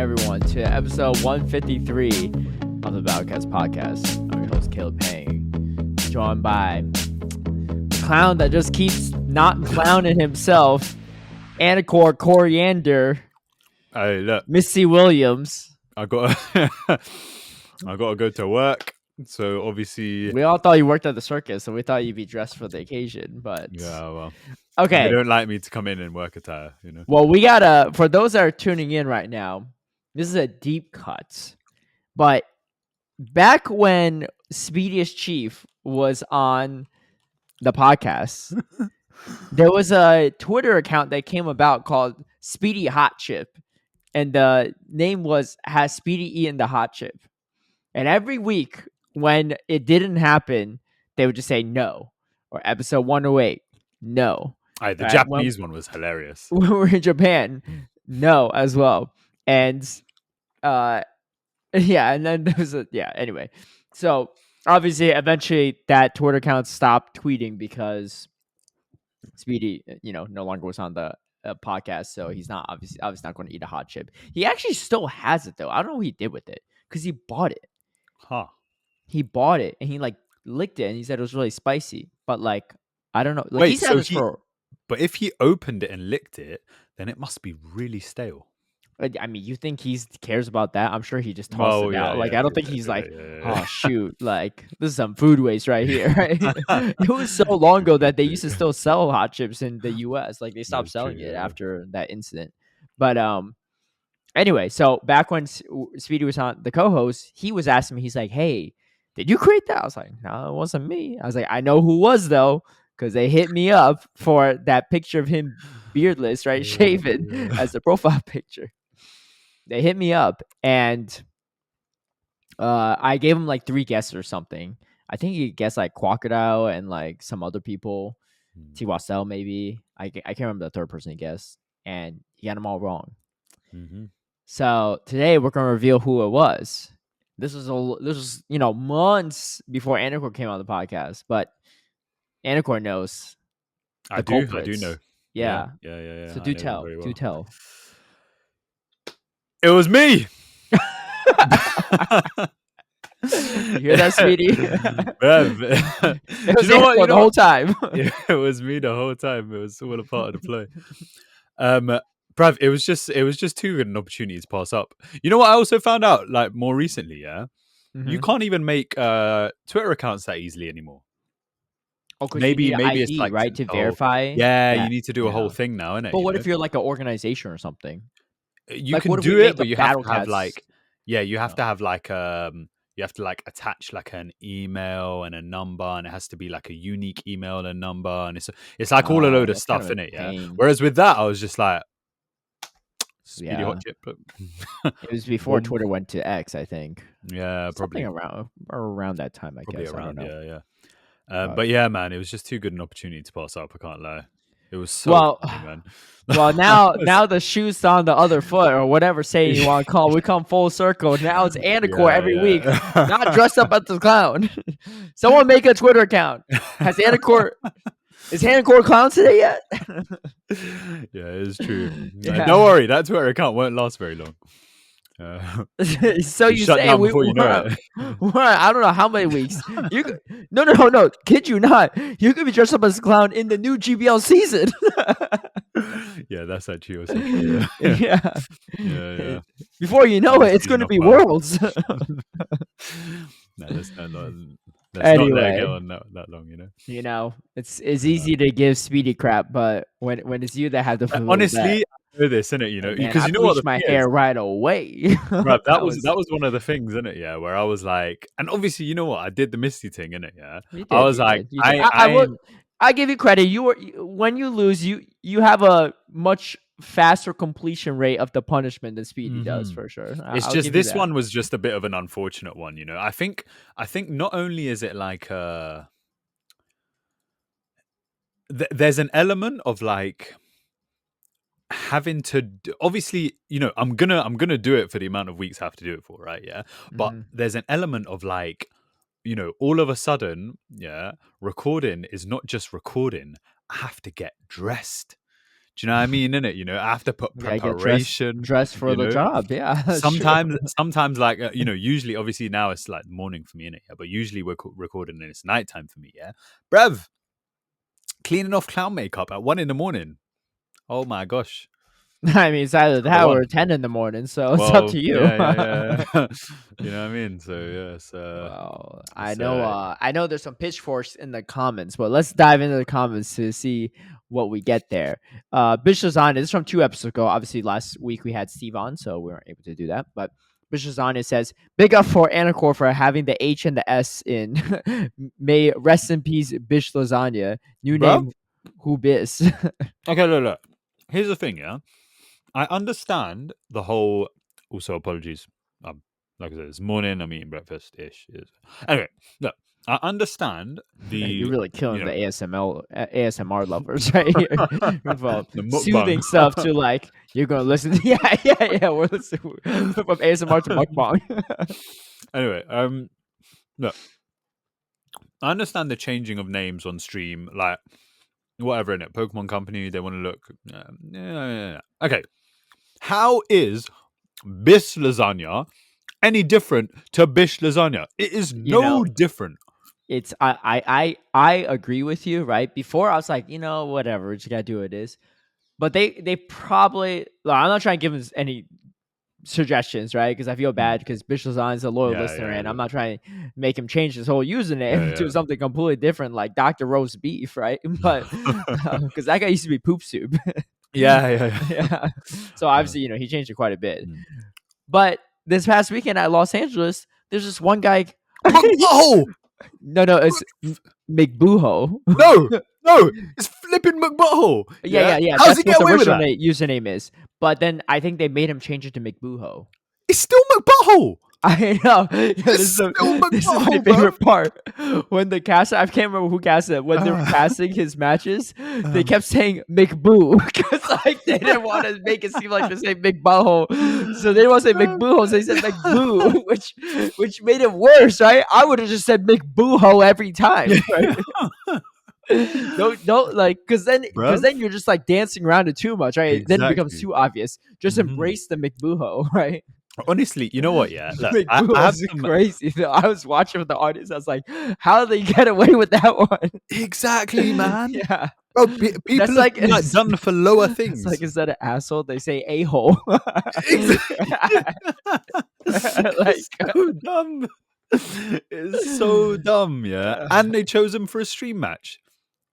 everyone, to episode 153 of the Battlecast podcast. I'm your host, Caleb Peng, joined by the clown that just keeps not clowning himself, Anicor Coriander, Hey, look, Missy Williams. I got to go to work, so obviously, We all thought you worked at the circus, so we thought you'd be dressed for the occasion, but... yeah, well, okay. They don't like me to come in and work attire, you know. Well, we gotta, for those that are tuning in right now, this is a deep cut, but back when Speediest Chief was on the podcast, there was a Twitter account that came about called Speedy Hot Chip, and the name was "Has Speedy Eaten the Hot Chip?" And every week when it didn't happen, they would just say no, or episode 108, no. The Japanese one was hilarious. When we were in Japan, no, as well. And yeah, and then there was anyway. So obviously eventually that Twitter account stopped tweeting because Speedy, no longer was on the podcast, so he's not obviously not going to eat a hot chip. He actually still has it though. I don't know what he did with it because he bought it. Huh. He bought it and he licked it and he said it was really spicy. But I don't know. Wait, but if he opened it and licked it, then it must be really stale. I mean, you think he cares about that? I'm sure he just tossed it out. I don't think he's oh shoot, this is some food waste right here. Right? It was so long ago that they used to still sell hot chips in the U.S. They stopped selling it after that incident. But anyway, so back when Speedy was on the co-host, he was asking me, he's like, "Hey, did you create that?" I was like, "No, it wasn't me." I was like, "I know who was though." Because they hit me up for that picture of him beardless, right, shaven as the profile picture. They hit me up, and I gave him 3 guesses or something. I think he guessed Crocodile and some other people, Tiwasel maybe. I can't remember the third person he guessed, and he got them all wrong. Mm-hmm. So today we're gonna reveal who it was. This was months before Anicor came on the podcast, but Anicor knows. I do know. Yeah. So do tell. It was me. You hear that, Speedy? It was the whole time. Yeah, it was me the whole time. It was all a part of the play. Bruv, it was just too good an opportunity to pass up. You know what I also found out more recently, yeah? Mm-hmm. You can't even make Twitter accounts that easily anymore. Oh, maybe ID, it's right to verify. Yeah, you need to do a whole thing now, innit? But what if you're an organization or something? You can do it, but you have to have you have to have you have to attach an email and a number, and it has to be a unique email and number, and it's all a load of stuff in it. Yeah. Whereas with that, I was just Speedy hot chip. It was before Twitter went to X, I think. Yeah, probably around that time. I guess. Around, I don't know. But yeah, man, it was just too good an opportunity to pass up. I can't lie. It was so funny, man. Well, now the shoe's on the other foot, or whatever saying you want to call. We come full circle. Now it's Anicor every week, not dressed up as the clown. Someone make a Twitter account. Is Anicor clown today yet? Yeah, it's true. Yeah. Don't worry, that Twitter account won't last very long. So you say we know it. I don't know how many weeks. You could, no. Kid you not. You could be dressed up as a clown in the new GBL season. Yeah, that's actually also true. Yeah. Before you know it, it's going to be Worlds. No, let's not let it go on that long. It's easy to give Speedy crap, but when it's you that have to honestly. Know this, innit? Because you know what my hair right away. Right, that was one of the things, innit? Yeah, where I was and obviously, you know what? I did the Misty thing, innit? Yeah, I was I give you credit. When you lose, you have a much faster completion rate of the punishment than Speedy does, for sure. It's just this one was just a bit of an unfortunate one, I think not only is it there's an element of having to obviously I'm gonna do it for the amount of weeks I have to do it for, right? Yeah, but there's an element of all of a sudden, recording is not just recording. I have to get dressed. Do you know what I mean? In it, I have to put preparation. Dress for the job. Yeah, sometimes, like usually, obviously now it's like morning for me, innit? Yeah, but usually we're recording and it's nighttime for me. Yeah, bruv, cleaning off clown makeup at 1 a.m. Oh my gosh. I mean, it's either that or 10 in the morning, so it's up to you. Yeah. You know what I mean? So yes. Well, I know there's some pitchforks in the comments, but let's dive into the comments to see what we get there. Bish Lasagna, this is from 2 episodes ago. Obviously, last week we had Steve on, so we weren't able to do that. But Bish Lasagna says, "Big up for Anicor for having the H and the S in. May rest in peace, Bish Lasagna. New name, who bis?" Okay, look. Here's the thing, yeah. I understand the whole. Also, apologies. Like I said, this morning I'm eating breakfast ish. Anyway, look, I understand the. You're really killing the ASMR lovers right here. From soothing stuff to like you're gonna listen. Yeah. We're listening from ASMR to mukbang. Anyway, look, I understand the changing of names on stream, like whatever in it. Pokemon Company, they want to look. Yeah. Okay, how is Bish Lasagna any different to Bish Lasagna? It is no different. It's I agree with you, right? Before I was like, whatever, just gotta do what it is. But they probably. I'm not trying to give them any suggestions, right? Because I feel bad because Bish Lasagna is a loyal listener, and I'm not trying to make him change his whole username to something completely different, like Dr. Roast Beef, right? But because that guy used to be Poop Soup. Yeah. So obviously, he changed it quite a bit. But this past weekend at Los Angeles, there's this one guy. Oh no, it's McBooho. No, it's flipping McButthole. Yeah. How's he get away with that? Username is, but then I think they made him change it to McBooho. It's still McButthole. I know. This is my favorite part. When the cast, I can't remember who cast it. When they were casting his matches, they kept saying McBoo because like they didn't want to make it seem like they say McButthole, so they didn't want to say McBooho, so they said McBoo, which made it worse, right? I would have just said McBooho every time. Right? don't like because then you're just like dancing around it too much, right? Exactly. Then it becomes too obvious. Just embrace the McBooho, right? Honestly, you know what? Yeah, look, I have crazy. I was watching with the audience. I was like, "How did they get away with that one?" Exactly, man. Yeah, bro. People like done for lower things. It's like instead of asshole, they say a hole. Like so dumb. It's so dumb, yeah. And they chose him for a stream match,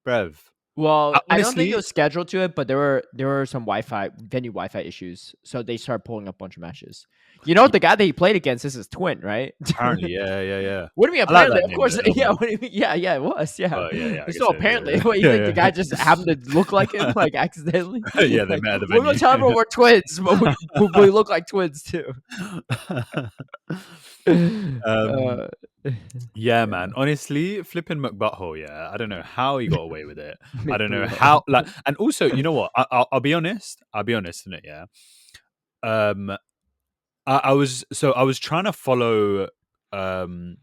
bruv. Well, honestly, I don't think it was scheduled to it, but there were some venue Wi-Fi issues, so they started pulling up a bunch of matches. The guy that he played against is his twin, right? Apparently, yeah. What do you mean? Apparently, of course, yeah. What do you mean? Yeah, it was, yeah. So apparently, what you think the guy just happened to look like him, like accidentally? Yeah, they met at the venue. We're gonna tell everyone we're twins, but we look like twins too. Yeah, man. Honestly, flipping McButthole. Yeah, I don't know how he got away with it. I don't know how. Like, and also, you know what? I'll be honest. In it. Yeah. I was trying to follow the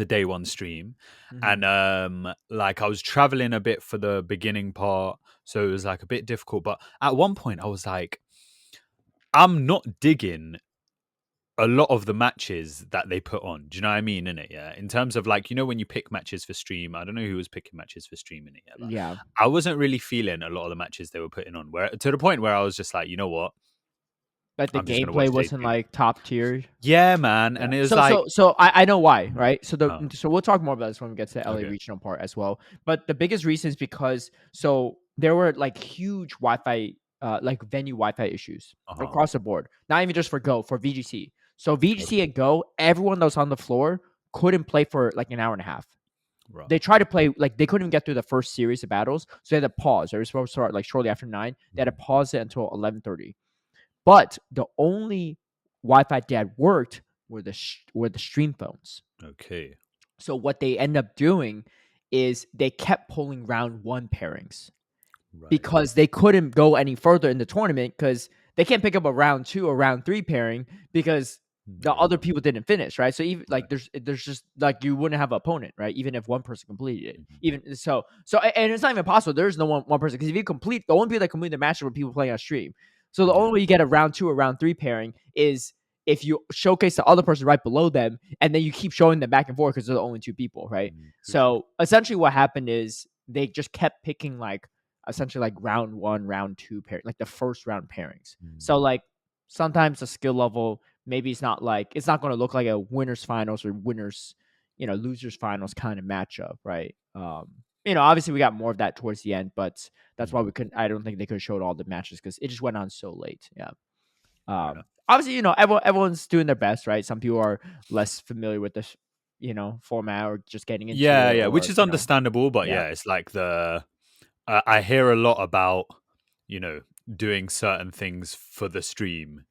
day one stream, and like I was traveling a bit for the beginning part, so it was like a bit difficult. But at one point, I was like, I'm not digging a lot of the matches that they put on. Do you know what I mean? In it, yeah. In terms of like, when you pick matches for stream, I don't know who was picking matches for stream in it. Yeah, I wasn't really feeling a lot of the matches they were putting on. Where to the point where I was just like, you know what? Like the gameplay wasn't like top tier. Yeah, man. And it was so I know why, right? So we'll talk more about this when we get to the LA regional part as well. But the biggest reason is because there were like huge Wi-Fi, like venue Wi-Fi issues across the board. Not even just for Go, for VGC. So VGC and Go, everyone that was on the floor couldn't play for like an hour and a half. Right. They tried to play, like they couldn't even get through the first series of battles, so they had to pause. They were supposed to start like shortly after 9. They had to pause it until 11:30. But the only Wi-Fi that worked were the stream phones. Okay. So what they end up doing is they kept pulling round 1 pairings because they couldn't go any further in the tournament because they can't pick up a round 2 or round 3 pairing because the other people didn't finish, right? So even like there's just like you wouldn't have an opponent, right? Even if one person completed it, even so and it's not even possible. There's no one person because if you complete the only people that complete the match are people playing on stream. So the only way you get a round 2 or round 3 pairing is if you showcase the other person right below them, and then you keep showing them back and forth because they're the only 2 people, right? So essentially, what happened is they just kept picking like essentially like round 1, round 2 pair, like the first round pairings. So like sometimes the skill level maybe it's not going to look like a winners finals or winners, losers finals kind of matchup, right? Obviously we got more of that towards the end, but that's why we couldn't. I don't think they could have showed all the matches because it just went on so late. Yeah. Obviously, everyone's doing their best, right? Some people are less familiar with this, format or just getting into it. Yeah, which is understandable, but it's like I hear a lot about, doing certain things for the stream,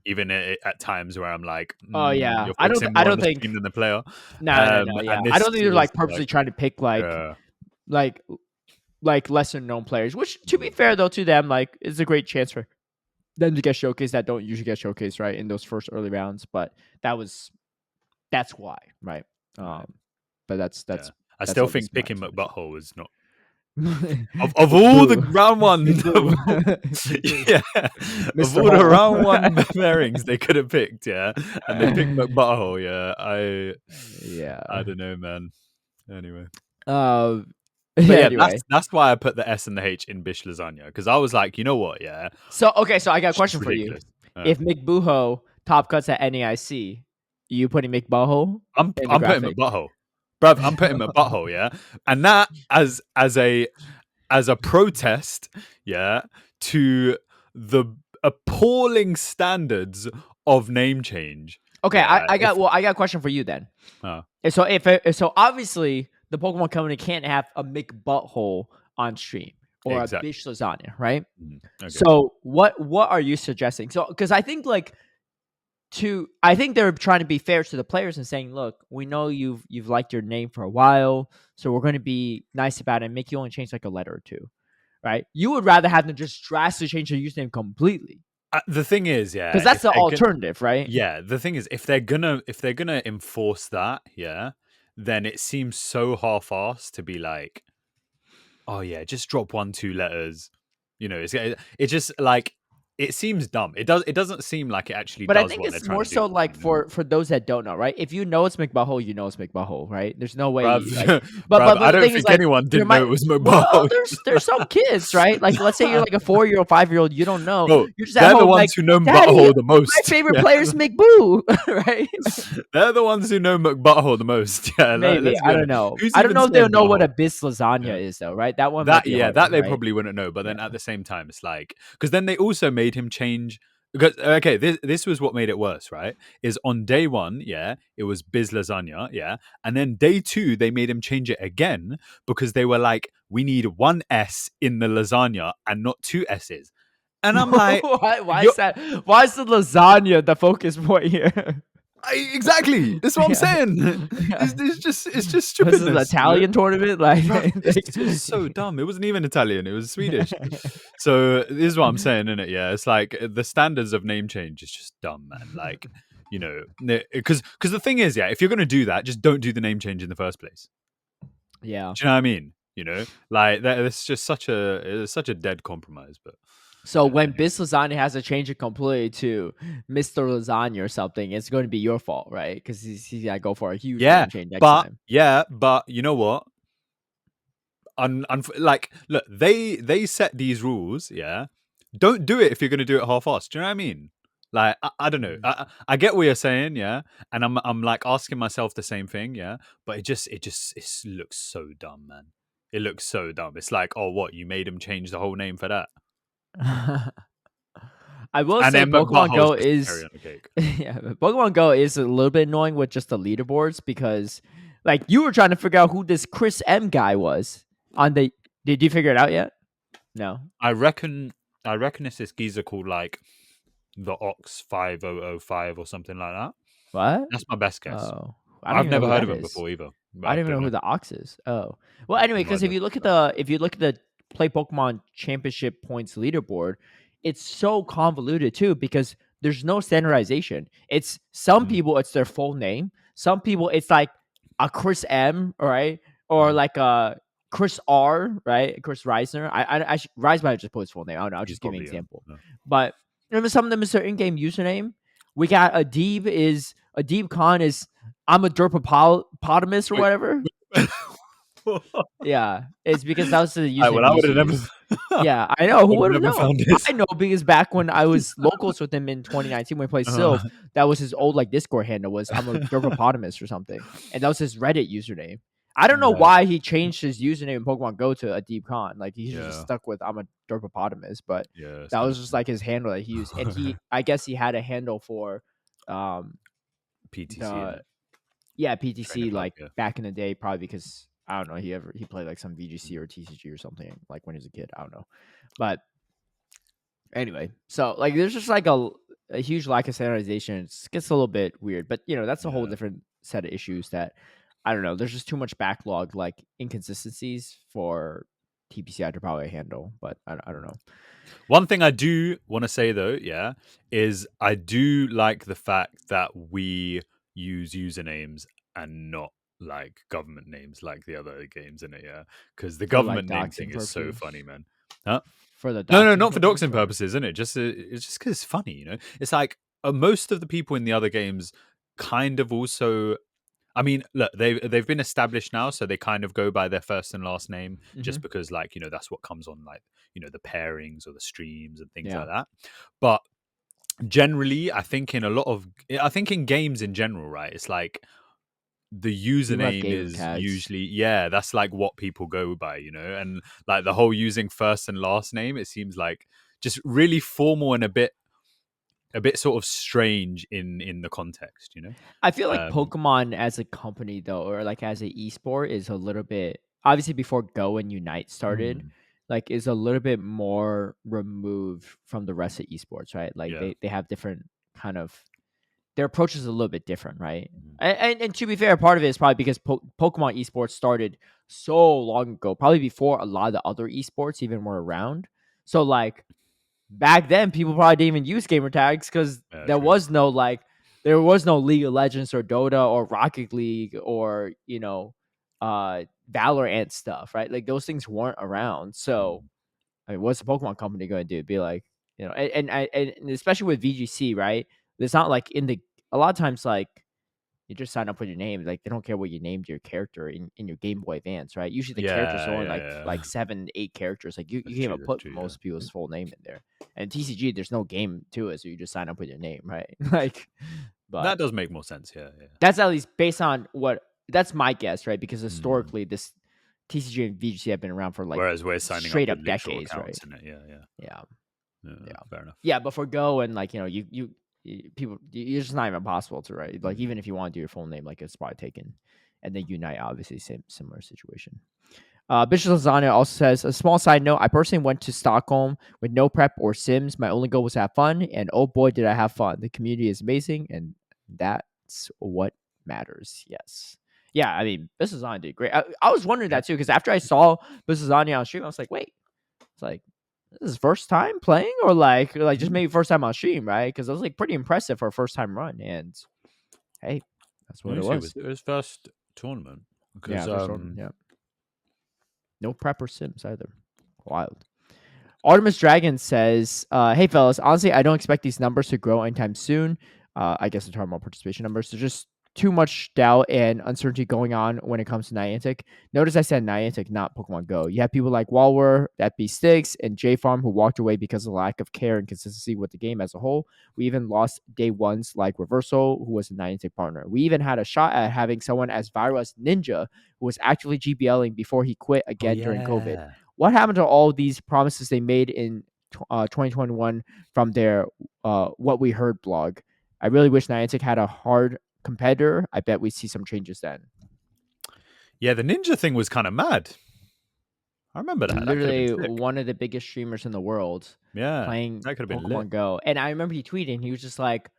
even at times where I'm like, oh yeah, you're I focusing don't more on the think stream than the player. no, yeah, I don't think they're like purposely trying to pick like lesser known players, which to be fair though to them, like is a great chance for them to get showcased that don't usually get showcased, right, in those first early rounds. But that's why, right? But that's I still think picking McButthole was not of all the round 1 of all the round 1 pairings they could have picked, and they picked McButthole. I don't know, man. Anyway, anyway. That's why I put the S and the H in Bish Lasagna, because I was like, you know what, So I got a question for you. If McBuho top cuts at NAIC, you putting McButthole? I'm putting McButthole. Bruv, I'm putting McButthole, and that as a protest, to the appalling standards of name change. Okay, I got a question for you then. So obviously the Pokemon company can't have a McButthole on stream or a Bish Lasagna, right? Okay. So what are you suggesting? So because I think I think they're trying to be fair to the players and saying, look, we know you've liked your name for a while, so we're going to be nice about it and make you only change like a letter or 2, right? You would rather have them just drastically change their username completely. The thing is, because that's the alternative, right? Yeah, the thing is, if they're gonna enforce that, then it seems so half-assed to be like, oh yeah, just drop 1-2 letters. It's just like, it seems dumb. It doesn't seem like it actually but does. I think it's more so like for those that don't know, right? If you know it's McButthole, you know it's McButthole, right? There's no way. But I don't think anyone didn't know it was McButthole. Well, there's some kids, right? Like let's say you're like a 4-year-old, 5-year-old, you don't know. No, you're just they're the ones who know McButthole the most. My favorite player is McBoo, right? They're the ones who know McButthole the most. Yeah, maybe I don't know. I don't know if they'll know what a Bish Lasagna is, though, right? That one. That they probably wouldn't know. But then at the same time, it's like, because then they also made him change. Because this was what made it worse, right? Is on day 1, it was Biz Lasagna, and then day 2 they made him change it again because they were like, we need 1 S in the lasagna and not 2 S's, and I'm like, why is that? Why is the lasagna the focus point here? Exactly. That's what I'm saying. It's just stupid. This is an Italian tournament. Like, it's so dumb. It wasn't even Italian. It was Swedish. So this is what I'm saying, isn't it? Yeah, it's like the standards of name change is just dumb, man. Like, because the thing is, if you're gonna do that, just don't do the name change in the first place. Yeah. Do you know what I mean? Like that. It's just such a dead compromise, but. So when Bish Lasagna has to change it completely to Mr. Lasagna or something, it's going to be your fault, right? Because he's got to go for a huge name change next time. Yeah, but you know what? Like, look, they set these rules, Don't do it if you're going to do it half-assed. Do you know what I mean? Like, I don't know. I get what you're saying, and I'm like asking myself the same thing, But it looks so dumb, man. It looks so dumb. It's like, oh, what? You made him change the whole name for that? I will say Pokemon Go is Pokemon Go is a little bit annoying with just the leaderboards because like you were trying to figure out who this Chris M guy was on the. Did you figure it out yet? No. I reckon it's this geezer called like the Ox 5005 or something like that. What? That's my best guess. Oh, I've never heard of him before either. I don't even know who the Ox is. Oh, well, anyway, because if you look at the Play Pokemon Championship points leaderboard, it's so convoluted too because there's no standardization. It's some people, it's their full name. Some people, it's like a Chris M, right? Or like a Chris R, right? Chris Reisner. Reis might just put his full name. I don't know. I'll just give you an example. But remember, some of them is their in-game username. We got Adib Khan is I'm a derpopotamus or whatever. Yeah, it's because that was the username. I would have never. Yeah, I know. Who would have known? I know because back when I was locals with him in 2019 when we played Sylph, that was his old like Discord handle was I'm a derpopotamus or something, and that was his Reddit username. I don't know why he changed his username in Pokemon Go to Adib Khan. Like he just stuck with I'm a derpopotamus, but that was just like his handle that he used, and I guess he had a handle for PTC. PTC like back in the day, probably because I don't know, he played like some VGC or TCG or something like when he was a kid. I don't know. But anyway, so like there's just like a huge lack of standardization. It gets a little bit weird, but that's a whole different set of issues that I don't know. There's just too much backlog, like inconsistencies for TPCI to probably handle, but I don't know. One thing I do want to say though, is I do like the fact that we use usernames and not like government names like the other games in it, because the government name thing is so funny, man. Huh? For the no, not for doxing purposes, isn't it? It's just because it's funny, It's like most of the people in the other games kind of also. I mean, look, they've been established now, so they kind of go by their first and last name, just because, like, that's what comes on, like, the pairings or the streams and things like that. But generally, I think in games in general, right, it's like the username is usually that's like what people go by, and like the whole using first and last name, it seems like just really formal and a bit sort of strange in the context, I feel like Pokemon as a company though, or like as an esport, is a little bit obviously before Go and Unite started, like is a little bit more removed from the rest of esports, right? Like they have different kind of their approach is a little bit different, right? And to be fair, part of it is probably because Pokemon esports started so long ago, probably before a lot of the other esports even were around. So like back then, people probably didn't even use gamer tags because there was no League of Legends or Dota or Rocket League or Valorant stuff, right? Like those things weren't around. So I mean, what's the Pokemon company going to do? Be like, and especially with VGC, right? It's not like a lot of times like you just sign up with your name. Like they don't care what you named your character in your Game Boy Advance, right? Usually the characters are only like 7, 8 characters. Like you can't even put most people's full name in there. And TCG, there's no game to it, so you just sign up with your name, right? Like, but that does make more sense. Yeah. That's at least based on that's my guess, right? Because historically, this TCG and VGC have been around for like whereas we're signing straight up decades, right? Yeah. Fair enough. Yeah, but for Go and like you people, it's just not even possible to write. Like even if you want to do your full name, like it's probably taken. And then Unite, obviously, similar situation. Bishop Lasagna also says, a small side note, I personally went to Stockholm with no prep or sims. My only goal was to have fun, and oh boy, did I have fun. The community is amazing, and that's what matters. Yes. Yeah, I mean, Bishop Lasagna did great. I was wondering that too, because after I saw Bishop Lasagna on stream, I was like, wait, it's like, this is his first time playing, or like just maybe first time on stream, right? Because it was like pretty impressive for a first time run, and hey, that's what it was. It was first tournament. First tournament, yeah. No prep or sims either. Wild. Artemis Dragon says, hey fellas, honestly, I don't expect these numbers to grow anytime soon. I guess the talking about participation numbers. So just too much doubt and uncertainty going on when it comes to Niantic. Notice I said Niantic, not Pokemon Go. You have people like Walwer, that be Sticks, and J Farm who walked away because of lack of care and consistency with the game as a whole. We even lost day ones like Reversal, who was a Niantic partner. We even had a shot at having someone as Virus Ninja, who was actively GBLing before he quit again during COVID. What happened to all these promises they made in 2021 from their What We Heard blog? I really wish Niantic had a hard competitor. I bet we'd see some changes then. Yeah, the Ninja thing was kind of mad. I remember that. Literally one of the biggest streamers in the world. Yeah, playing that could have been Pokemon lit. Go. And I remember he tweeted, and he was just like,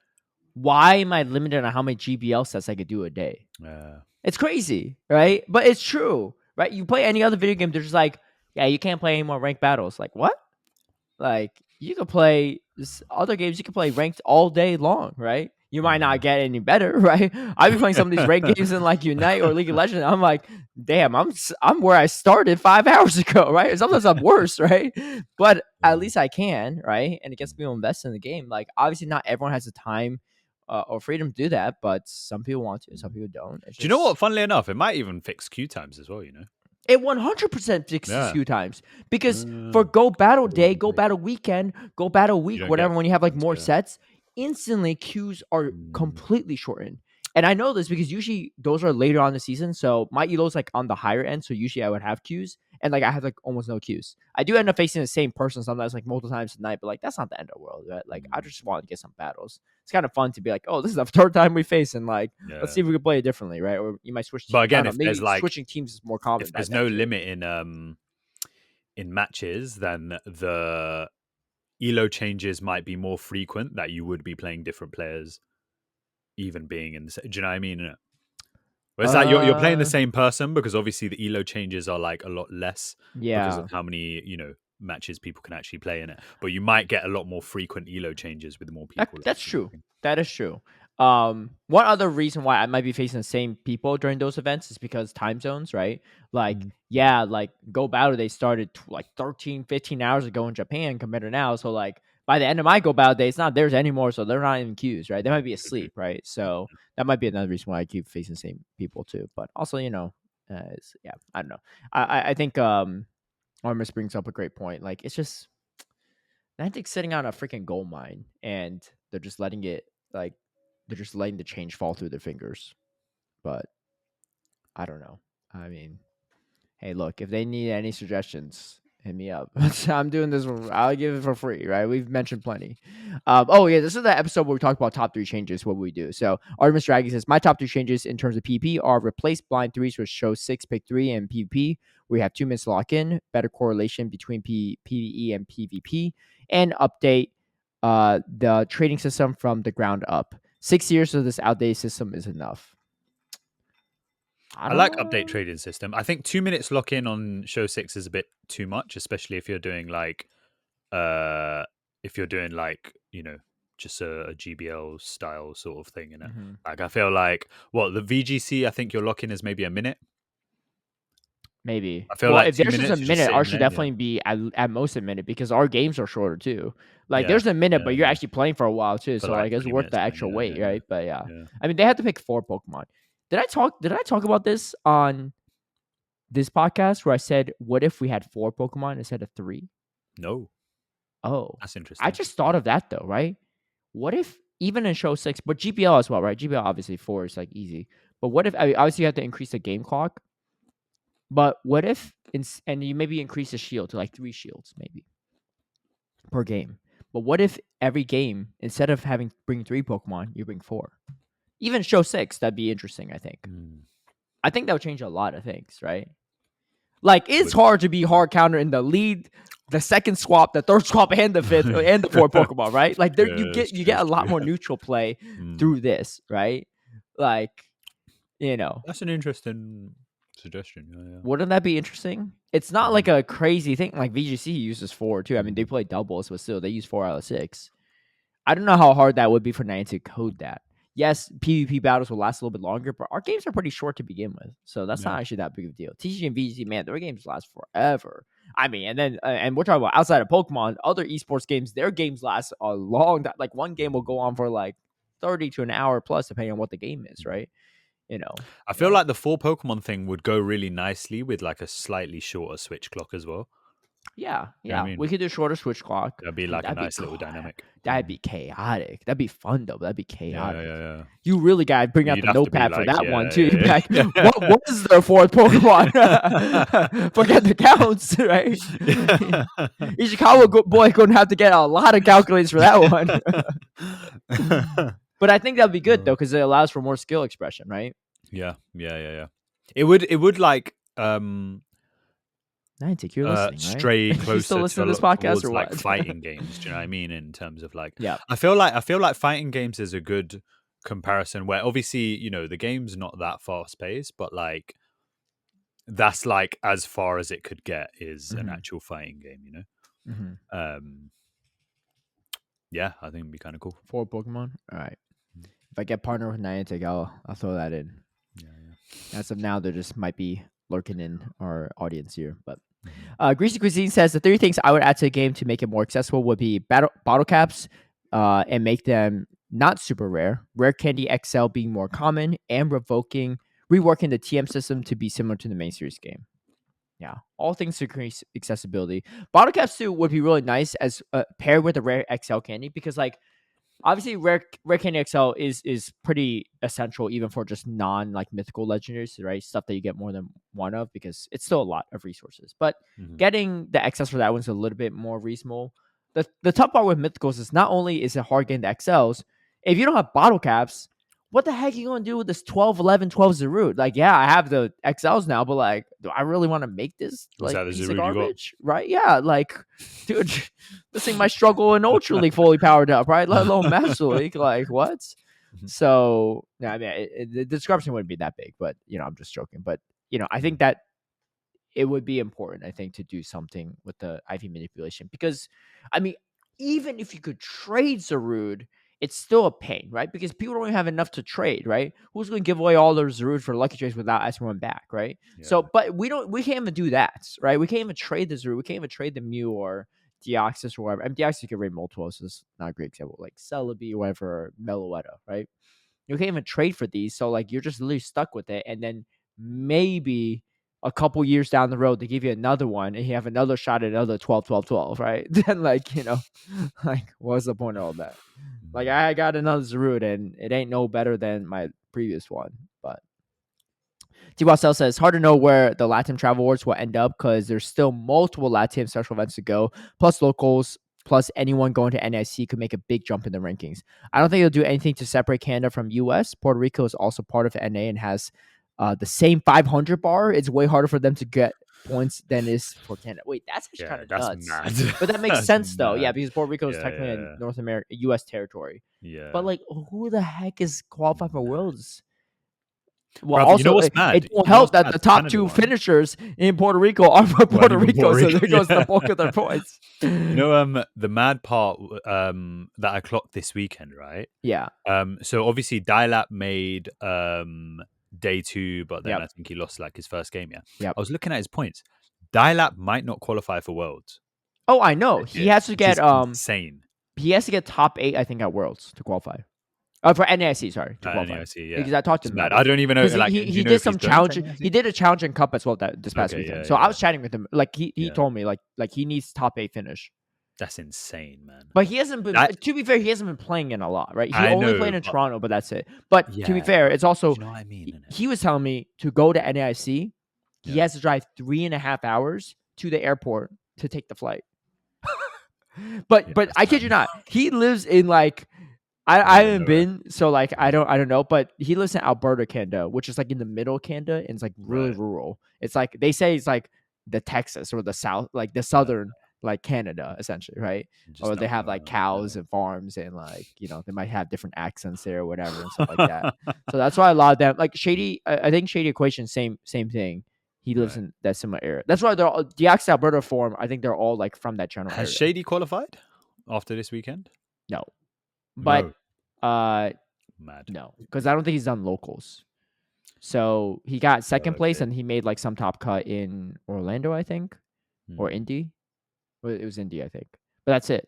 why am I limited on how many GBL sets I could do a day? Yeah. It's crazy, right? But it's true, right? You play any other video game, they're just like, yeah, you can't play any more ranked battles. Like, what? Like, you could play other games you can play ranked all day long, right? You might not get any better, right? I've been playing some of these ranked games in like Unite or League of Legends. I'm like, damn, I'm where I started 5 hours ago, right? Sometimes I'm worse, right? But at least I can, right? And it gets people invested in the game. Like, obviously, not everyone has the time or freedom to do that, but some people want to, some people don't. Do you know what? Funnily enough, it might even fix queue times as well. It 100% fixes queue times because for Go Battle Day, Go Battle Weekend, Go Battle Week, whatever, when you have like more sets, instantly queues are completely shortened. And I know this because usually those are later on in the season. So my elo's like on the higher end. So usually I would have queues. And like I have like almost no queues. I do end up facing the same person sometimes like multiple times a night, but like that's not the end of the world, right? Like I just want to get some battles. It's kind of fun to be like, oh, this is the third time we face, and like let's see if we can play it differently, right? Or you might switch teams. But again, if there's like switching teams is more common. If there's no limit in matches, then the elo changes might be more frequent, that you would be playing different players even being in the same. Do you know what I mean? Whereas like you're playing the same person, because obviously the elo changes are like a lot less because of how many matches people can actually play in it. But you might get a lot more frequent elo changes with more people. That's true. That is true. One other reason why I might be facing the same people during those events is because time zones, right? Like, like Go Battle, they started like 13, 15 hours ago in Japan compared to now. So like by the end of my Go Battle day, it's not theirs anymore. So they're not in queues, right? They might be asleep, right? So that might be another reason why I keep facing the same people too. But also, I don't know. I think Armis brings up a great point. Like, it's just Niantic's sitting on a freaking gold mine, and they're just letting the change fall through their fingers. But I don't know. I mean, hey, look, if they need any suggestions, hit me up. I'm doing this. I'll give it for free, right? We've mentioned plenty. This is the episode where we talk about top 3 changes. What we do. So Artemis Draggy says my top 3 changes in terms of PvP are replace blind 3s with show 6, pick 3, and PvP. We have 2 minutes lock in, better correlation between PvE and PvP, and update the trading system from the ground up. 6 years of this outdated system is enough. I like update trading system. I think 2 minutes lock in on show 6 is a bit too much, especially if you're doing like just a GBL style sort of thing in it. Like I feel like the VGC, I think your lock in is maybe a minute. Maybe. I feel like if there's just a minute, ours should definitely be at most a minute, because our games are shorter too. Like there's a minute, but you're actually playing for a while too. So like it's worth the extra wait, right? But yeah. I mean, they had to pick 4 Pokemon. Did I talk about this on this podcast where I said, what if we had 4 Pokemon instead of 3? No. Oh, that's interesting. I just thought of that though, right? What if even in show 6, but GBL as well, right? GBL obviously 4 is like easy. But what if, obviously you have to increase the game clock. But what if, and you maybe increase the shield to like 3 shields maybe per game. But what if every game, instead of bring 3 Pokemon, you bring 4? Even show 6, that'd be interesting, I think. I think that would change a lot of things, right? Like, it's hard to be hard counter in the lead, the second swap, the third swap, and the fifth, and the 4th Pokemon, right? Like, you get a lot more neutral play through this, right? Like, That's an interesting suggestion. Yeah. Wouldn't that be interesting? It's not like a crazy thing. Like VGC uses 4 too. I mean, they play doubles, but still, they use 4 out of 6. I don't know how hard that would be for Niantic to code that. Yes, PvP battles will last a little bit longer, but our games are pretty short to begin with, so that's not actually that big of a deal. TCG and VGC, man, their games last forever. I mean, and then and we're talking about outside of Pokemon, other esports games, their games last a long time. Like one game will go on for like 30 to an hour plus, depending on what the game is, right? I feel like the 4 Pokemon thing would go really nicely with like a slightly shorter switch clock as well. Yeah. You know what I mean? We could do shorter switch clock. That'd be like a nice little dynamic. That'd be chaotic. That'd be fun though. That'd be chaotic. Yeah. You really gotta bring out the notepad for that one too. Like, what was their 4th Pokemon? Forget the counts, right? Ishikawa boy gonna have to get a lot of calculators for that one. But I think that'd be good though, because it allows for more skill expression, right? Yeah. It would like Niantic, you're listening, stray right? closer you still listening to this podcast or what? Like fighting games. Do you know what I mean? In terms of like, yeah, I feel like fighting games is a good comparison, where obviously the game's not that fast paced, but like that's like as far as it could get is an actual fighting game. Yeah, I think it'd be kind of cool. 4 Pokemon. All right. If I get partnered with Niantic, I'll throw that in. Yeah. As of now, there just might be lurking in our audience here. But Greasy Cuisine says the 3 things I would add to the game to make it more accessible would be bottle caps, and make them not super rare. Rare Candy XL being more common, and reworking the TM system to be similar to the main series game. Yeah, all things to increase accessibility. Bottle caps too would be really nice as paired with a rare XL candy, because like obviously rare candy XL is pretty essential even for just non like mythical legendaries, right? Stuff that you get more than one of, because it's still a lot of resources. But getting the XLs for that one's a little bit more reasonable. The tough part with mythicals is not only is it hard getting the XLs, if you don't have bottle caps, what the heck are you gonna do with this 12, 11, 12 Zarude? Like, yeah, I have the XLs now, but like, do I really want to make this like piece of garbage? Right? Yeah, like, dude, this thing might struggle in Ultra League fully powered up, right? Let alone Master League. Like, what? So, yeah, I mean, the disruption wouldn't be that big, but I'm just joking. But I think that it would be important, I think, to do something with the IV manipulation, because, I mean, even if you could trade Zarude, it's still a pain, right? Because people don't even have enough to trade, right? Who's going to give away all their Zarude for lucky trades without asking one back, right? Yeah. So, but we can't even do that, right? We can't even trade the Zarude. We can't even trade the Mew or Deoxys or whatever. And Deoxys you can rate multiple, so it's not a great example, like Celebi or whatever, or Meloetta, right? You can't even trade for these, so like you're just literally stuck with it, and then maybe a couple years down the road they give you another one and you have another shot at another 12 12 12, right? Then like like what's the point of all that? Like I got another Zarude and it ain't no better than my previous one. But T-Wasel says hard to know where the Latin travel awards will end up because there's still multiple Latin special events to go, plus locals, plus anyone going to NIC could make a big jump in the rankings. I don't think they'll do anything to separate Canada from US. Puerto Rico is also part of NA and has the same 500 bar. It's way harder for them to get points than is for Canada. Wait, that's actually kind of nuts. Mad. But that makes sense though. Yeah, because Puerto Rico is technically in North America, US territory. Yeah. But like, who the heck is qualified for Worlds? Well, also, what's mad? It won't help that the top 2 finishers in Puerto Rico are from Puerto Rico, so there goes the bulk of their points. The mad part that I clocked this weekend, right? Yeah. So obviously Dialap made day 2, but then I think he lost like his first game. Yeah. I was looking at his points. Dialap might not qualify for Worlds. Oh, I know. He has to get insane. He has to get top 8, I think, at Worlds to qualify. For NAIC, sorry, to qualify. NAIC, yeah. Because I talked to him. I don't even know. Like, he did some challenge. He did a challenge in Cup as well this past weekend. So I was chatting with him. Like he told me like he needs top 8 finish. That's insane, man. But he hasn't been. To be fair, he hasn't been playing in a lot, right? He only played in Toronto, but that's it. But to be fair, it's also. You know what I mean? He was telling me to go to NAIC, he has to drive 3.5 hours to the airport to take the flight. but I kid you not, he lives in like. I haven't been, so like I don't know, but he lives in Alberta, Canada, which is like in the middle of Canada, and it's like really rural. It's like they say it's like the Texas or the South, like the southern like Canada, essentially, right? Or they have like cows and farms, and like they might have different accents there or whatever and stuff like that. So that's why a lot of them, like Shady, I think Shady Equation, same thing. He lives in that similar area. That's why they're all the Axe Alberta form. I think they're all like from that general area. Has Shady qualified after this weekend? No. But Mad. No, because I don't think he's done locals. So he got second place and he made like some top cut in Orlando, I think, or Indy. Well, it was Indy, I think. But that's it.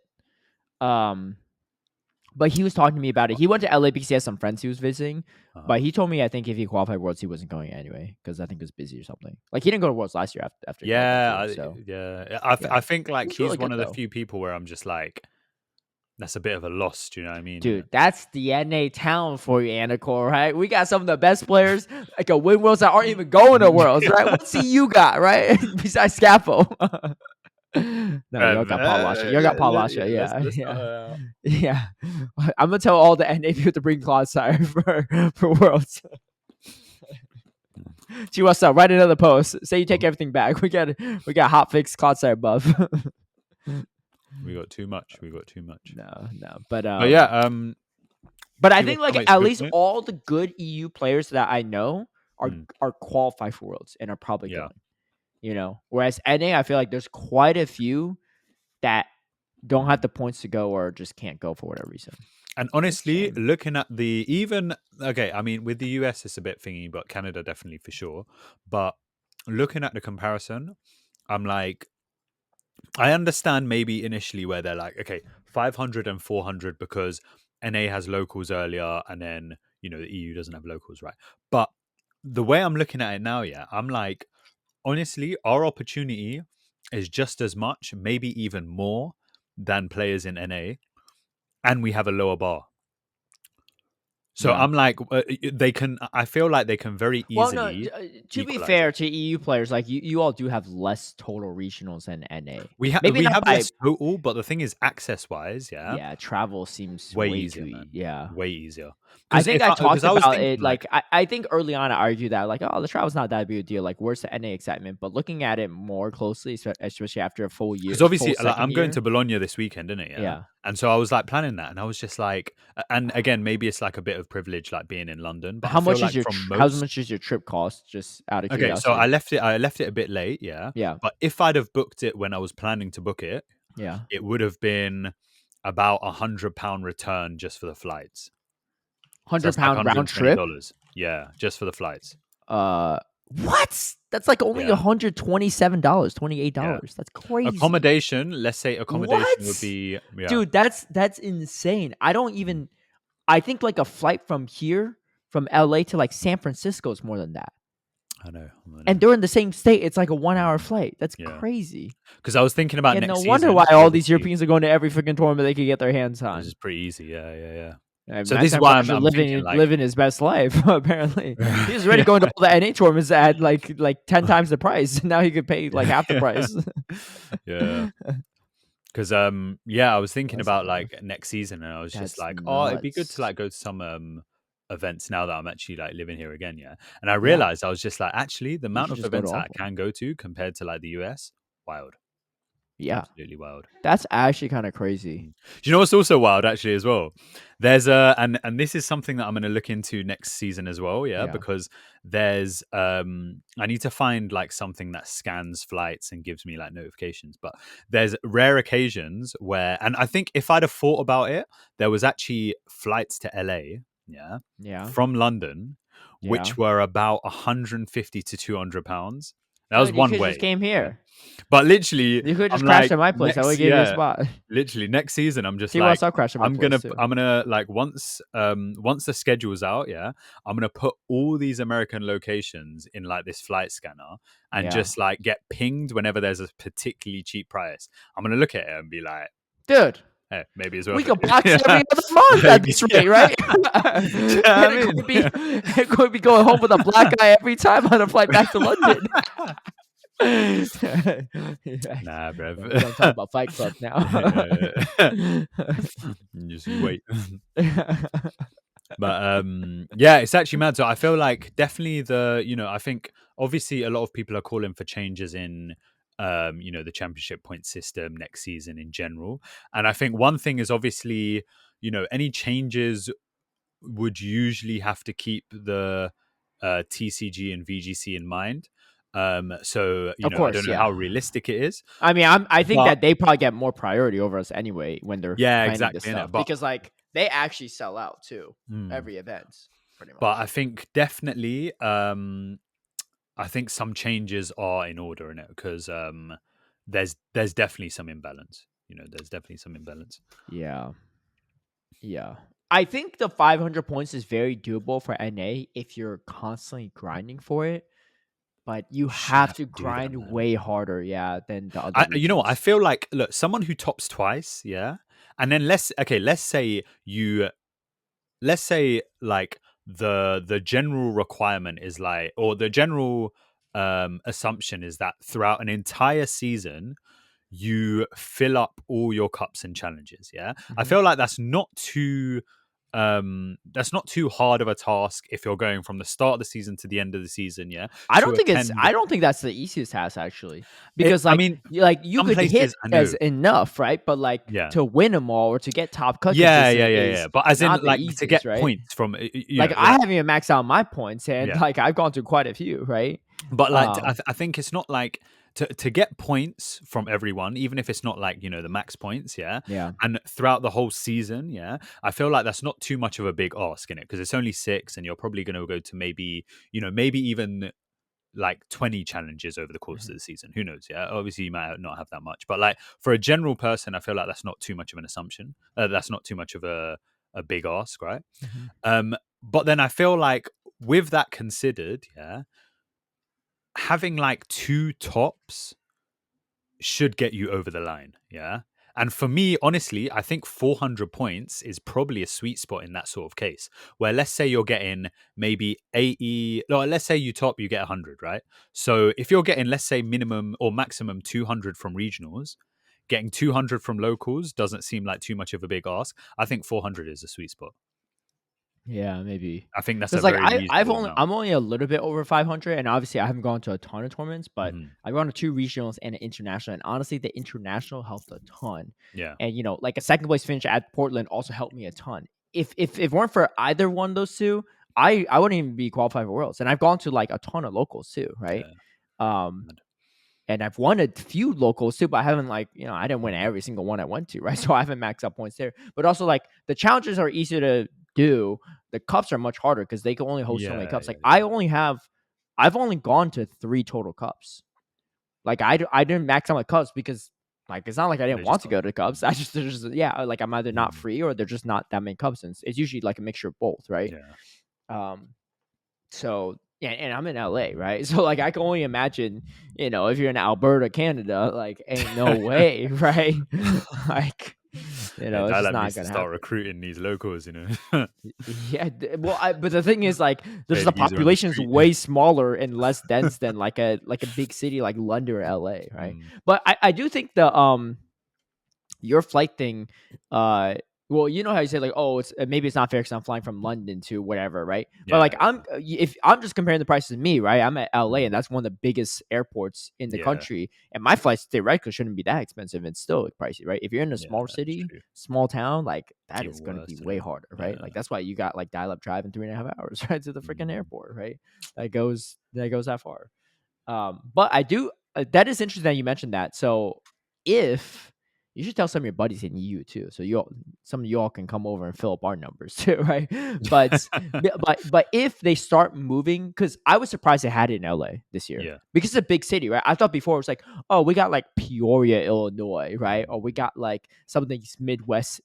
But he was talking to me about it. He went to LA because he has some friends he was visiting. But he told me, I think if he qualified Worlds, he wasn't going anyway because I think he was busy or something. Like he didn't go to Worlds last year after. I think like he's really one of the few people where I'm just like. That's a bit of a loss, do you know what I mean? Dude, that's the NA talent for you, Anicor, right? We got some of the best players like a win Worlds that aren't even going to Worlds, right? What see you got, right? Besides Scafo. No, you got Palasha. You got Palasha, yeah. I'm gonna tell all the NA people to bring Clodsire for Worlds. Gee, what's up? Write another post. Say you take everything back. We got hotfix Clodsire buff. We got too much. No. But I think like at least all the good EU players that I know are qualified for Worlds and are probably going. Whereas NA, I feel like there's quite a few that don't have the points to go or just can't go for whatever reason. And honestly, looking at I mean, with the US, it's a bit thingy, but Canada definitely for sure. But looking at the comparison, I'm like, I understand maybe initially where they're like, okay, 500 and 400 because NA has locals earlier and then, the EU doesn't have locals, right? But the way I'm looking at it now, I'm like, honestly, our opportunity is just as much, maybe even more than players in NA, and we have a lower bar. So I'm like, I feel like they can very easily. Well, no, to be fair to EU players, like you all do have less total regionals than NA. We have less total, but the thing is, access wise, yeah, travel seems way easier, man. Yeah, way easier. I think I talked about it. Like, I think early on I argued that like, oh, the travel's not that big a deal. Like, where's the NA excitement? But looking at it more closely, especially after a full year, because obviously, I'm going to Bologna this weekend, isn't it? Yeah. And so I was like planning that, and I was just like, and again, maybe it's like a bit of privilege, like being in London. But how much is your trip cost? Just out of curiosity. Okay, so I left it a bit late, yeah. But if I'd have booked it when I was planning to book it, it would have been about £100 return just for the flights. £100 round trip. Yeah, just for the flights. What? That's like only $127, $28. Yeah. That's crazy. Accommodation, let's say accommodation would be Dude, that's insane. I think like a flight from here, from LA to like San Francisco is more than that. I know. And they're in the same state. It's like a 1-hour flight. That's crazy. Because I was thinking about next season. No wonder why all these Europeans are going to every freaking tournament they could get their hands on. This is pretty easy. Yeah. So this is why I'm living his best life. Apparently, he was already going to all the NA tournaments at like 10 times the price. Now he could pay like half the price. Yeah. Because I was thinking about like next season, and I was just like, oh, it'd be good to like go to some events now that I'm actually like living here again. Yeah. And I realized I was just like, actually, the amount of events that I can go to compared to like the US, wild. Yeah, absolutely wild. That's actually kind of crazy. Do you know what's also wild actually as well? There's and this is something that I'm going to look into next season as well. Yeah, because there's I need to find like something that scans flights and gives me like notifications. But there's rare occasions where, and I think if I'd have thought about it, there was actually flights to LA. Yeah, from London, which were about 150 to 200 pounds. That was one way. Just came here. But literally, you could just crash at my place. I would give you a spot. Literally, next season, I'm just I'm gonna like once the schedule's out, I'm gonna put all these American locations in like this flight scanner and just like get pinged whenever there's a particularly cheap price. I'm gonna look at it and be like, dude. Hey, maybe as well. We could box every other month at this rate, right? It could be going home with a black eye every time on a flight back to London. Nah, bro. I'm talking about Fight Club now. Just wait. But it's actually mad. So I feel like definitely I think obviously a lot of people are calling for changes in the championship point system next season in general. And I think one thing is obviously, any changes would usually have to keep the TCG and VGC in mind. So of course, I don't know how realistic it is. I mean, I think that they probably get more priority over us anyway when they're planning this stuff, because like they actually sell out too every event pretty much. But I think definitely I think some changes are in order in it, because there's definitely some imbalance. There's definitely some imbalance. Yeah. I think the 500 points is very doable for NA if you're constantly grinding for it. But you have to grind way harder, than the other. You know what? I feel like, look, someone who tops twice, and then let's say like the general requirement is like, or the general assumption is that throughout an entire season you fill up all your cups and challenges. I feel like that's not too hard of a task if you're going from the start of the season to the end of the season. I don't think that's the easiest task actually, because you could hit as enough, right? But to win them all or to get top cuts, but as in like easiest, to get points from I haven't even maxed out my points, and I've gone through quite a few, right? But I think it's not like to get points from everyone, even if it's not like, the max points, Yeah. and throughout the whole season, I feel like that's not too much of a big ask in it, because it's only 6, and you're probably going to go to maybe even like 20 challenges over the course of the season. Who knows? Yeah, obviously you might not have that much, but like for a general person, I feel like that's not too much of an assumption. That's not too much of a big ask, right? But then I feel like with that considered, having like 2 tops should get you over the line. And for me, honestly, I think 400 points is probably a sweet spot in that sort of case, where let's say you're getting maybe 80, no, let's say you top, you get 100, right? So if you're getting, let's say, minimum or maximum 200 from regionals, getting 200 from locals doesn't seem like too much of a big ask. I think 400 is a sweet spot. Yeah, maybe. I think that's a very reasonable amount. I'm only a little bit over 500, and obviously I haven't gone to a ton of tournaments, but I've gone to 2 regionals and an international, and honestly, the international helped a ton. Yeah. And like a second place finish at Portland also helped me a ton. If it weren't for either one of those two, I wouldn't even be qualified for Worlds. And I've gone to like a ton of locals too, right? Yeah. And I've won a few locals too, but I haven't I didn't win every single one I went to, right? So I haven't maxed out points there. But also like the challenges are easier to do. The cups are much harder because they can only host so many cups. Like I've only gone to 3 total cups. Like I didn't max out my cups because like it's not like I didn't want to go to cups. I just like I'm either not free or they're just not that many cups. And it's usually like a mixture of both, right? Yeah. So yeah, and I'm in LA, right? So like I can only imagine, if you're in Alberta, Canada, like ain't no way, right? Like it's just not gonna start recruiting these locals, Yeah, but the thing is, like, there's the population is way smaller and less dense than like a big city like London or LA, right? But I do think the your flight thing, well, you know how you say like, oh, it's maybe it's not fair because I'm flying from London to whatever, right? But like if I'm just comparing the prices to me, right? I'm at LA and that's one of the biggest airports in the country, and my flights theoretically shouldn't be that expensive. It's still pricey, right? If you're in a small city, small town, like that is going to be way harder, right? Like that's why you got like dial-up drive in 3.5 hours, right, to the freaking airport, right? That goes that far. But I do. That is interesting that you mentioned that. So if you should tell some of your buddies in EU too, so some of y'all can come over and fill up our numbers too, right? But but if they start moving, because I was surprised they had it in LA this year, because it's a big city, right? I thought before it was like, oh, we got like Peoria, Illinois, right? Or we got like some of these Midwest,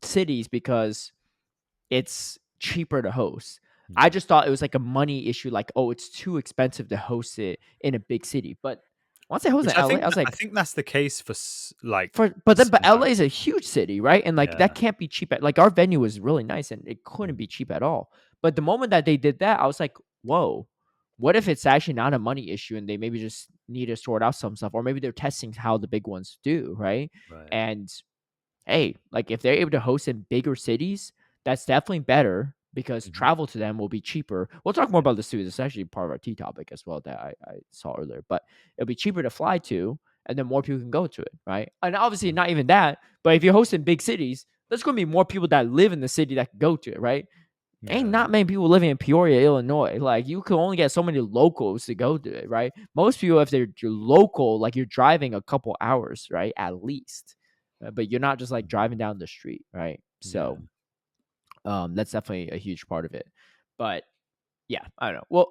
cities because it's cheaper to host. I just thought it was like a money issue, like, oh, it's too expensive to host it in a big city, but once I host in LA, I was like, I think that's the case for but LA is a huge city, right? And like that can't be cheap. Like our venue was really nice, and it couldn't be cheap at all. But the moment that they did that, I was like, whoa, what if it's actually not a money issue, and they maybe just need to sort out some stuff, or maybe they're testing how the big ones do, right? And hey, like if they're able to host in bigger cities, that's definitely better, because travel to them will be cheaper. We'll talk more about this too. This is actually part of our tea topic as well that I saw earlier. But it'll be cheaper to fly to, and then more people can go to it, right? And obviously not even that, but if you're hosting big cities, there's going to be more people that live in the city that can go to it, right? Ain't not many people living in Peoria, Illinois. Like you can only get so many locals to go to it, right? Most people, if they're local, like you're driving a couple hours, right, at least. But you're not just like driving down the street, right? So that's definitely a huge part of it. But yeah, I don't know.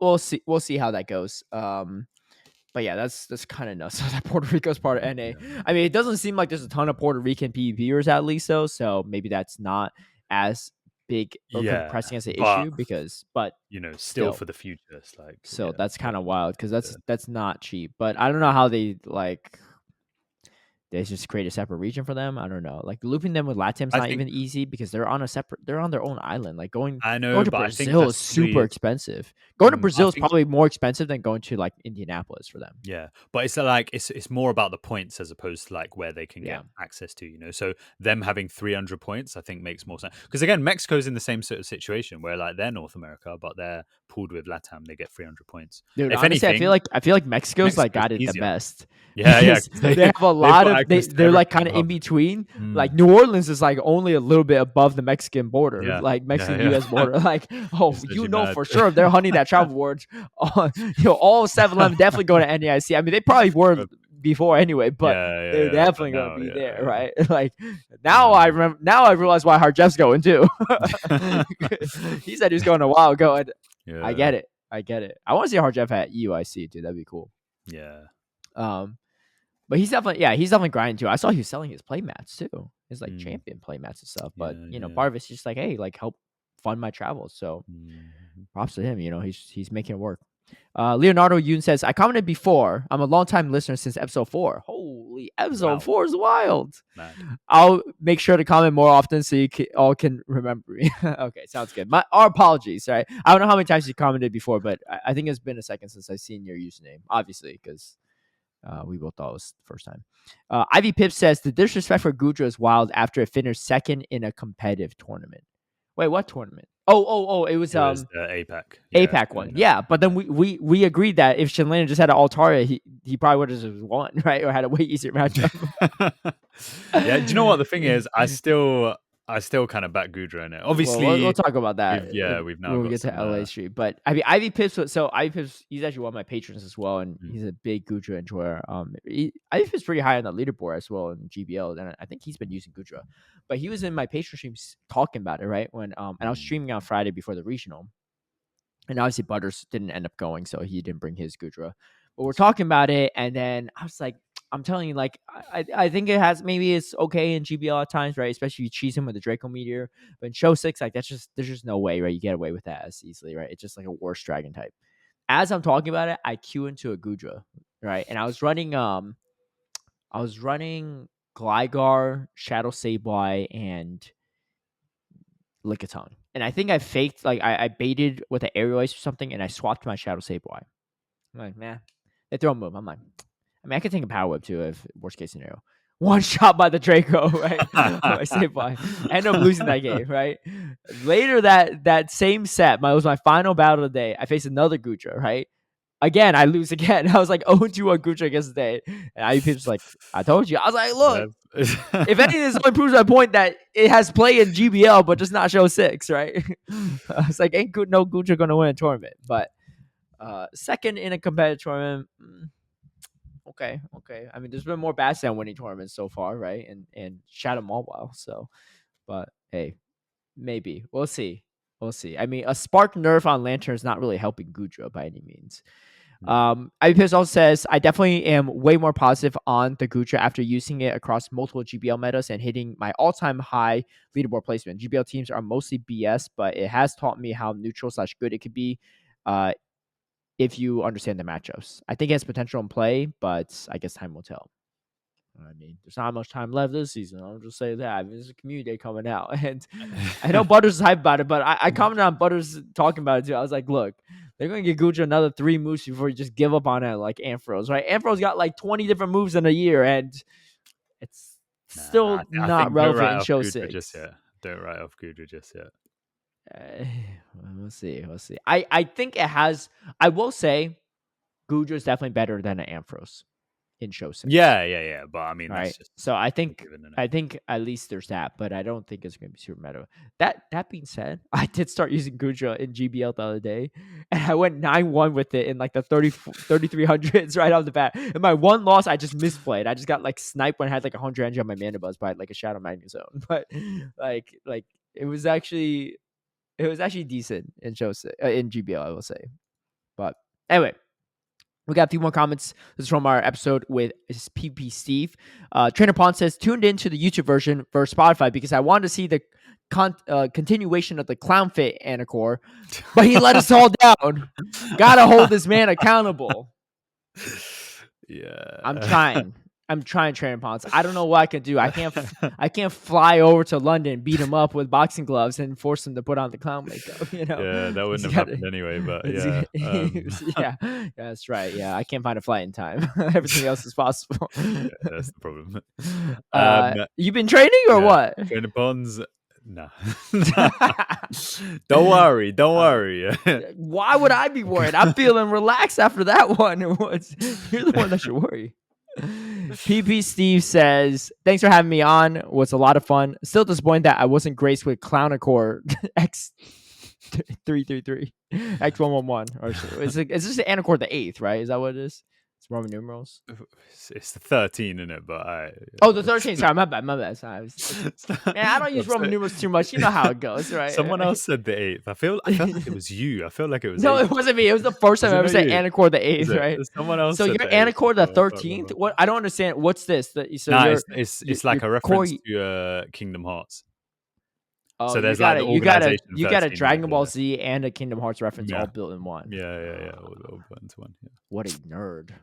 We'll see how that goes. But yeah, that's kind of nuts. That Puerto Rico's part of NA. I mean, it doesn't seem like there's a ton of Puerto Rican PvPers at least, though. So maybe that's not as big or pressing as an issue, but still for the future, it's like, so that's kind of wild, because that's not cheap. But I don't know how they they just create a separate region for them. I don't know. Like looping them with LATAM's not even easy, because they're on their own island. Like going to Brazil is super expensive. Going to Brazil is probably more expensive than going to like Indianapolis for them. Yeah, but it's like it's more about the points as opposed to like where they can get access to. So them having 300 points, I think, makes more sense, because again, Mexico's in the same sort of situation where like they're North America, but they're pooled with LATAM. They get 300 points. Dude, honestly, I feel like Mexico's like got it the best. Yeah. They have a lot of they're like kind of in between. Like New Orleans is like only a little bit above the Mexican border, like Mexican US border. Like, for sure if they're hunting that travel board, all 7-Eleven definitely go to NAIC. I mean, they probably were before anyway, but they're definitely gonna be there, right? Like now I remember. Now I realize why Hard Jeff's going too. He said he was going a while ago, and I get it. I want to see Hard Jeff at UIC, dude. That'd be cool. Yeah. But he's definitely grinding too. I saw he was selling his playmats too. His like champion playmats and stuff. But Barvis just like, hey, like help fund my travels. So props to him. He's making it work. Leonardo Yoon says, I commented before. I'm a long-time listener since episode 4. Holy, episode 4 is wild. Man. I'll make sure to comment more often so you all can remember me. Okay, sounds good. Our apologies, right? I don't know how many times you commented before, but I think it's been a second since I've seen your username, obviously, because we both thought it was the first time. Ivy Pip says, the disrespect for Gudra is wild after it finished second in a competitive tournament. Wait, what tournament? Oh! It was the APAC. APAC one, yeah. But then we agreed that if Shenlena just had an Altaria, he probably would have just won, right? Or had a way easier matchup. Yeah, do you know what the thing is? I still kind of back Gudra in it. Obviously, we'll talk about that. We've now when we get to LA Street. But I mean, Ivy Pips. So Ivy Pips, he's actually one of my patrons as well, and he's a big Gudra enjoyer. Ivy Pips is pretty high on the leaderboard as well in GBL, and I think he's been using Gudra. But he was in my patron streams talking about it, right? When and I was streaming on Friday before the regional, and obviously Butters didn't end up going, so he didn't bring his Gudra. But we're talking about it, and then I was like, I'm telling you, like, I think it's okay in GBL at times, right? Especially if you cheese him with a Draco Meteor. But in Show 6, like, there's just no way, right? You get away with that as easily, right? It's just like a worse dragon type. As I'm talking about it, I queue into a Gudra, right? And I was running Gligar, Shadow Sableye, and Lickitung. And I think I faked, like, I baited with an Aerial Ace or something, and I swapped my Shadow Sableye. I'm like, man, they throw a move. I'm like, I mean, I could take a Power Whip too, if worst case scenario. One shot by the Draco, right? I saved by. End up losing that game, right? Later that same set, it was my final battle of the day. I faced another Gudra, right? Again, I lose again. I was like 0-2 on Gudra against the day. And IUP's like, I told you. I was like, look, if anything, this only proves my point that it has play in GBL, but just not Show 6, right? I was like, ain't no Gudra going to win a tournament. But second in a competitive tournament, okay. I mean, there's been more Bastion winning tournaments so far, right? And Shadow Mawile. So, but hey, maybe we'll see. I mean, a Spark nerf on Lantern is not really helping Gudra by any means. IPS also says, I definitely am way more positive on the Gudra after using it across multiple GBL metas and hitting my all-time high leaderboard placement. GBL teams are mostly BS, but it has taught me how neutral/good it could be if you understand the matchups. I think it has potential in play, but I guess time will tell. I mean, there's not much time left this season. I'll just say that. I mean, there's a community day coming out. And I know Butters is hyped about it, but I commented on Butters talking about it too. I was like, look, they're going to get Gudra another 3 moves before you just give up on it like Ampharos, right? Ampharos got like 20 different moves in a year, and it's still not relevant in Show 6. Just yet. Don't write off Gudra just yet. We'll see. I think it has. I will say, Gudra is definitely better than an Ampharos in Show 6. Yeah. But I mean, right. That's just so I think at least there's that, but I don't think it's going to be super meta. That being said, I did start using Gudra in GBL the other day, and I went 9-1 with it in like the 3300s right off the bat. And my one loss, I just misplayed. I just got like sniped when I had like 100 energy on my Mana Buzz by like a Shadow Magnezone. But like it was actually decent in in GBL, I will say. But anyway, we got a few more comments. This is from our episode with PP Steve. Trainer Pond says, tuned into the YouTube version for Spotify because I wanted to see the continuation of the Clown Fit Anicor, but he let us all down. Gotta hold this man accountable. Yeah. I'm trying, Trainer Ponce. I don't know what I can do. I can't fly over to London, beat him up with boxing gloves, and force him to put on the clown makeup. You know? Yeah, that wouldn't have happened anyway. But yeah, yeah, that's right. Yeah, I can't find a flight in time. Everything else is possible. Yeah, that's the problem. You been training or what? Trainer Ponds. No. Don't worry. Why would I be worried? I'm feeling relaxed after that one. You're the one that should worry. PP Steve says, thanks for having me on. It was a lot of fun. Still disappointed that I wasn't graced with Clownicore X333, X111. Or is this the Anicor the 8th, right? Is that what it is? It's Roman numerals. It's the 13, isn't it? But the 13. Sorry, my bad. Sorry. Man, I don't use Roman numerals too much. You know how it goes, right? Someone else said the 8th. I feel like it was you. I feel like it was. No, it wasn't me. It was the first time I ever said Anicor the 8th, right? Someone else. So you're Anicor the 13th. What? I don't understand. What's this? It's like a reference to Kingdom Hearts. Oh, so there's you got a Dragon Ball Z and a Kingdom Hearts reference all built in one. Yeah. All built into one. Yeah. What a nerd.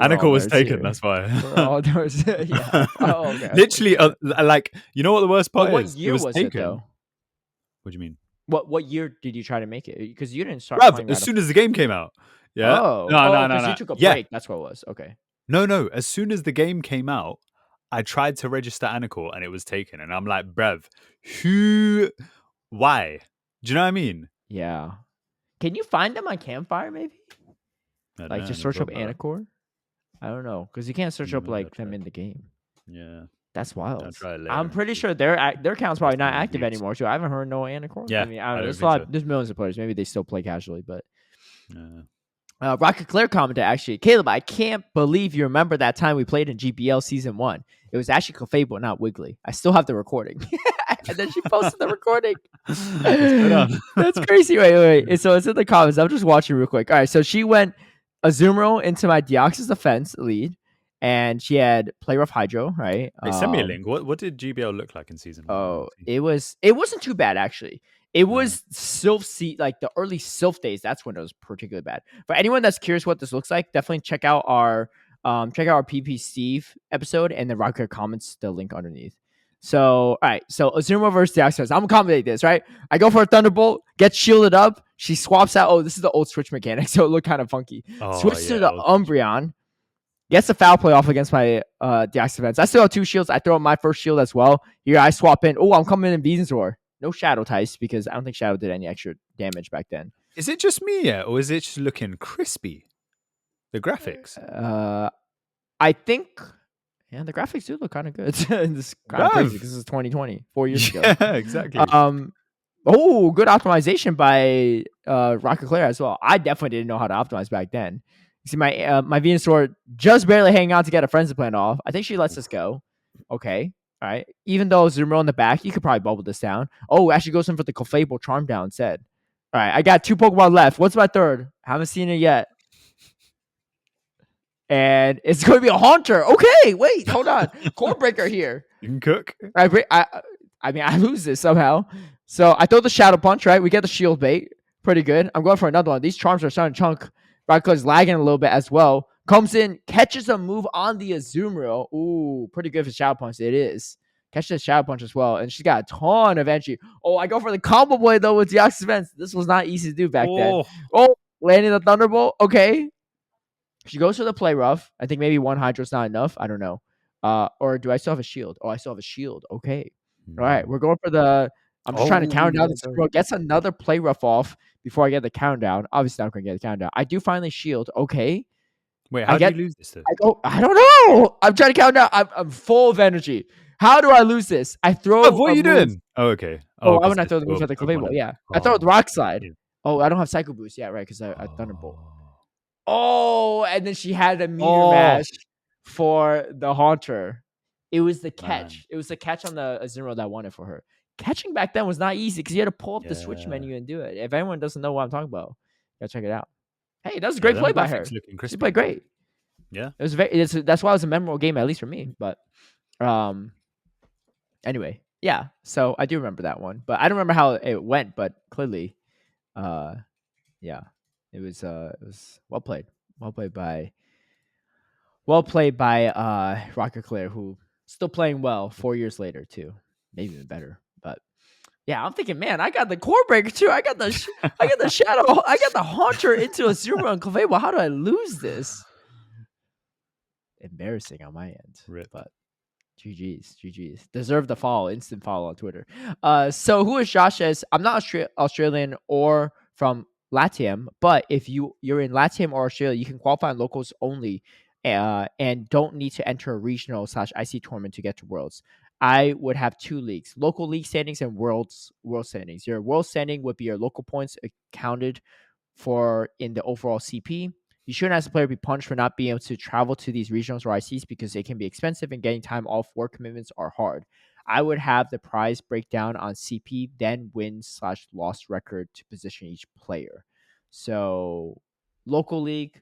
Anicor was taken. Here. That's why. Yeah. Oh, okay. Literally, like, you know what the worst part is? What year was it though? What do you mean? What year did you try to make it? Because you didn't start. As soon as the game came out. Yeah. Oh. No. You took a break. That's what it was. Okay. No. As soon as the game came out, I tried to register Anicor and it was taken. And I'm like, bruv, why? Do you know what I mean? Yeah. Can you find them on Campfire, maybe? Like, just search up Anicor? I don't know. Because you can't search up, like, them in the game. Yeah. That's wild. I'm pretty sure their account's probably not active anymore, too. I haven't heard no Anicor. Yeah. I mean, I don't know. There's millions of players. Maybe they still play casually, but... Rocket Claire commented, actually, Caleb, I can't believe you remember that time we played in GBL Season 1. It was actually Clefable, not Wiggly. I still have the recording. And then she posted the recording. That's crazy. Wait. So it's in the comments. I'm just watching real quick. All right, so she went Azumarill into my Deoxys defense lead, and she had Play Rough Hydro, right? Wait, send me a link. What did GBL look like in Season 1? Oh, it wasn't too bad, actually. It was Sylph Seed, like the early Sylph days. That's when it was particularly bad. For anyone that's curious what this looks like, definitely check out our PP Steve episode and the Rocket comments, the link underneath. So, all right. So Azumarill versus Deoxys. I'm gonna accommodate this, right? I go for a Thunderbolt, get shielded up. She swaps out. Oh, this is the old switch mechanic, so it looked kind of funky. Switch to the Umbreon. Gets a foul play off against my Deoxys defense. I still have 2 shields. I throw out my first shield as well. Here I swap in. Oh, I'm coming in Venusaur. No Shadow Types because I don't think Shadow did any extra damage back then. Is it just me yet, or is it just looking crispy? The graphics? I think, the graphics do look kind of good. This kind of crazy because this is 2020, 4 years ago. Yeah, exactly. Good optimization by Rocket Claire as well. I definitely didn't know how to optimize back then. You see, my Venusaur just barely hanging out to get a frenzy plant off. I think she lets us go. Okay. All right. Even though Azumarill in the back, you could probably bubble this down. Oh, actually goes in for the Clefable Charm down instead. All right. I got 2 Pokemon left. What's my third? Haven't seen it yet. And it's going to be a Haunter. Okay. Wait. Hold on. Core Breaker here. You can cook. I lose this somehow. So I throw the Shadow Punch, right? We get the Shield Bait. Pretty good. I'm going for another one. These Charms are starting to chunk. Rocket's lagging a little bit as well. Comes in, catches a move on the Azumarill. Ooh, pretty good for Shadow Punch. It is. Catches the Shadow Punch as well. And she's got a ton of energy. Oh, I go for the Combo Blade, though, with Deoxys defense. This was not easy to do back then. Oh, landing the Thunderbolt. Okay. She goes for the Play Rough. I think maybe 1 Hydro's not enough. I don't know. Or do I still have a shield? Oh, I still have a shield. Okay. All right. We're going for the... I'm just trying to count down. Gets another Play Rough off before I get the countdown. Obviously, not going to get the countdown. I do finally shield. Okay. Wait, how do you lose this? I don't know. I'm trying to count down. I'm full of energy. How do I lose this? I throw. What are you doing? Oh, okay. Why wouldn't I throw the move at the Clefable? Yeah. I throw the Rock Slide. Oh, I don't have Psycho Boost. Yeah, right, because I Thunderbolt. Oh, and then she had a Meteor Mash for the Haunter. It was the catch. Man. It was the catch on the Azumarill that won it for her. Catching back then was not easy because you had to pull up the Switch menu and do it. If anyone doesn't know what I'm talking about, gotta check it out. Hey, that was a great play by her. She played great. Yeah, it was that's why it was a memorable game, at least for me. But anyway, yeah. So I do remember that one, but I don't remember how it went. But clearly, yeah, it was well played by Rocket Claire, who still playing well 4 years later too, maybe even better. But yeah, I'm thinking, man, I got the Core Breaker too. I got the Shadow. I got the Haunter into a Azumarill and Clefable. How do I lose this? Embarrassing on my end. Rip. But GG's. Deserve the follow. Instant follow on Twitter. So who is Josh? Says I'm not Australian or from LATAM, but if you're in LATAM or Australia, you can qualify on locals only, and don't need to enter a regional / IC tournament to get to Worlds. I would have 2 leagues: local league standings and world standings. Your world standing would be your local points accounted for in the overall CP. You shouldn't, as a player, be punished for not being able to travel to these regionals or ICs because they can be expensive and getting time off work commitments are hard. I would have the prize breakdown on CP, then win / loss record to position each player. So local league,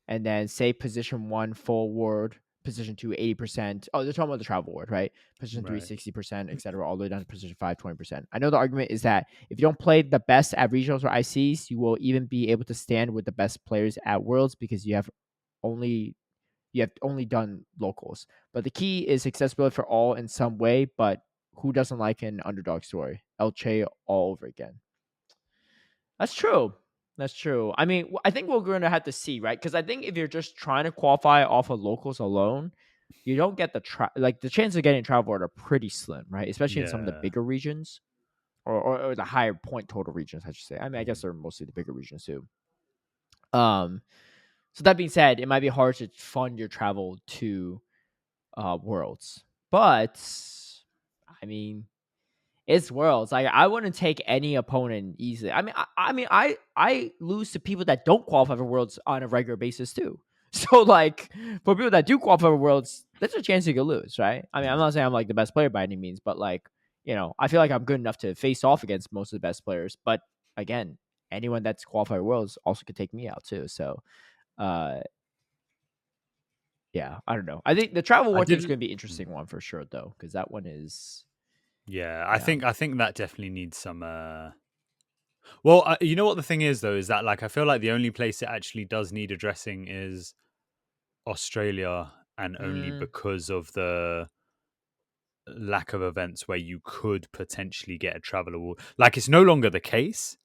and then say position 1 full ward, position 2 80%. Oh, they're talking about the travel ward, right? Position 3 60%, etc., all the way down to position 5 20%. I know the argument is that if you don't play the best at regionals or ICs, you will even be able to stand with the best players at Worlds because you have only done locals. But the key is accessibility for all in some way. But who doesn't like an underdog story? Elche all over again. That's true. That's true. I mean, I think we're going to have to see, right? Because I think if you're just trying to qualify off of locals alone, you don't get the the chances of getting travel are pretty slim, right? Especially in some of the bigger regions, or the higher point total regions, I should say. I mean, I guess they're mostly the bigger regions too. So that being said, it might be hard to fund your travel to Worlds, but I mean, it's Worlds. Like, I wouldn't take any opponent easily. I lose to people that don't qualify for Worlds on a regular basis too. So, like, for people that do qualify for Worlds, there's a chance you could lose, right? I mean, I'm not saying I'm like the best player by any means, but like, I feel like I'm good enough to face off against most of the best players. But again, anyone that's qualified for Worlds also could take me out too. So, yeah, I don't know. I think the travel war thing is going to be an interesting one for sure, though, because that one is. Yeah, I think that definitely needs some. Well, you know what the thing is though, is that like I feel like the only place it actually does need addressing is Australia, and only because of the lack of events where you could potentially get a travel award. Like, it's no longer the case.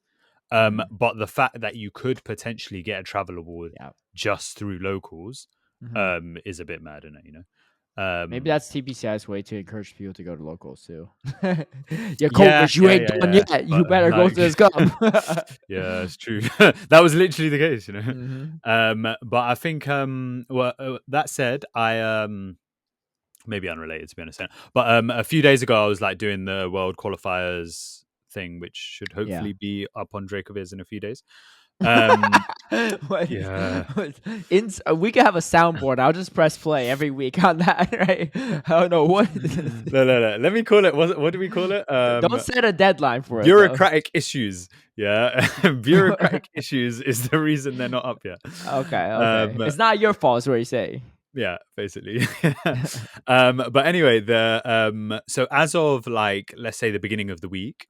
But the fact that you could potentially get a travel award just through locals is a bit mad, isn't it? You know. Maybe that's TPCI's way to encourage people to go to locals too. Kovic, you ain't done yet. You better go to this cup. Yeah, it's true. That was literally the case, you know. But I think, that said, I maybe unrelated to be honest, but a few days ago I was like doing the world qualifiers thing, which should hopefully be up on Dracoviz in a few days. Yeah, we could have a soundboard. I'll just press play every week on that, right? I don't know what. No. Let me call it. What do we call it? Don't set a deadline for bureaucratic issues. Yeah, bureaucratic issues is the reason they're not up yet. Okay. It's not your fault, is what you say. Yeah, basically. But anyway, so as of like, let's say the beginning of the week,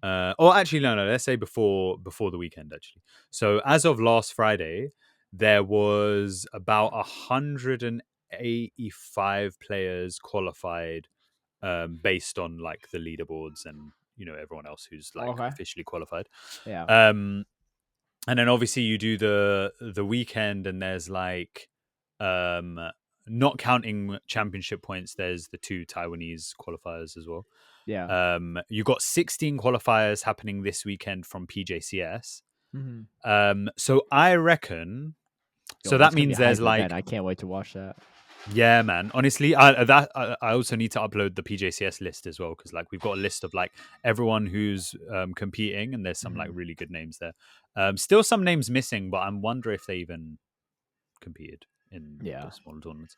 or actually no, let's say before the weekend actually. So as of last Friday, there was about 185 players qualified, based on like the leaderboards and everyone else who's like officially qualified. Yeah. And then obviously you do the weekend, and there's like, not counting championship points, there's the 2 Taiwanese qualifiers as well. Yeah. You got 16 qualifiers happening this weekend from PJCS. So I reckon. So that means there's like. Event. I can't wait to watch that. Yeah, man. Honestly, I also need to upload the PJCS list as well, because like we've got a list of like everyone who's competing, and there's some like really good names there. Still some names missing, but I'm wondering if they even competed in the smaller tournaments.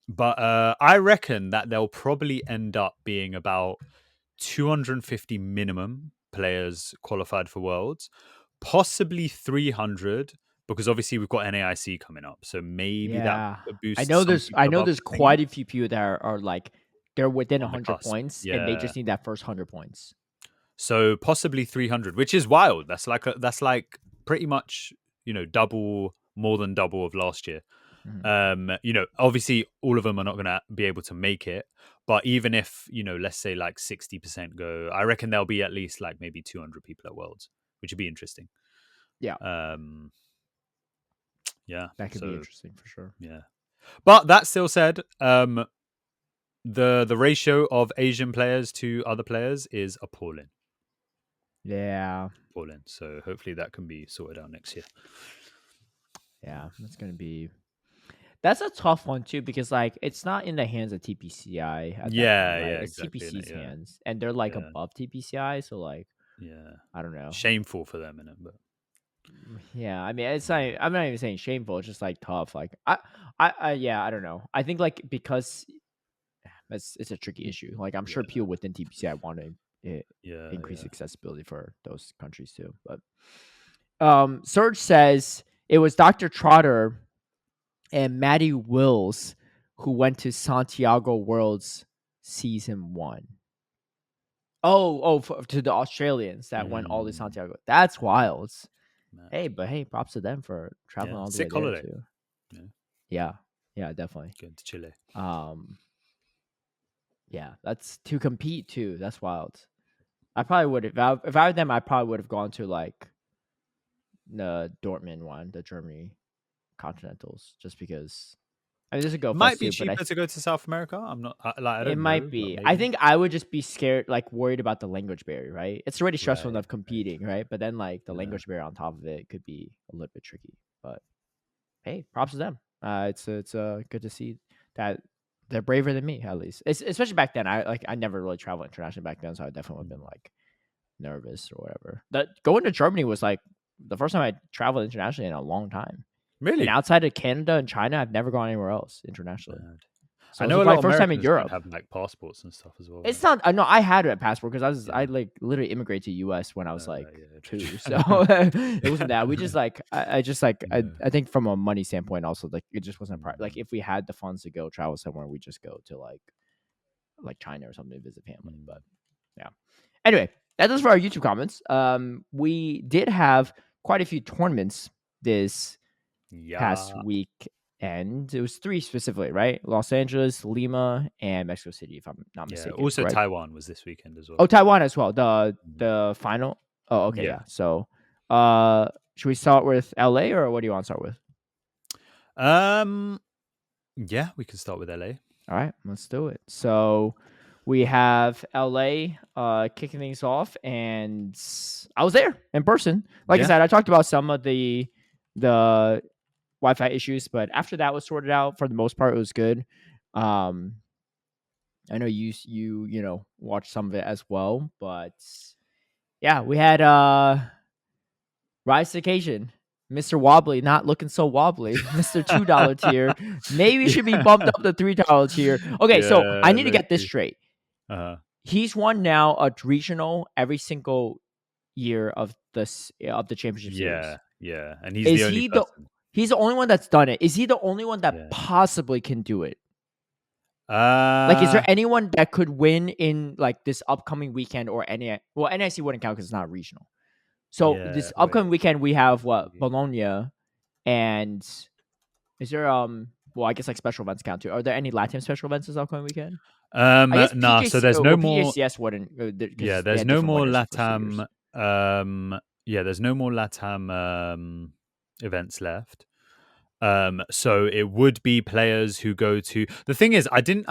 But I reckon that they'll probably end up being about 250 minimum players qualified for Worlds, possibly 300, because obviously we've got NAIC coming up, so maybe that boosts. I know there's quite a few people that are like they're within 100 points, and they just need that first 100 points. So possibly 300, which is wild. That's like pretty much more than double of last year. Obviously all of them are not going to be able to make it, but even if let's say like 60% go, I reckon there'll be at least like maybe 200 people at Worlds, which would be interesting. Yeah. Yeah, that could be interesting for sure. Yeah, but that still said, the ratio of Asian players to other players is appalling. Yeah. Poland. So hopefully that can be sorted out next year. Yeah, that's a tough one too because like it's not in the hands of TPCI at that point, right? It's Exactly. TPC's Yeah, hands, and they're like yeah, above TPCI, so like yeah. I don't know. Shameful for them, innit? But Yeah, I mean, it's not. I'm not even saying shameful. It's just like tough. Like yeah, I don't know. I think like because it's a tricky issue. Like I'm sure people within TPCI want to increase accessibility for those countries too. But Serge says it was Dr. Trotter and Maddie Wills who went to Santiago Worlds season 1. To the Australians that went all to Santiago. That's wild. Hey, but hey, props to them for traveling all the way sick there holiday. too. Yeah, definitely. Going to Chile. Yeah, that's to compete too. That's wild. I probably would have if I were them. I probably would have gone to like the Dortmund one, the Germany Continentals, just because. I mean, this would go Might be too, but cheaper to go to South America. I'm not I it don't might know, but be. I maybe. think I would just be scared, like worried about the language barrier. Right? It's already stressful enough competing, right? But then like the language barrier on top of it could be a little bit tricky. But hey, props to them. It's good to see that they're braver than me at least. Especially back then. I never really traveled internationally back then, so I definitely would have been like nervous or whatever. That going to Germany was like the first time I traveled internationally in a long time. Really? And outside of Canada and China, I've never gone anywhere else internationally. Mad. So I it was know a my lot of first time in Americans don't Europe. have like passports and stuff as well. It's Right? not. I know I had a passport because I like literally immigrated to U.S. when I was like 2, so it wasn't that. We just like I just like I think from a money standpoint also like it just wasn't like if we had the funds to go travel somewhere, we just go to like China or something to visit family. But yeah. Anyway, that does for our YouTube comments. We did have quite a few tournaments this past week. And it was 3 specifically, right? Los Angeles, Lima, and Mexico City, if I'm not mistaken. Also, correct? Taiwan was this weekend as well. Oh, Taiwan as well. The final. Oh, okay, yeah. So, should we start with LA or what do you want to start with? Yeah, we can start with LA. All right, let's do it. So, we have LA kicking things off, and I was there in person. Like I said, I talked about some of the Wi-Fi issues, but after that was sorted out, for the most part, it was good. I know you watched some of it as well, but yeah, we had Rise Occasion, Mr. Wobbly not looking so wobbly, Mr. $2 tier. Maybe should be bumped up to $3 tier. Okay, so I need to get this straight. He's won now a regional every single year of the championship series. Yeah, and he's the only person. He's the only one that's done it. Is he the only one that possibly can do it? Like, is there anyone that could win in like this upcoming weekend or any? Well, NIC wouldn't count because it's not regional. So this upcoming weekend we have Bologna, and is there well, I guess like special events count too. Are there any Latin special events this upcoming weekend? I guess nah. So there's no more. PJCS wouldn't. There's no more LATAM. There's no more LATAM events left. So it would be players who go to. The thing is, I didn't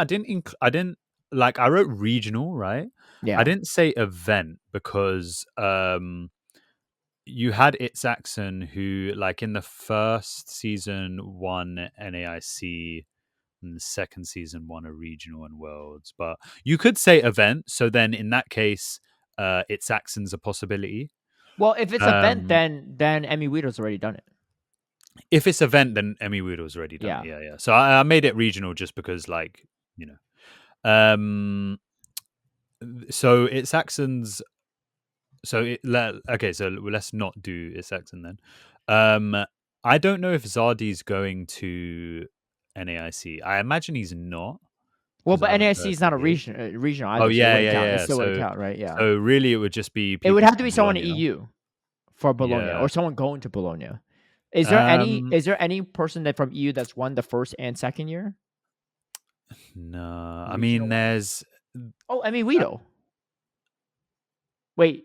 like. I wrote regional, right? Yeah. I didn't say event because you had Itzaxon who, like, in the first season won NAIC, and the second season won a regional and worlds. But you could say event. So then, in that case, Itzaxon's a possibility. Well, if it's event, then Emmy Weedle's already done it. If it's event, then Emmy Weedle's already done it. Yeah. So I made it regional just because, like, so Itzaxon's. So let's not do Itzaxon then. I don't know if Zardi's going to NAIC. I imagine he's not. Well, but NAIC is not a regional either. Oh yeah, so yeah. It still wouldn't count, right? Yeah. So really, it would just be. It would have to be someone in EU for Bologna, or someone going to Bologna. Is there any person that from EU that's won the first and second year? No, I mean there's. Emmy Weedle. Wait,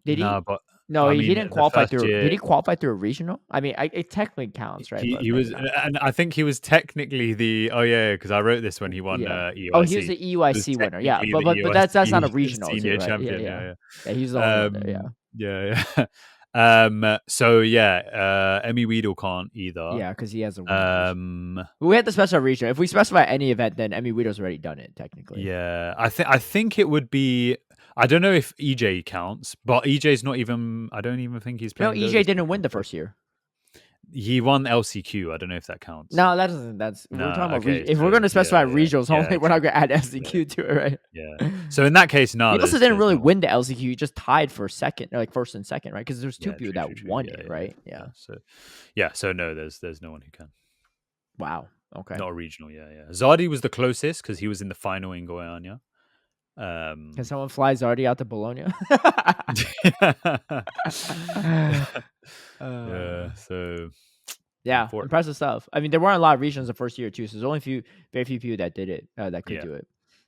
did he? But No, he didn't the qualify first through. year Did he qualify through a regional? I mean, it technically counts, right? he But he maybe was, not. and I think he was technically the because I wrote this when he won Yeah. Oh, he was EUIC. the He was EUIC winner. Yeah, technically but the but that's not a EUIC regional too, senior right? Yeah, champion. yeah, Yeah, yeah. He's the only yeah. one there. Yeah. Yeah. So yeah, Emmy Weedle can't either. Yeah, because he has a winner. Um, We had the special region. If we specify any event, then Emmy Widow's already done it technically. yeah, I think it would be. I don't know if EJ counts, but EJ's not even. I don't even think he's No, playing. EJ didn't win the first year. He won LCQ. I don't know if that counts. No, that doesn't. That's No, we're talking about. okay. If we're So going to specify regionals yeah, only, we're not going to add yeah, LCQ to it, right? yeah. So in that case, no, He also didn't there's really no one. win the LCQ. He just tied for second, like first and second, right? Because there's two Yeah, people true, that true. won Yeah, it, yeah, right? Yeah. So no, there's no one who can. Wow. Okay. Not a regional. Yeah. Zardi was the closest because he was in the final in Goiânia. Can someone fly Zardi out to Bologna? Yeah. So yeah, impressive stuff. I mean, there weren't a lot of regions the first year too, so there's only very few people that did it, that could do it.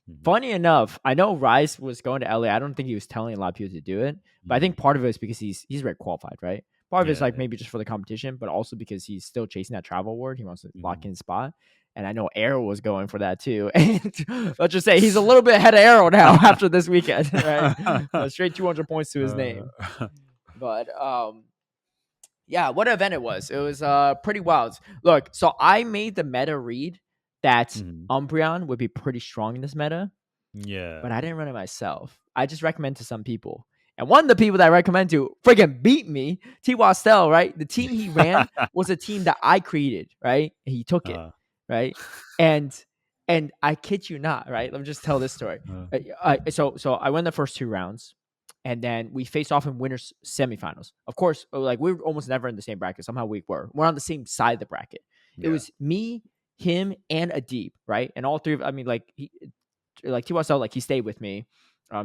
Mm-hmm. Funny enough, I know Reis was going to LA. I don't think he was telling a lot of people to do it, but I think part of it is because he's already qualified, right? Part of it is like maybe just for the competition, but also because he's still chasing that travel award. He wants to lock in spot. And I know Arrow was going for that too. And let's just say he's a little bit ahead of Arrow now after this weekend, right? Straight 200 points to his name. But yeah, what event it was. It was pretty wild. Look, so I made the meta read that Umbreon would be pretty strong in this meta. Yeah. But I didn't run it myself. I just recommend to some people. And one of the people that I recommend to freaking beat me, T. Wastel, right? The team he ran was a team that I created, right? And he took it, right? And I kid you not, right? Let me just tell this story. So I won the first 2 rounds, and then we faced off in winners semifinals. Of course, like we were almost never in the same bracket. Somehow we were. We're on the same side of the bracket. It was me, him, and Adib, right? And all three of, I mean, like T-Wastel, like he stayed with me.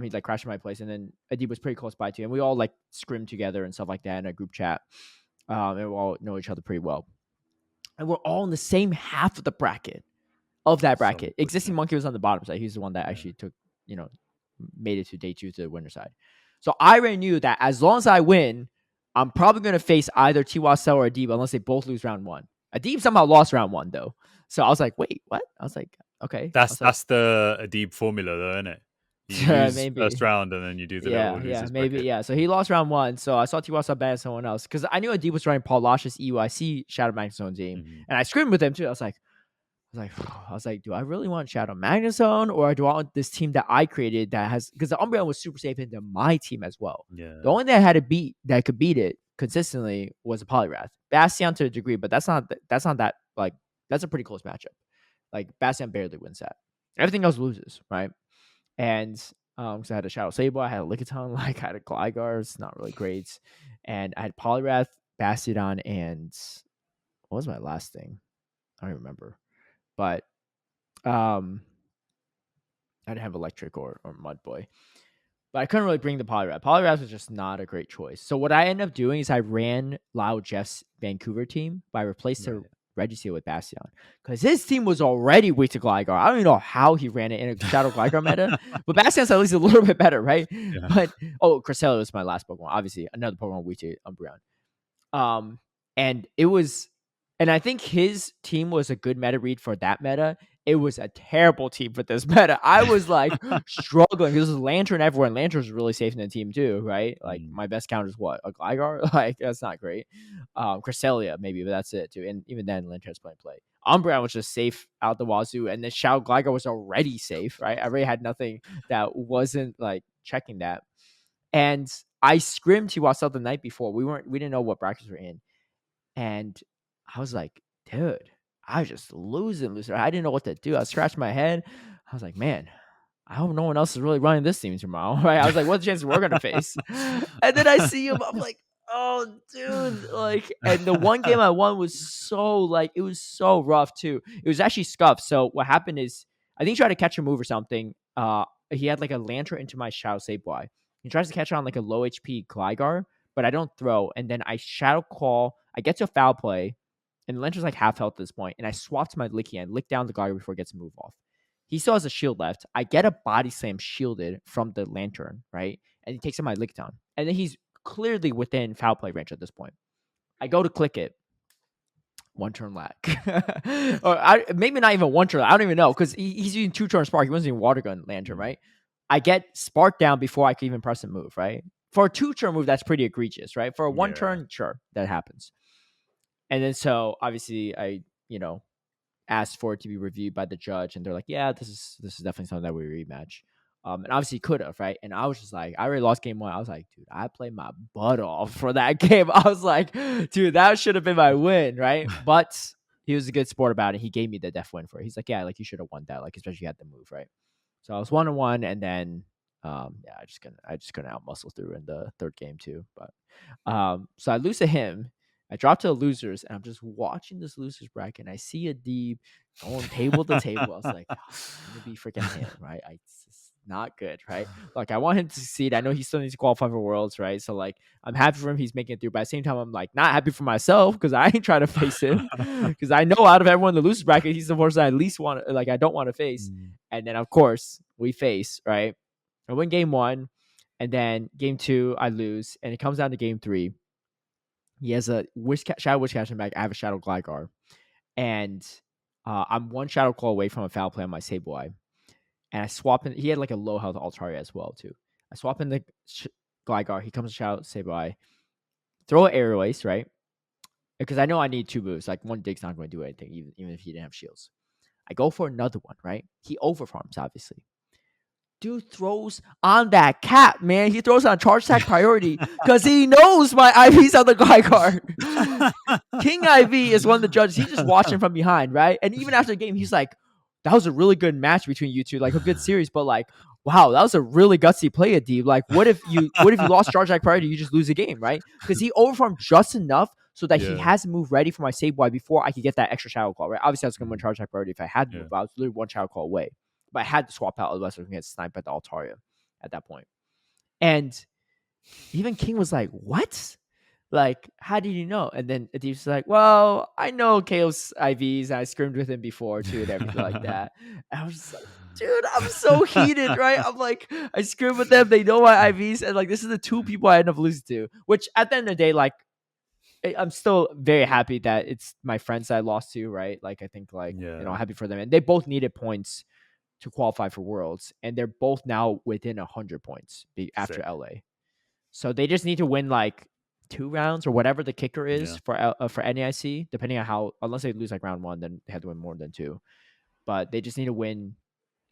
He'd like crash at my place, and then Adib was pretty close by too, and we all like scrimmed together and stuff like that in a group chat. And we all know each other pretty well, and we're all in the same half of the bracket of that bracket. Existing Monkey was on the bottom side. He's the one that actually took, made it to day 2 to the winner side. So I already knew that as long as I win, I'm probably going to face either T-Wastel or Adib unless they both lose round 1. Adib somehow lost round 1 though, so I was like, wait, what? I was like, okay, that's the Adib formula though, isn't it? You lose maybe first round and then you do the little losers maybe bracket. yeah. So he lost round 1. So I saw T-Wastel ban someone else because I knew Adib was running Paul Losh's EUIC Shadow Magnezone team, and I screamed with him too. I was like, do I really want Shadow Magnezone, or do I want this team that I created that has, because the Umbreon was super safe into my team as well. Yeah. The only thing I had to beat that could beat it consistently was a Poliwrath. Bastion to a degree, but that's not that, like, that's a pretty close matchup. Like Bastion barely wins that. Everything else loses, right? And because I had a Shadow Sable, I had a Lickitung, like I had a Gligar, it's not really great. And I had Poliwrath, Bastiodon, and what was my last thing? I don't remember. But I didn't have Electric or Mud Boy. But I couldn't really bring the Poliwrath. Poliwrath was just not a great choice. So what I ended up doing is I ran Lau Jeff's Vancouver team, but I replaced her Registeel with Bastion. Because his team was already weak to Gligar. I don't even know how he ran it in a Shadow Gligar meta. But Bastion's at least a little bit better, right? Yeah. But Cresselia was my last Pokemon. Obviously, another Pokemon weak to Umbreon. And it was, and I think his team was a good meta read for that meta. It was a terrible team for this meta. I was like struggling. This was Lantern everywhere, and Lantern was really safe in the team too, right? Like my best counter is what? A Gligar? Like that's not great. Cresselia maybe, but that's it too. And even then, Lantern's playing play. Umbreon was just safe out the wazoo, and then Shadow Gligar was already safe, right? I already had nothing that wasn't like checking that. And I scrimmed T-Wastel the night before. We didn't know what brackets we're in. And I was like, dude, I was just losing. I didn't know what to do. I scratched my head. I was like, man, I hope no one else is really running this team tomorrow, right? I was like, what's the chances we're going to face? And then I see him. I'm like, oh, dude. Like, and the one game I won was so, like, it was so rough, too. It was actually scuffed. So what happened is, I think he tried to catch a move or something. He had, like, a Lantern into my Shadow Sableye. He tries to catch on, like, a low HP Gligar, but I don't throw. And then I Shadow Claw. I get to a foul play. And Lantern's like half health at this point, and I swapped my Licky and licked down the Gligar before it gets a move off. He still has a shield left. I get a Body Slam shielded from the Lantern, right? And he takes out my Lickitung. And then he's clearly within foul play range at this point. I go to click it. 1 turn lag. Or maybe not even 1 turn. I don't even know because he's using 2 turn spark. He wasn't using water gun lantern, right? I get spark down before I can even press a move, right? For a 2 turn move, that's pretty egregious, right? For a 1 turn, sure, that happens. And then so obviously I, asked for it to be reviewed by the judge, and they're like, yeah, this is definitely something that we rematch. And obviously could have, right? And I was just like, I already lost game 1. I was like, dude, I played my butt off for that game. I was like, dude, that should have been my win, right? But he was a good sport about it. He gave me the def win for it. He's like, yeah, like you should have won that, like especially you had the move, right? So I was 1-1, and then I just couldn't out muscle through in the third game too. But so I lose to him. I drop to the losers, and I'm just watching this losers bracket, and I see a deep going table to table. I was like, oh, I'm gonna be freaking him, right? It's not good, right? Like I want him to succeed. I know he still needs to qualify for Worlds, right? So like I'm happy for him, he's making it through. But at the same time, I'm like not happy for myself because I ain't trying to face him. Because I know out of everyone in the losers bracket, he's the person I at least want, like I don't want to face. And then of course we face, right? I win game 1, and then game 2 I lose, and it comes down to game 3. He has a Shadow Wish Catcher back. I have a Shadow Gligar. And I'm 1 Shadow Claw away from a foul play on my Sableye. And I swap in. He had like a low health Altaria as well, too. I swap in the Gligar. He comes to Shadow Sableye. Throw an Aerial Ace, right? Because I know I need 2 moves. Like 1 Dig's not going to do anything, even if he didn't have shields. I go for another one, right? He overfarms, obviously. Dude throws on that cap, man. He throws on charge attack priority because he knows my IV's on the Gligar. King IV is one of the judges. He's just watching from behind, right? And even after the game, he's like, that was a really good match between you two, like a good series, but like, wow, that was a really gutsy play, Adib. Like, what if you lost charge attack priority, you just lose the game, right? Because he overfarmed just enough so that he has to move ready for my Sableye before I could get that extra Shadow Claw, right? Obviously, I was going to win charge attack priority if I had to move, but I was literally 1 Shadow Claw away. But I had to swap out, otherwise I was going to get sniped at the Altaria at that point. And even King was like, what? Like, how did you know? And then Adib's like, well, I know KO's IVs, and I scrimmed with him before too, and everything like that. And I was just like, dude, I'm so heated, right? I'm like, I scrimmed with them, they know my IVs, and like, this is the 2 people I end up losing to. Which at the end of the day, like, I'm still very happy that it's my friends I lost to, right? Like, I think, like, happy for them. And they both needed points to qualify for Worlds, and they're both now within 100 points after LA. So they just need to win like 2 rounds or whatever the kicker is for NAIC, depending on how, unless they lose like round 1, then they have to win more than 2. But they just need to win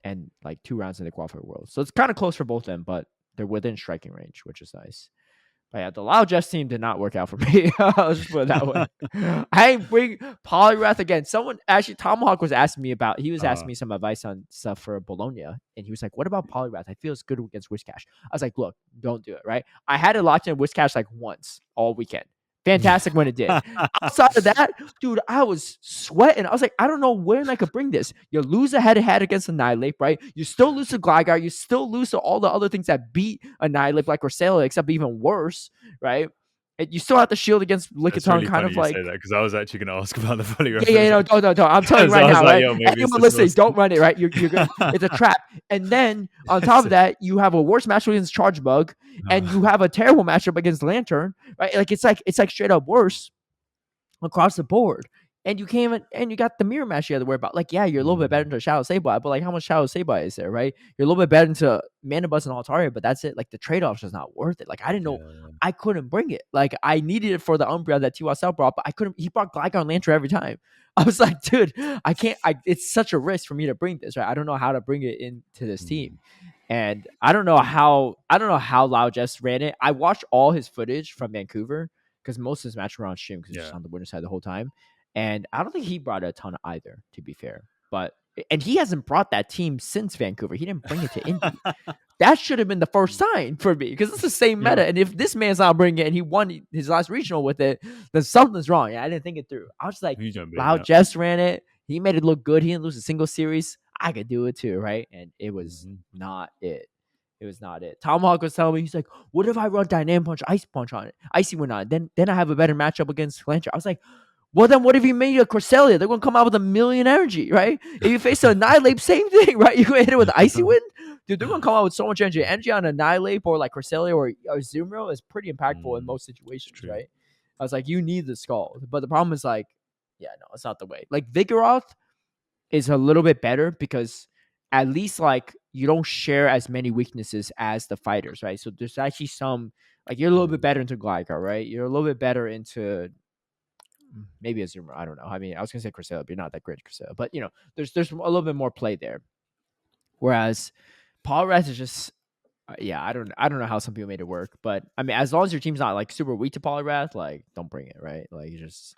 and like 2 rounds in the qualify for Worlds. So it's kind of close for both of them, but they're within striking range, which is nice. But yeah, the Loud Jess team did not work out for me. I'll just put it that way. I ain't bring Poliwrath again. Someone actually, Tomahawk was asking me about. He was asking me some advice on stuff for Bologna, and he was like, "What about Poliwrath? I feel it's good against Whiscash." I was like, "Look, don't do it." Right? I had it locked in Whiscash like once all weekend. Fantastic when it did. Outside of that, dude, I was sweating. I was like, I don't know when I could bring this. You lose a head-to-head against Annihilate, right? You still lose to Gligar. You still lose to all the other things that beat Annihilate, like Rosella, except even worse, right? And you still have to shield against Lickitung, really kind of like. Because I was actually going to ask about the Poliwrath. No. I'm telling you right now, right? Anyone listening, don't run it, right? You're good. It's a trap. And then on top of that, you have a worse matchup against Charge Bug, and you have a terrible matchup against Lantern, right? Like it's like straight up worse across the board. And you can't even, and you got the mirror match you have to worry about. Like, yeah, you're a little bit better into Shadow Sableye, but like how much Shadow Sableye is there, right? You're a little bit better into Mana Buzz and Altaria, but that's it. Like the trade-off's just not worth it. Like I didn't know, I couldn't bring it. Like I needed it for the Umbreon that TWSL brought, but I couldn't. He brought Gligar and Lantern every time. I was like, dude, I can't. It's such a risk for me to bring this, right? I don't know how to bring it into this team. And I don't know how Loud Jess ran it. I watched all his footage from Vancouver because most of his matches were on stream because he was on the winner's side the whole time. And I don't think he brought a ton either, to be fair. And he hasn't brought that team since Vancouver. He didn't bring it to Indy. That should have been the first sign for me because it's the same meta. And if this man's not bringing it and he won his last regional with it, then something's wrong. I didn't think it through. I was just like, Loud Jess ran it. He made it look good. He didn't lose a single series. I could do it too, right? And it was not it. It was not it. Tomahawk was telling me, he's like, what if I run Dynamic Punch, Ice Punch on it? Icy went on it. Then I have a better matchup against Lantern. I was like, well, then what if you made a Cresselia? They're going to come out with 1,000,000 energy, right? If you face a Annihilate, same thing, right? You're going to hit it with Icy Wind? dude, they're gonna come out with so much energy. Energy on Annihilate or like Cresselia or Azumarill is pretty impactful in most situations, right? I was like, you need the Scald, but the problem is like, yeah, no, it's not the way. Like Vigoroth is a little bit better because at least like you don't share as many weaknesses as the fighters, right? So there's actually some like you're a little bit better into Gligar, right? You're a little bit better into maybe a Zoomer. I don't know. I mean, I was gonna say Cresselia, but you're not that great at Cresselia. But you know, there's a little bit more play there. Whereas Poliwrath is just yeah, I don't know how some people made it work, but I mean, as long as your team's not like super weak to Poliwrath, like don't bring it, right? Like you just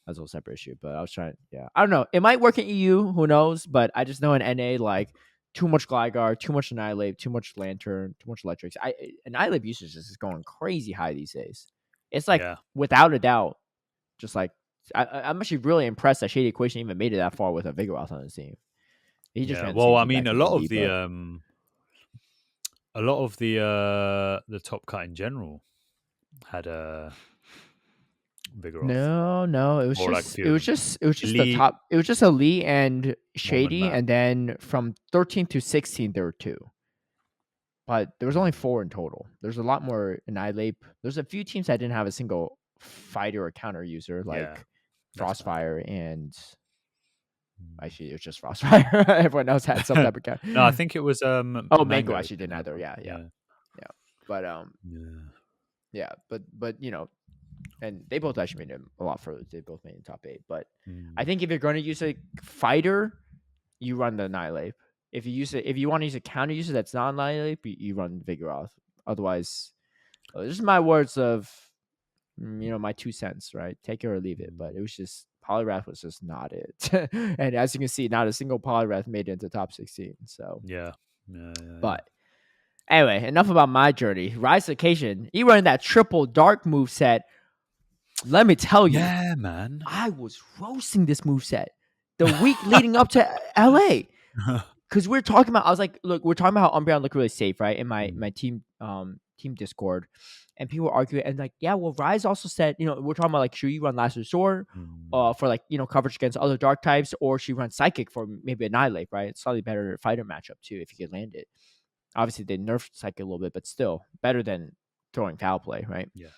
that's a whole separate issue. But I was trying, yeah, I don't know. It might work in EU, who knows? But I just know in NA, like too much Gligar, too much Annihilate, too much Lantern, too much Electrics. Annihilate usage is just going crazy high these days. It's like without a doubt, just like I'm actually really impressed that Shady Equation even made it that far with a Vigoroth on his team. He just ran well, I mean, a lot of the top cut in general had a Vigoroth. No, it was just the top. It was just Elite and Shady, and then from 13 to 16 there were 2. But there was only 4 in total. There's a lot more Annihilate. There's a few teams that didn't have a single fighter or counter user, like Frostfire and actually it was just Frostfire. Everyone else had some type of counter. No, I think it was Mango actually didn't either. Yeah. But yeah, but you know, and they both actually made it a lot further. They both made it top 8. But I think if you're going to use a fighter, you run the Annihilate. If you want to use a counter user that's not Annihilate, you run Vigoroth. Otherwise, this is my words of, my 2 cents, right? Take it or leave it. But it was just Poliwrath was just not it. And as you can see, not a single Poliwrath made it into top 16. So yeah. But anyway, enough about my journey. Rise Occasion, he running that triple dark moveset. Let me tell you, man, I was roasting this moveset the week leading up to LA. Because we're talking about, I was like, look, we're talking about how Umbreon looked really safe, right? In my team Discord. And people were arguing and like, yeah, well, Rise also said, we're talking about like, should you run Last Resort for like, coverage against other dark types, or should you run Psychic for maybe Annihilate, right? It's slightly better fighter matchup too, if you could land it. Obviously, they nerfed Psychic a little bit, but still better than throwing Foul Play, right? Yeah.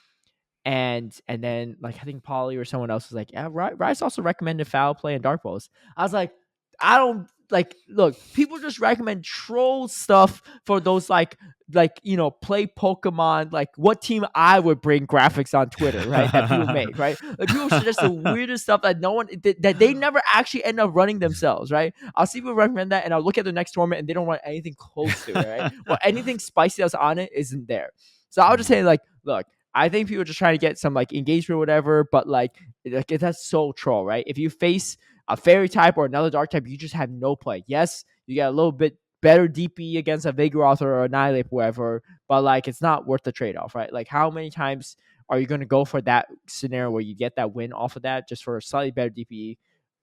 And then like I think Polly or someone else was like, yeah, Rice also recommended Foul Play and Dark Balls. I was like, I don't like. Look, people just recommend troll stuff for those like play Pokemon. Like what team I would bring graphics on Twitter, right? That people make, right? Like people suggest the weirdest stuff that no one that they never actually end up running themselves, right? I'll see people recommend that, and I'll look at the next tournament, and they don't run anything close to it, right? Well, anything spicy that's on it isn't there. So I'll just say like, look. I think people are just trying to get some like engagement or whatever, but like that's so troll, right? If you face a fairy type or another dark type, you just have no play. Yes, you get a little bit better DP against a Vigoroth or Annihilate, whatever, but like it's not worth the trade-off, right? Like how many times are you going to go for that scenario where you get that win off of that just for a slightly better DP,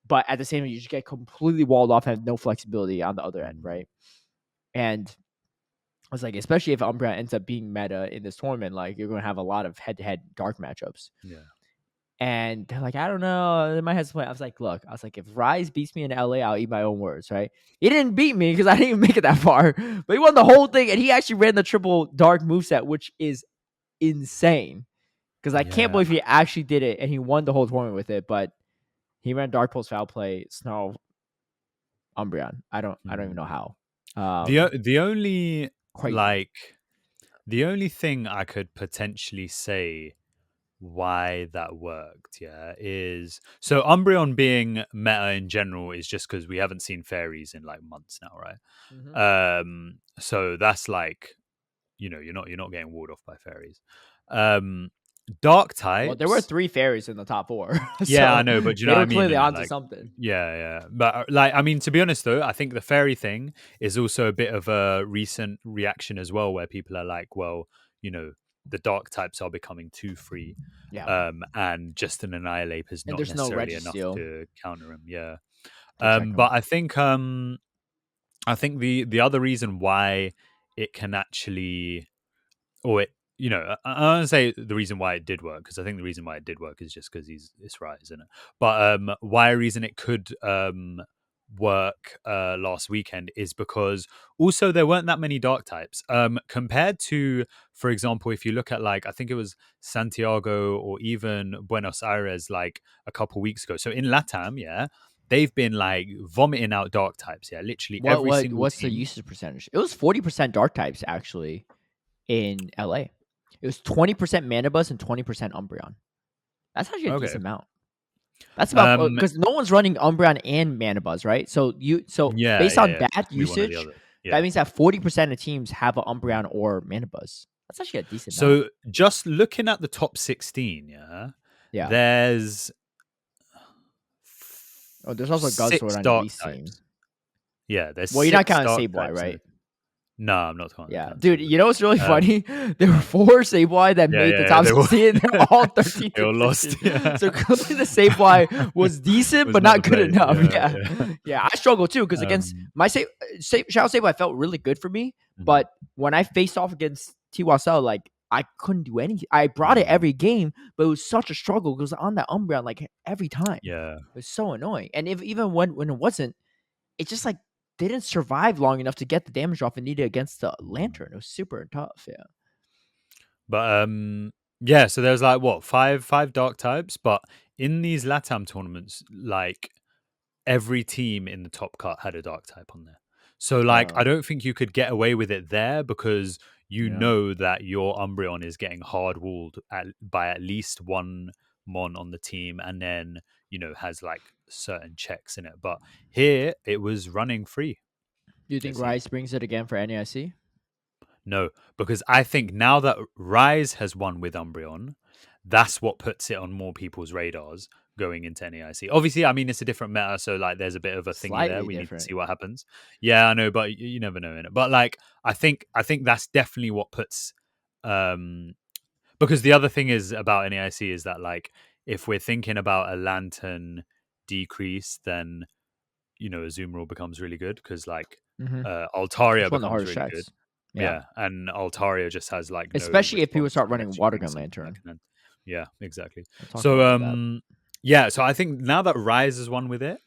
but at the same time you just get completely walled off and have no flexibility on the other end, right? And I was like, especially if Umbreon ends up being meta in this tournament, like you're going to have a lot of head-to-head dark matchups. Yeah. And they're like, I don't know. They might have to play. I was like, look, if Rise beats me in LA, I'll eat my own words, right? He didn't beat me because I didn't even make it that far, but he won the whole thing, and he actually ran the triple dark moveset, which is insane. Because I can't believe he actually did it, and he won the whole tournament with it. But he ran Dark Pulse, Foul Play, Snarl, Umbreon. I don't even know how. The only crazy. The only thing I could potentially say why that worked, is so Umbreon being meta in general is just because we haven't seen fairies in like months now, right? Mm-hmm. So that's like, you're not getting walled off by fairies. Dark types. Well, there were 3 fairies in the top 4. Yeah, I know, but you know what I mean? They were clearly onto something. Yeah. But like, I mean, to be honest though, I think the fairy thing is also a bit of a recent reaction as well, where people are like, well, the dark types are becoming too free. Yeah. And just an Annihilate is not necessarily enough to counter him. Yeah. But I think the other reason why it can actually, or it, I don't say the reason why it did work, because I think the reason why it did work is just because it's Rise, isn't it? But why a reason it could work last weekend is because also there weren't that many dark types compared to, for example, if you look at like I think it was Santiago or even Buenos Aires like a couple weeks ago. So in LATAM, they've been like vomiting out dark types. Literally every single What's the team. usage percentage? It was 40% dark types actually in LA. It was 20% Manabus and 20% Umbreon. That's actually a decent amount. That's about because no one's running Umbreon and Manabuzz, right? So based on that usage, that means that 40% of teams have an Umbreon or Manabuzz. That's actually a decent amount. So just looking at the top 16, there's there's also Guzzlord on the Elise team. Yeah, there's you're not counting Sableye, right? No, I'm not counting. Yeah, dude, you know what's really funny? There were 4 Sableye that made the top 16, and they're all 13. They all lost. Yeah. So clearly the Sableye was decent, but not good enough. Yeah, I struggle too because against my Shadow Sableye felt really good for me, but when I faced off against Tiwasel, like I couldn't do anything. I brought it every game, but it was such a struggle because on that Umbreon, like every time. Yeah, it was so annoying. And even when it wasn't, it just like didn't survive long enough to get the damage off it needed against the Lantern. It was super tough, But so there's like what five dark types, but in these LATAM tournaments, like every team in the top cut had a dark type on there. So like I don't think you could get away with it there because you know that your Umbreon is getting hard walled by at least one mon on the team, and then has like certain checks in it. But here it was running free. Do you think Reis brings it again for NAIC? No, because I think now that Reis has won with Umbreon, that's what puts it on more people's radars going into NAIC. Obviously, I mean, it's a different meta, so like there's a bit of a thingy there. We need to see what happens. Yeah, I know, but you never know in it. But like, I think that's definitely what puts. Because the other thing is about NAIC is that like if we're thinking about a Lantern decrease, then a Zoom rule becomes really good because like Altaria becomes really good. Yeah, and Altaria just has like especially if people start running Water Gun Lantern. Yeah, exactly. So so I think now that Rise has won with it,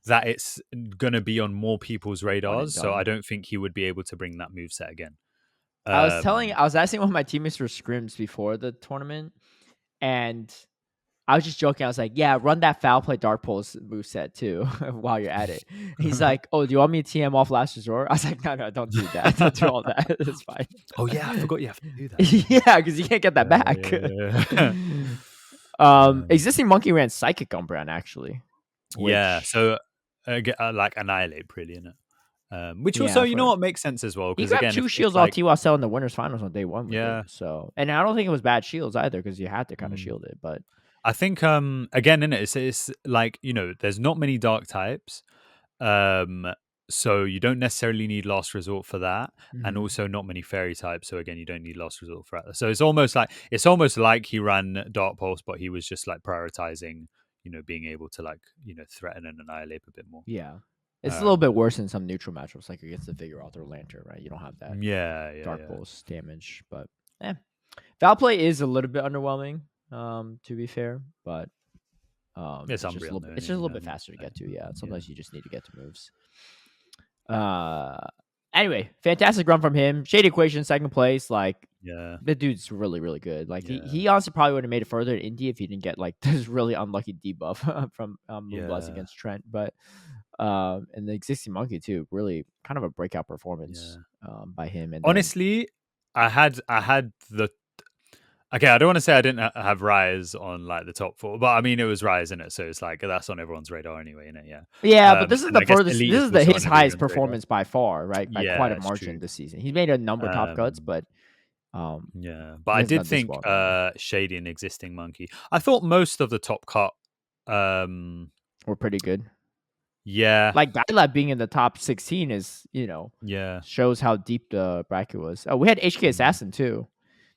that it's gonna be on more people's radars. So I don't think he would be able to bring that moveset again. I was asking one of my teammates for scrims before the tournament, and I was just joking. I was like, yeah, run that Foul Play Dark Pulse moveset too while you're at it. He's like, oh, do you want me to TM off Last Resort? I was like, no, don't do that. Don't do all that. It's fine. Oh, yeah, I forgot you have to do that. Yeah, because you can't get that back. Existing Monkey ran Psychic Umbreon, actually. Yeah, so like Annihilate, pretty, isn't it? Which also, you know what, makes sense as well. He got again, 2 shields off Tiwasel in the winners finals on day 1 with it. So, and I don't think it was bad shields either because you had to kind of shield it, but I think again in it's like there's not many dark types, so you don't necessarily need Last Resort for that, and also not many fairy types. So again, you don't need Last Resort for that. So it's almost like he ran Dark Pulse, but he was just like prioritizing being able to like threaten and annihilate a bit more. Yeah, it's a little bit worse in some neutral matchups, like against the Figure Out or Lantern, right? You don't have that Dark Pulse damage, but Foul Play is a little bit underwhelming. To be fair, but it's just a little bit faster to get to. Yeah, sometimes you just need to get to moves. Anyway, fantastic run from him. Shady Equation, 2nd place. Like, the dude's really, really good. Like, he honestly probably would have made it further in Indy if he didn't get like this really unlucky debuff from Moonblast against Trent. But and the Existing Monkey too, really kind of a breakout performance by him. And honestly, I had the. Okay, I don't want to say I didn't have Rise on like the top 4, but I mean it was Rise in it, so it's like that's on everyone's radar anyway, isn't it? Yeah, but this is the furthest. This is his highest performance by far, right? By quite a margin this season. He's made a number of top cuts, but but I did think Shady and Existing Monkey. I thought most of the top cut were pretty good. Yeah, like Bylab being in the top 16 is shows how deep the bracket was. Oh, we had HK Assassin too.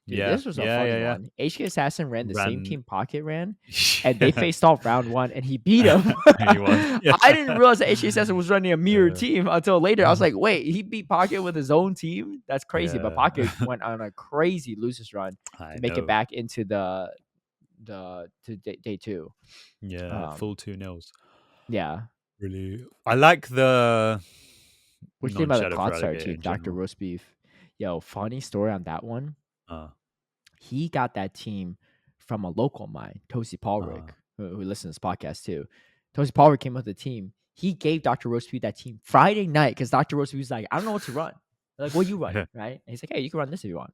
Dude, this was a funny one. HK Assassin ran the same team Pocket ran, and they faced off round 1, and he beat him. I didn't realize that HK Assassin was running a mirror team until later. I was like, wait, he beat Pocket with his own team? That's crazy. But Pocket went on a crazy losers run to make it back into day 2. Yeah, full 2-0s. Yeah. really. I like the What you think about the non-shadow Clodsire Feraligatr team, in Dr. general. Roast Beef? Yo, funny story on that one. He got that team from a local of mine, Tosi Paulrick, who listens to this podcast too. Tosi Paulrick came with the team. He gave Dr. Roast Beef that team Friday night because Dr. Roast Beef was like, I don't know what to run. They're like, what you run, right? And he's like, hey, you can run this if you want.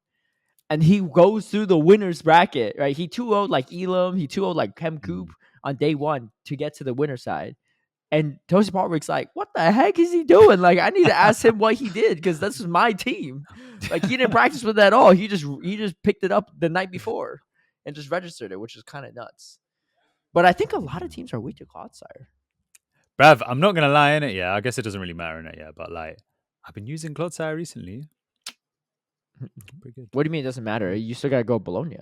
And he goes through the winner's bracket, right? He 2-0'd like Elam, he 2-0'd like Chem Coop on day one to get to the winner side. And Tosi Paulrick's like, what the heck is he doing? Like, I need to ask him what he did because this is my team. Like, he didn't practice with it at all. He just picked it up the night before and just registered it, which is kind of nuts. But I think a lot of teams are weak to Clodsire. Brav, I'm not gonna lie in it. Yeah, I guess it doesn't really matter in it. Yeah, but like, I've been using Clodsire recently. Pretty good. What do you mean it doesn't matter? You still gotta go Bologna.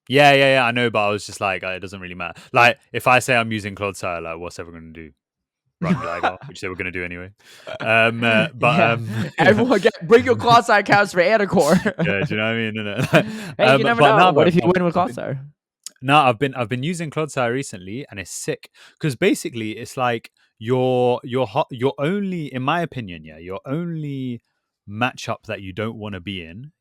Yeah. I know, but I was just like, it doesn't really matter. Like, if I say I'm using Clodsire, like, what's everyone gonna do? Run Gligar, which they were gonna do anyway. Everyone bring your Clodsire counts for Anicor. Yeah, do you know what I mean? Hey, you never know. What if you win with Clodsire? No, I've been using Clodsire recently, and it's sick because basically it's like your only, in my opinion, your only matchup that you don't want to be in,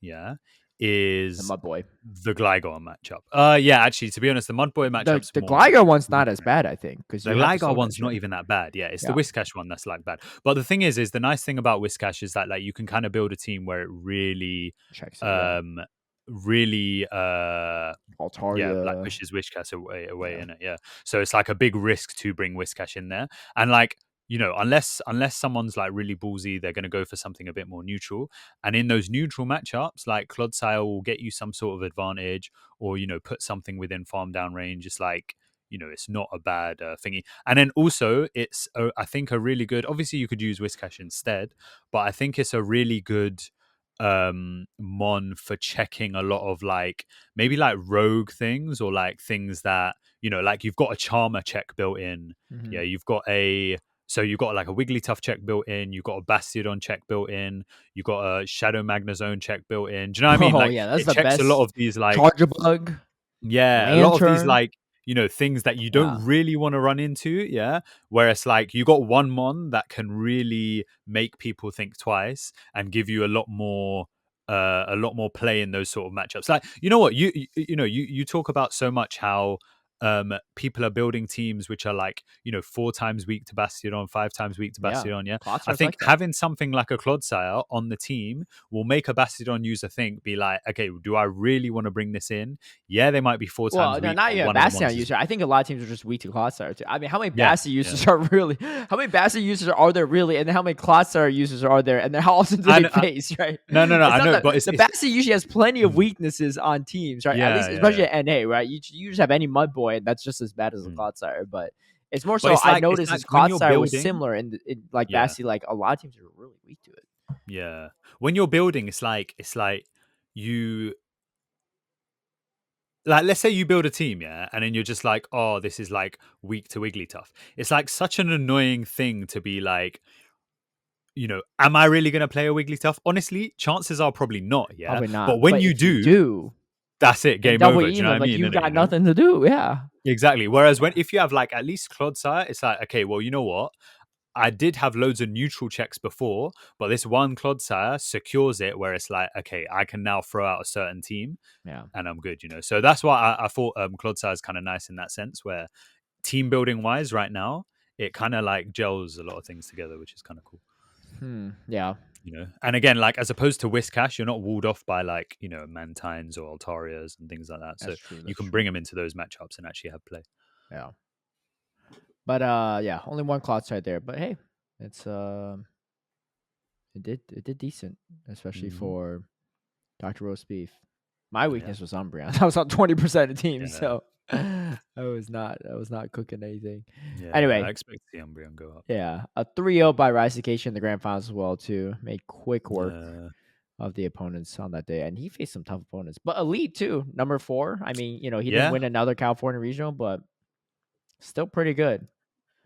is the Mudboy, the Gligar matchup. Actually, to be honest, the Mudboy matchup, the Gligar one's not as bad, I think, because the Gligar one's not even that bad. Yeah, it's the Whiscash one that's like bad. But the thing is the nice thing about Whiscash is that like you can kind of build a team where it really checks really Altaria, like pushes Whiscash away in it. Yeah, so it's like a big risk to bring Whiscash in there, and like, you know, unless someone's like really ballsy, they're going to go for something a bit more neutral. And in those neutral matchups, like Clodsire will get you some sort of advantage, or, you know, put something within farm down range. It's like, you know, it's not a bad thingy. And then also it's I think a really good, obviously you could use Whiscash instead, but I think it's a really good mon for checking a lot of like maybe like rogue things, or like things that, you know, like you've got a Charmer check built in. Yeah, you've got like a Wigglytuff check built in, you've got a Bastiodon check built in, you've got a Shadow Magnezone check built in. Do you know what I mean? Like, yeah, that's it the checks best. a lot of these like Charger Bug. Yeah, Lantern. a lot of these like, you know, things that you don't really want to run into. Yeah, whereas like you got one mon that can really make people think twice and give you a lot more play in those sort of matchups. Like, you know what, you talk about so much how people are building teams which are like, you know, 4 times weak to Bastiodon, 5 times weak to Bastiodon. Yeah, I think like having something like a Clodsire on the team will make a Bastiodon user think, be like, okay, do I really want to bring this in? Yeah, they might be 4 times weak. Well, not even a Bastiodon user. I think a lot of teams are just weak to Clodsire too. I mean, how many Bastiodon users are really? How many Bastiodon users are there really? And then how many Clodsire users are there? And then how often do they face? Right? No. I know, but the Bastiodon usually has plenty of weaknesses on teams, right? At least, especially at NA, right? You just have any Mudboy, and that's just as bad as a Clodsire. But it's more so, I noticed is Clodsire was similar in like Basti. Like a lot of teams are really weak to it. Yeah, when you're building, it's like you. Like, let's say you build a team, yeah, and then you're just like, oh, this is like weak to Wigglytuff. It's like such an annoying thing to be like, you know, am I really going to play a Wigglytuff? Honestly, chances are probably not, yeah. Probably not. But when you do, that's it, game over. Do you know what I mean? You've got nothing to do, yeah. Exactly. Whereas if you have like at least Clodsire, it's like, okay, well, you know what? I did have loads of neutral checks before, but this one Clodsire secures it, where it's like, okay, I can now throw out a certain team, and I'm good, you know. So that's why I thought Clodsire is kind of nice in that sense, where team building wise, right now, it kind of like gels a lot of things together, which is kind of cool. Yeah. You know, and again, like as opposed to Whiscash, you're not walled off by like, you know, Mantines or Altarias and things like that. So you can bring them into those matchups and actually have play. Yeah. But yeah, only one Clodsire there. But hey, it's it did decent, especially for Dr. Roast Beef. My weakness was Umbreon. I was on 20% of teams, so I was not cooking anything. Yeah, anyway, I expect the Umbreon go up. Yeah, a 3-0 by Reis in the grand finals as well too. Made quick work of the opponents on that day, and he faced some tough opponents. But Elite too, number 4. I mean, you know, he didn't win another California regional, but still pretty good.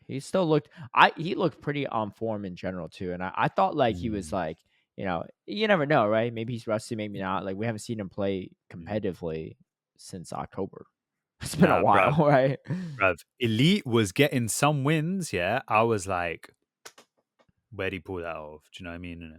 He still looked he looked pretty on form in general too. And I thought like he was like, you know, you never know, right? Maybe he's rusty, maybe not. Like we haven't seen him play competitively since October. It's been a while, bruv, right? bruv. Elite was getting some wins. Yeah, I was like, where'd he pull that off? Do you know what I mean?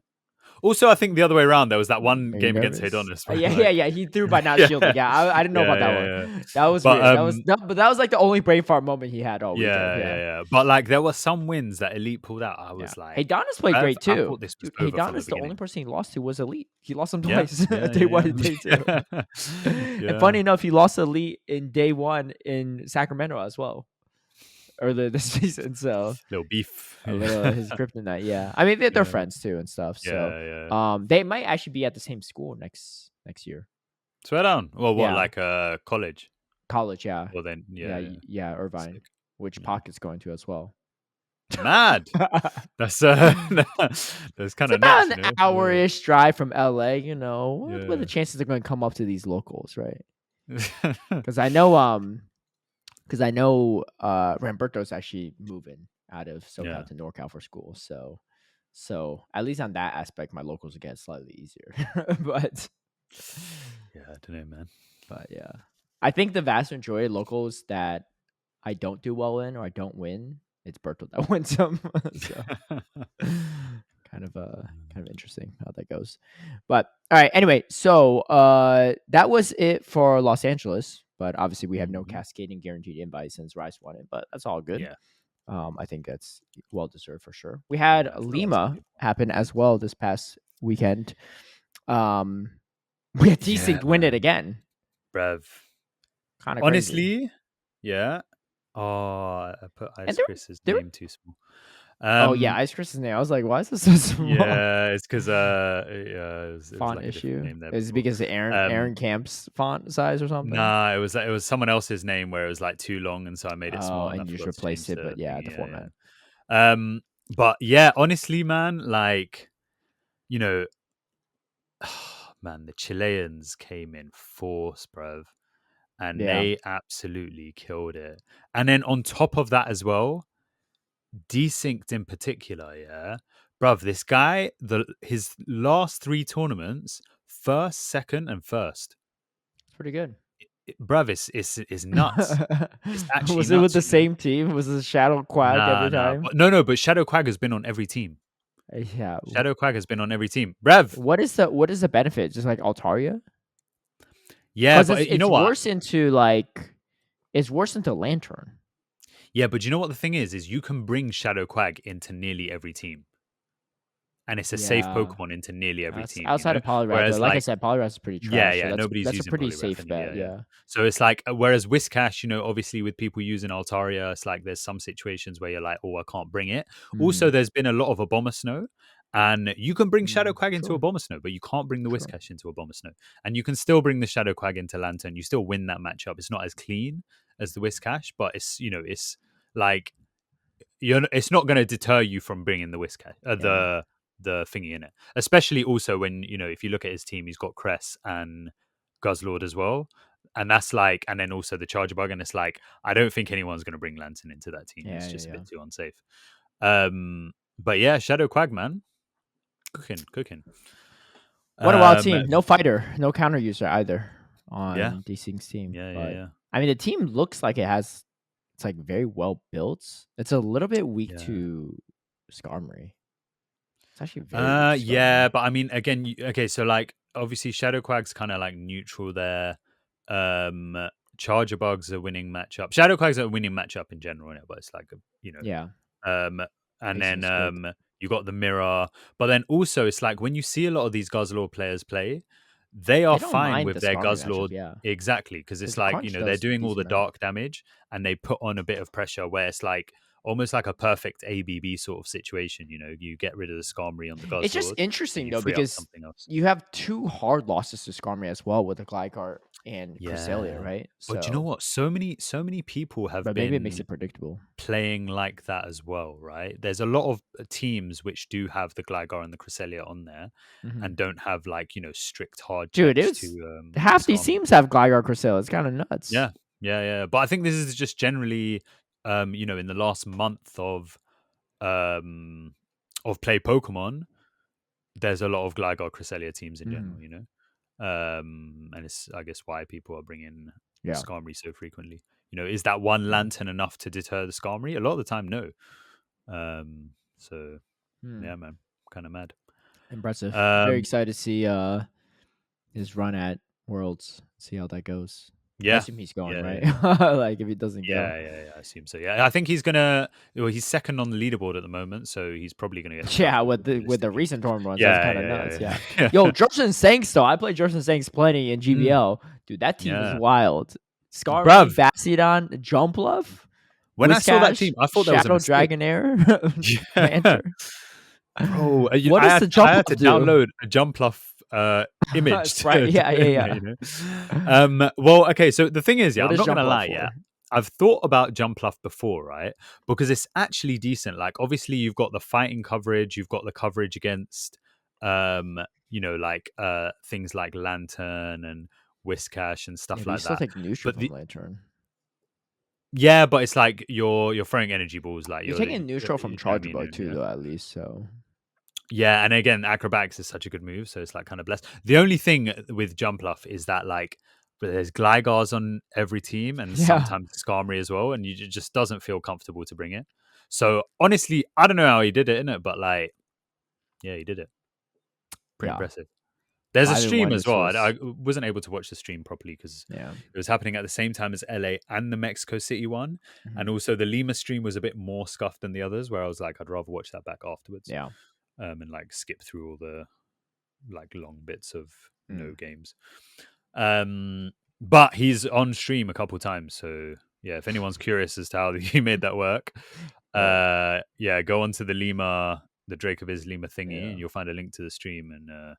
Also, I think the other way around, there was that one Are you game against nervous? Adonis Yeah, where yeah, like, yeah. He threw by not yeah, shielding. Yeah, I didn't know about that one. yeah. That was But weird. But that was like the only brain fart moment he had all weekend. Yeah. yeah. But like, there were some wins that Elite pulled out. I Yeah. was like, Haydonis played Rev, great I too. thought this was Dude, over from the Haydonis, the only beginning. person he lost to was Elite. He lost him Yeah, twice. Day 1 and day 2. And funny enough, he lost Elite in day 1 in Sacramento as well. Earlier this season. So little beef. a little his kryptonite, yeah. I mean they're friends too and stuff. So they might actually be at the same school next year. Swear down. Well, what, like college? College, yeah. Well then, yeah, Irvine. Sick. Which Pocket's going to as well. Mad. That's kind of about nuts, an hour-ish drive from LA, you know. What are the chances they're going to come up to these locals, right? Because I know Ramberto's actually moving out of SoCal to NorCal for school. So at least on that aspect, my locals will get slightly easier. But yeah, I don't know, man. But yeah, I think the vast majority of locals that I don't do well in or I don't win, it's Berto that wins them. So kind of interesting how that goes. But all right, anyway, so that was it for Los Angeles. But obviously, we have no cascading guaranteed invite since Reis won it. But that's all good. Yeah. I think that's well deserved for sure. We had Lima happen as well this past weekend. We had Desinked win it again. Brev. Kind of honestly, crazy. Yeah. Oh, I put Ice Chris's name too small. Oh yeah, Ice Chris's name. I was like, why is this so small? Yeah, it's because it was font like issue. Is it because of Aaron Camp's font size or something? Nah, it was someone else's name where it was like too long, and so I made it small. And you just replaced it, but the format. But yeah, honestly, man, like, you know, man, the Chileans came in force, bruv, and they absolutely killed it. And then on top of that as well, Desinked in particular, yeah, bruv, this guy, his last 3 tournaments, first, second, and first. It's pretty good. Bruv, it's nuts. It's actually was it with the same team? Was it Shadow Quag every time? No, but Shadow Quag has been on every team. Yeah. Shadow Quag has been on every team. Brev. What is the benefit? Just like Altaria? Yeah, but you know what? It's worse into Lantern. Yeah, but you know what the thing is you can bring Shadow Quag into nearly every team. And it's a safe Pokemon into nearly every team. Outside of Poliwrath, but like I said, Poliwrath is pretty trash. Yeah, so nobody's that's using a pretty Poliwrath safe bet. Yeah. So it's like, whereas Whiscash, obviously with people using Altaria, it's like there's some situations where you're like, oh, I can't bring it. Also, there's been a lot of Abomasnow, and you can bring Shadow Quag into Abomasnow, but you can't bring the Whiscash into Abomasnow. And you can still bring the Shadow Quag into Lantern. You still win that matchup. It's not as clean as the Whiscash, but it's like it's not going to deter you from bringing the Whiscash, the thingy in it, especially also when if you look at his team, he's got Cress and Guzzlord as well, and that's like, and then also the Charger Bug, and it's like I don't think anyone's going to bring Lantern into that team. It's just a bit too unsafe. But yeah, Shadow Quag, man, cooking. What about team? No fighter, no counter user either on Desink's team. Yeah. I mean, the team looks like it's like very well built. It's a little bit weak to Skarmory. It's actually very yeah, but I mean, again, so like obviously Shadow Quag's kind of like neutral there. Charger Bug's a winning matchup. Shadow Quag's a winning matchup in general, but it's like and then you got the mirror, but then also it's like when you see a lot of these Guzzlord players play, they are fine with their Guzzlord, exactly, because it's like they're doing all the dark damage and they put on a bit of pressure where it's like almost like a perfect ABB sort of situation. You get rid of the Skarmory on the Guzzlord. It's just interesting though because you have 2 hard losses to Skarmory as well with the Gligar and Cresselia, right? But you know what? So many people have been maybe it makes it predictable playing like that as well, right? There's a lot of teams which do have the Gligar and the Cresselia on there and don't have like strict hard checks. Dude, half these teams have Gligar Cresselia. It's kind of nuts. Yeah. But I think this is just generally in the last month of play Pokemon, there's a lot of Gligar Cresselia teams in general, and it's I guess why people are bringing Skarmory so frequently. Is that one lantern enough to deter the Skarmory? A lot of the time, no. So yeah, man, kind of mad. Impressive. Very excited to see his run at Worlds. See how that goes. Yeah, I assume he's going, right? Like if he doesn't go. Yeah, I assume so. Yeah, I think he's gonna. Well, he's second on the leaderboard at the moment, so he's probably gonna get. Yeah, with the recent tournament runs, that's kind of nuts. Yeah. Yo, Justin Sanks though, I played Justin Sanks plenty in GBL. Dude, that team is wild. Skarmory, Bastiodon, Jumpluff. When I saw that team, I thought that was a mistake. Dragonair, Lantern. Bro, I had to download a Jumpluff image. Right. Yeah. Well, okay. So the thing is, I'm not gonna lie. Yeah, I've thought about Jumpluff before, right? Because it's actually decent. Like, obviously, you've got the fighting coverage, you've got the coverage against, things like Lantern and Whiscash and stuff like you still take neutral from Lantern. Yeah, but it's like you're throwing energy balls. Like you're taking neutral from Charger Bug too, though, at least. So yeah, and again, Acrobatics is such a good move, so it's like kind of blessed. The only thing with Jumpluff is that like there's Glygars on every team, and sometimes Skarmory as well, and it just doesn't feel comfortable to bring it. So honestly, I don't know how he did it, innit? But like, yeah, he did it. Pretty impressive. There's a stream as well. I wasn't able to watch the stream properly because it was happening at the same time as LA and the Mexico City one. Mm-hmm. And also the Lima stream was a bit more scuffed than the others, where I was like, I'd rather watch that back afterwards. Yeah. And like skip through all the like long bits of no games. But he's on stream a couple times. So yeah, if anyone's curious as to how he made that work, go onto the Lima, the Dracoviz Lima thingy, and you'll find a link to the stream. And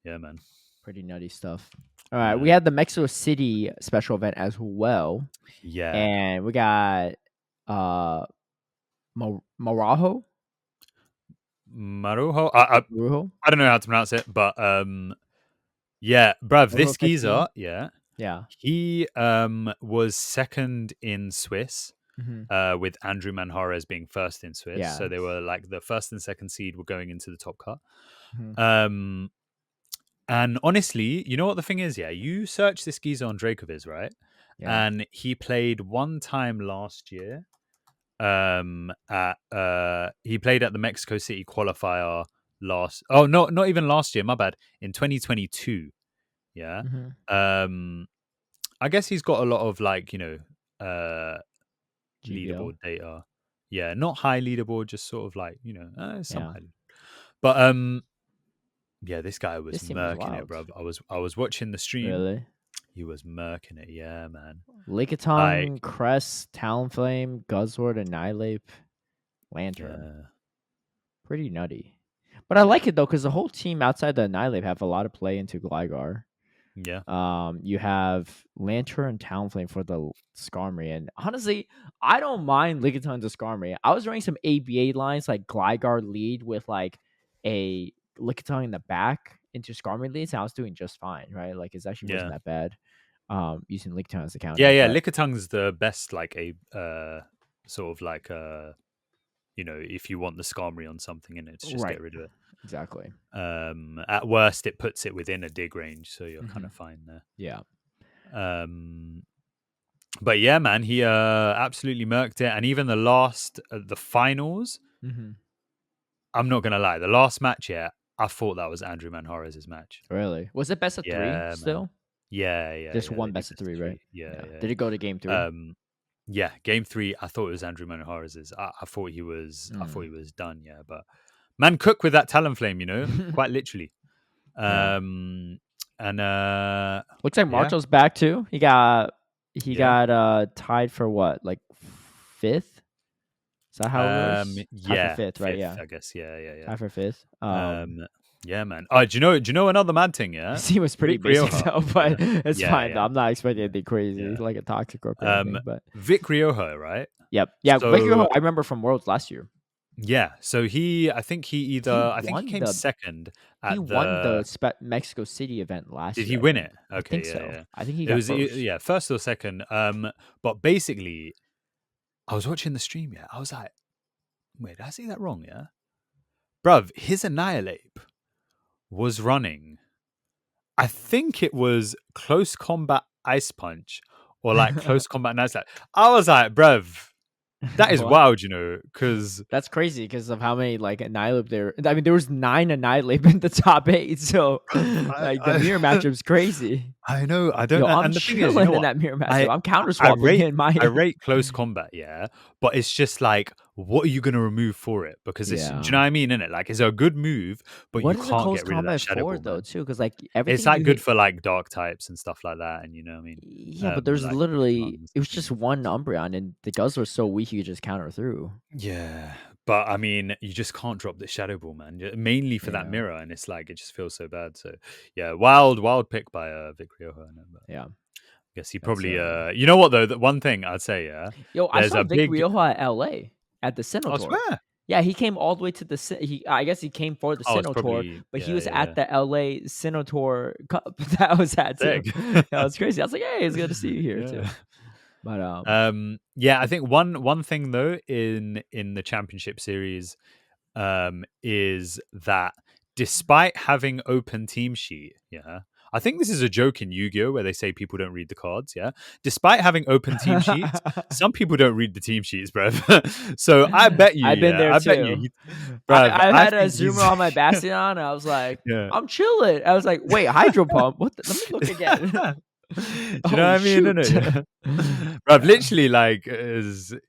yeah, man. Pretty nutty stuff. All right. We had the Mexico City special event as well. Yeah. And we got Marajo. Marujo. I don't know how to pronounce it, but yeah, bruv, this geezer, he was second in Swiss, with Andrew Manjarrez being first in Swiss. Yeah. So they were like the first and second seed were going into the top cut. And honestly, you know what the thing is? Yeah, you search this geezer on Dracoviz, right? Yeah. And he played one time last year. He played at the Mexico City qualifier not even last year, my bad, in 2022. Yeah. I guess he's got a lot of like, leaderboard data. Yeah, not high leaderboard, just sort of like, some high. But yeah, this guy was murking it, bro. I was watching the stream. Really? He was murking it, yeah, man. Lickitung, Crest, Talonflame, Guzzlord, Annihilate, Lantern. Yeah. Pretty nutty. But I like it, though, because the whole team outside the Annihilate have a lot of play into Gligar. Yeah. You have Lantern and Talonflame for the Skarmory. And honestly, I don't mind Lickitung to Skarmory. I was running some ABA lines like Gligar lead with like a Lickitung in the back into Skarmory leads, and I was doing just fine, right? Like it actually wasn't that bad. Using Lickitung as a counter. Yeah. Lickitung's the best, like a sort of like if you want the Skarmory on something in it, just get rid of it. Exactly. At worst, it puts it within a dig range, so you're kind of fine there. Yeah. But yeah, man, he absolutely murked it, and even the finals. I'm not gonna lie, the last match, I thought that was Andrew Manjarrez's match. Really? Was it best of 3 still? Man. Yeah. Just one best of 3, right? Yeah. Did it go to game 3? Yeah, game 3. I thought it was Andrew Manjarrez's. I thought he was. I thought he was done. Yeah, but man, cook with that Talonflame, quite literally. And looks like Marshall's back too. He got tied for what, like 5th? Is that how it works? Yeah, for 5th, right? Yeah, I guess. Yeah. Tied for 5th. Yeah, man. Do you know another mad thing? Yeah, he was pretty basic though, but it's fine. Yeah. I'm not expecting anything crazy. He's like a toxic or anything, but Vic Rioja, right? Yep. Yeah, so, Vic Rioja, I remember from Worlds last year. Yeah, so I think he came second. He won the Mexico City event last year. Did he win it? Okay, I think so. Yeah. I think he got first. First or second. But basically, I was watching the stream. Yeah, I was like, wait, did I see that wrong? Yeah, bruv, his Annihilate was running. I think it was close combat Ice Punch or like Close Combat Nuzlocke. I was like, bruv, that is wild, because that's crazy because of how many like Annihilate there. I mean, there was 9 Annihilate in the top 8, so like the mirror matchup's crazy. I know. I don't Yo, know. I'm And the thing is, you chilling know in what? that mirror matchup. I I'm counter I swapping rate in my. I rate Close Combat, yeah, but it's just like, what are you gonna remove for it? Because it's, do Yeah. you know what I mean? In it, like, it's a good move, but you What is a can't close get rid of that combat Shadow for Ball, though, man. too? Because like It's everything like you good hit. for like dark types and stuff like that, and you know what I mean? Yeah, but there's Like literally stuns it was and just one Umbreon, and the guzzler was so weak you could just counter through. yeah, but I mean, you just can't drop the Shadow Ball, man. Mainly for that Yeah, mirror, and it's like it just feels so bad. So yeah, wild pick by Vic Rioja. yeah. Guess he That's probably you know what though, the one thing I'd say, yeah, Yo, I there's saw a Vic big Rioja at LA at the I Sinnoh. swear. Yeah, he came all the way to the I guess he came for the Oh, it's Sinnoh, probably but he yeah, was yeah, at yeah. the LA Sinnoh Cup that I was at too. Sick. That was crazy. I was like, hey, it's good to see you here Yeah. too. But Yeah, I think one thing though in the championship series is that despite having open team sheet, yeah, I think this is a joke in Yu-Gi-Oh where they say people don't read the cards, yeah. Despite having open team sheets, some people don't read the team sheets, bruv. So I bet you, I've been yeah, there I bet you, too. bruv, I I had a think zoomer he's on my Bastion. And I was like, yeah. I'm chilling. I was like, wait, Hydro Pump? What? Let me look again. Do you know what Oh I mean? shoot! Innit? Bro, I've Yeah. literally like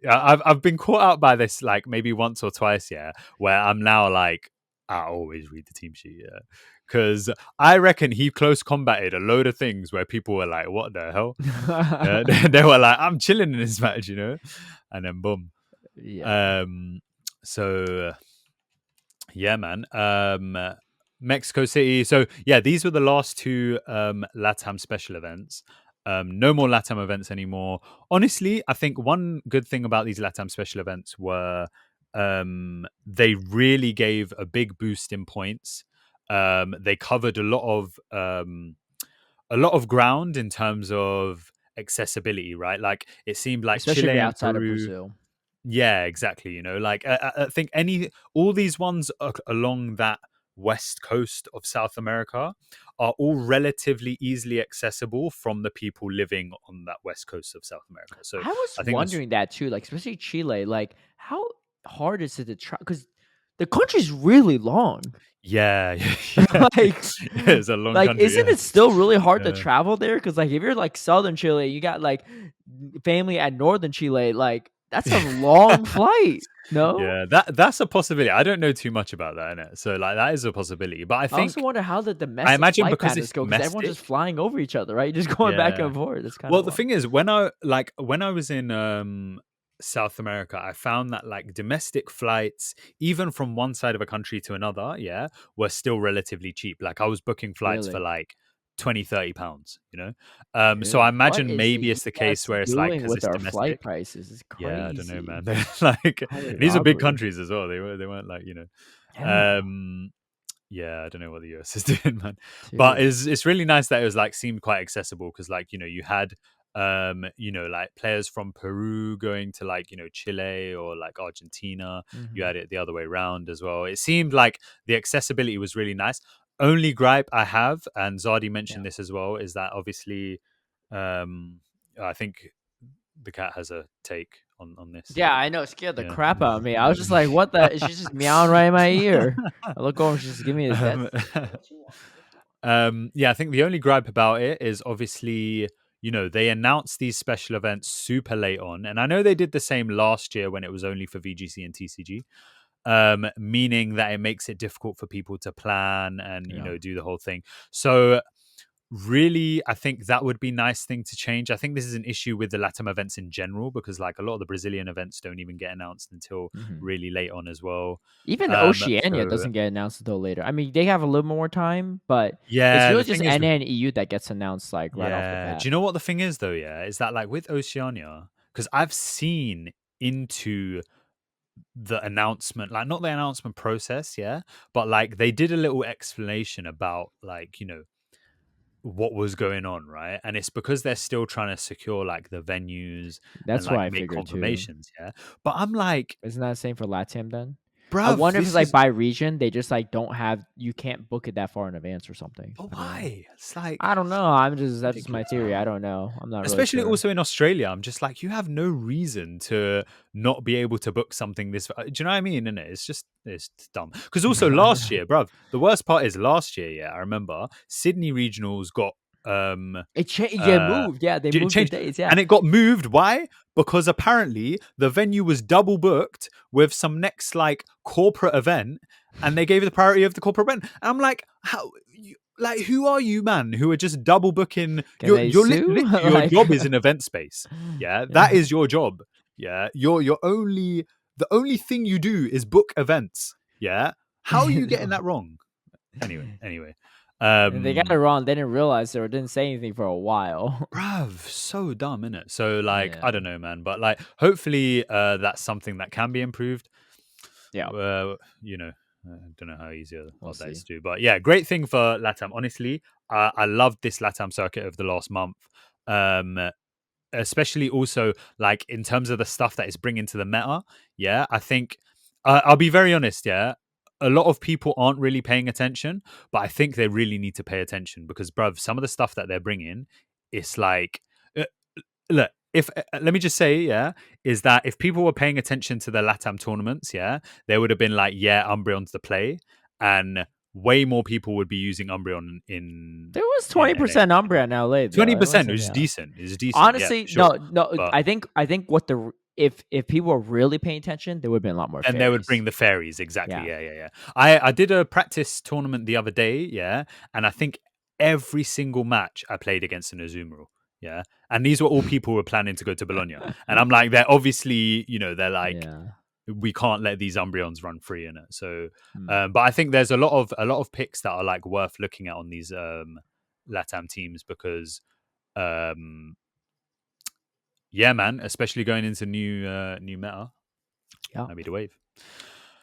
I've been caught out by this like maybe once or twice, yeah, where I'm now like I always read the team sheet, yeah, because I reckon he close combated a load of things where people were like, "What the hell?" Yeah, they were like, "I'm chilling in this match," and then boom. Yeah. Um, so yeah, man. Mexico City. So yeah, these were the last two LATAM special events. No more LATAM events anymore. Honestly, I think one good thing about these LATAM special events were they really gave a big boost in points. They covered a lot of ground in terms of accessibility, right? Like it seemed like Especially if Chile you're and outside of Peru, Brazil. yeah, exactly. Like I think all these ones along that west coast of South America are all relatively easily accessible from the people living on that west coast of South America. So I was I think that's wondering that too, like especially Chile. Like, how hard is it to try? Because the country's really long. yeah, yeah, like, yeah. It's a long like, country. isn't Yeah, it still really hard to yeah. travel there? Because like, if you're like southern Chile, you got like family at northern Chile. Like, that's a long flight. No. Yeah, that's a possibility. I don't know too much about that, innit? So like that is a possibility. But I I also think wonder how the I domestic imagine flight because patterns it's go because everyone's domestic. just flying over each other, right? Just going back Yeah. and forth. It's kind Well, of the wild. thing is, when I was in South America, I found that like domestic flights, even from one side of a country to another, yeah, were still relatively cheap. Like I was booking flights for Really, like 20, 30 pounds, So I really. What imagine is the maybe it's the U.S. case where it's like doing because with it's our flight domestic. prices? It's Yeah, I don't know, man. crazy. They're like Highway these are big robbery. countries as well. They weren't like Yeah, um yeah, I don't know what the US is doing, man. But dude. it's really nice that it was like seemed quite accessible because like, you had like players from Peru going to like, Chile or like Argentina. You Hmm. had it the other way around as well. It seemed like the accessibility was really nice. Only gripe I have, and Zardi Yeah. mentioned this as well, is that obviously I think the cat has a take on this. Yeah, I know. It scared the Yeah. crap out of me. I was just like, "What the?" She's just meowing right in my ear. I look over. She's just giving me the death um, stare. What you want? yeah, I think the only gripe about it is obviously, they announced these special events super late on. And I know they did the same last year when it was only for VGC and TCG, meaning that it makes it difficult for people to plan and, Yeah. do the whole thing. So, really, I think that would be a nice thing to change. I think this is an issue with the LATAM events in general because, like, a lot of the Brazilian events don't even get announced until Hmm. really late on as well. Even Oceania So, doesn't get announced until later. I mean, they have a little more time, but it's yeah, really the just thing is, NA and EU that gets announced like right off the yeah. bat. Do you know what the thing is though? Yeah, is that like with Oceania, because I've seen into the announcement, like not the announcement process, yeah, but like they did a little explanation about like, what was going on, right? And it's because they're still trying to secure like the venues and That's what like I make figured too. confirmations, yeah. But I'm like, Isn't that the same for Latam then? Bruv, I wonder if it's like by region, they just like don't have, you can't book it that far in advance or something. But why? It's like, I don't know. That's just my theory. I don't know. I'm not especially really sure. also in Australia. I'm just like, you have no reason to not be able to book something this. Do you know what I mean? And it's dumb. Because also last year, bruv, the worst part is last year. Yeah, I remember Sydney regionals got it moved. Yeah, they moved the dates. Yeah, and it got moved. Why? Because apparently the venue was double booked with some next like corporate event, and they gave it the priority of the corporate event. And I'm like, how? Like, who are you, man? Who are just double booking? Literally, your like... job is in event space. Yeah, that is your job. Yeah, the only thing you do is book events. Yeah, how are you getting that wrong? Anyway. They got it wrong. They didn't realize it or didn't say anything for a while. Bruv, so dumb, innit? So like, I don't know, man, but like, hopefully, that's something that can be improved. Yeah. You know, I don't know how easy that is to do, but yeah, great thing for LATAM. Honestly, I loved this LATAM circuit of the last month. Especially also like in terms of the stuff that it's bringing to the meta. Yeah, I think I'll be very honest. Yeah, a lot of people aren't really paying attention, but I think they really need to pay attention because, bruv, some of the stuff that they're bringing, it's like, look. If let me just say, yeah, is that if people were paying attention to the LATAM tournaments, yeah, they would have been like, yeah, Umbreon's the play, and way more people would be using Umbreon in. There was 20% Umbreon in LA. 20% is decent. Is decent. Honestly, yeah, sure. no. But I think what if people were really paying attention, there would have been a lot more. And they would bring the fairies, exactly. Yeah. I did a practice tournament the other day, yeah, and I think every single match I played against an Azumarill. Yeah, and these were all people who were planning to go to Bologna, and I'm like, they're obviously, they're like, we can't let these Umbreons run free in it. So, but I think there's a lot of picks that are like worth looking at on these LATAM teams because, yeah, man, especially going into new meta, that'd be the wave.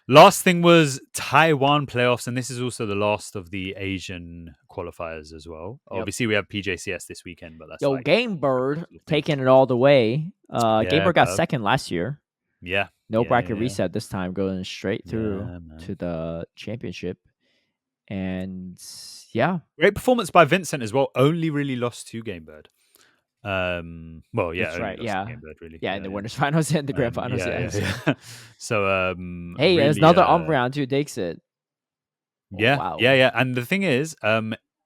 Last thing was Taiwan playoffs, and this is also the last of the Asian qualifiers as well. Yep. Obviously, we have PJCS this weekend, but that's Game Bird taking it all the way. Game Bird got second last year. Yeah, no bracket reset this time, going straight through to the championship, and great performance by Vincent as well. Only really lost to Game Bird. Well, yeah, that's right. Game Bird, really. In the winners finals and the grand finals. So, hey, really, there's another Umbreon too. Takes it. Wow. Yeah. And the thing is,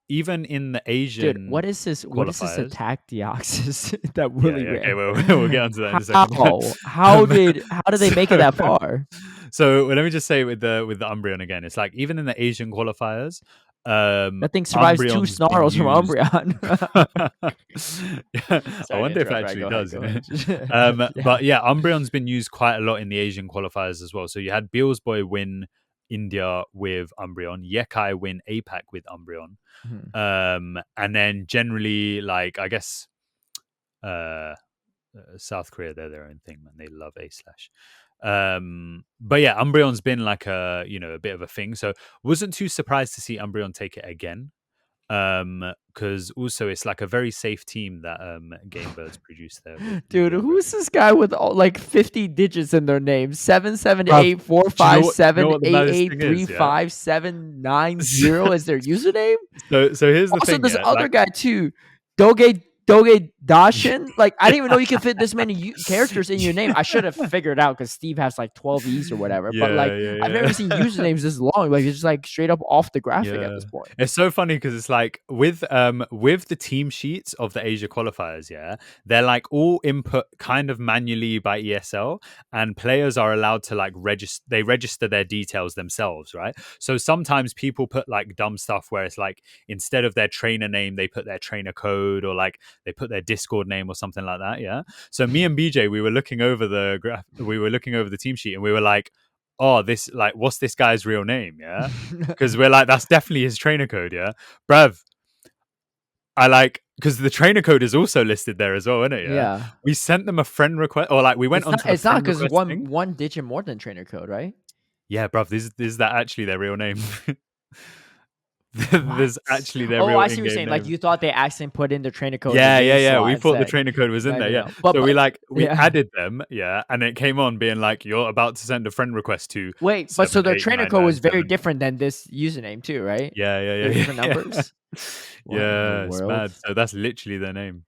even in the Asian, dude, what is this? What is this attack Deoxys that Willie ran? Okay, we'll get onto that in a second. How did they make it that far? So let me just say with the Umbreon again, it's like even in the Asian qualifiers. That thing survives Umbreon's 2 snarls from Umbreon. I wonder if it actually does. But yeah, Umbreon's been used quite a lot in the Asian qualifiers as well. So you had Beelsboy win India with Umbreon, Yekai win APAC with Umbreon, and then generally, like, I guess South Korea, they're their own thing, man. They love A/. But yeah, Umbreon's been like a bit of a thing, so wasn't too surprised to see Umbreon take it again, because also it's like a very safe team that Game Birds produced there. Dude, who's this guy with all like 50 digits in their name? 7784578835790 is their username. So here's the thing. Also, there's other guy too, Doge Dashin. Like, I didn't even know you could fit this many characters in your name. I should have figured out because Steve has like 12 E's or whatever. But like, I've never seen usernames this long. Like, it's just like straight up off the graphic at this point. It's so funny because it's like with the team sheets of the Asia qualifiers, they're like all input kind of manually by ESL, and players are allowed to like register their details themselves, right? So sometimes people put like dumb stuff where it's like instead of their trainer name, they put their trainer code, or like they put their Discord name or something like that. Yeah. So me and BJ, we were looking over the team sheet, and we were like, oh, this, like, what's this guy's real name? Yeah. Because we're like, that's definitely his trainer code. Yeah. Bruv. I like, because the trainer code is also listed there as well, isn't it? Yeah. We sent them a friend request, or like we went on. It's not because one digit more than trainer code, right? Yeah, bruv. This is that actually their real name. There's actually their Oh, real I see what you're in-game saying. Like name. you thought they accidentally put in the trainer code in Yeah, the game yeah. slot We thought the instead. trainer code was in there. Yeah. No. But, So we yeah. added them. Yeah, and it came on being like, you're about to send a friend request to. Wait, but 7, so their 8, trainer 9, code 9, was very 7. different than this username too, right? Yeah, They were different yeah. numbers. What in the Yeah, it's world? mad. So that's literally their name.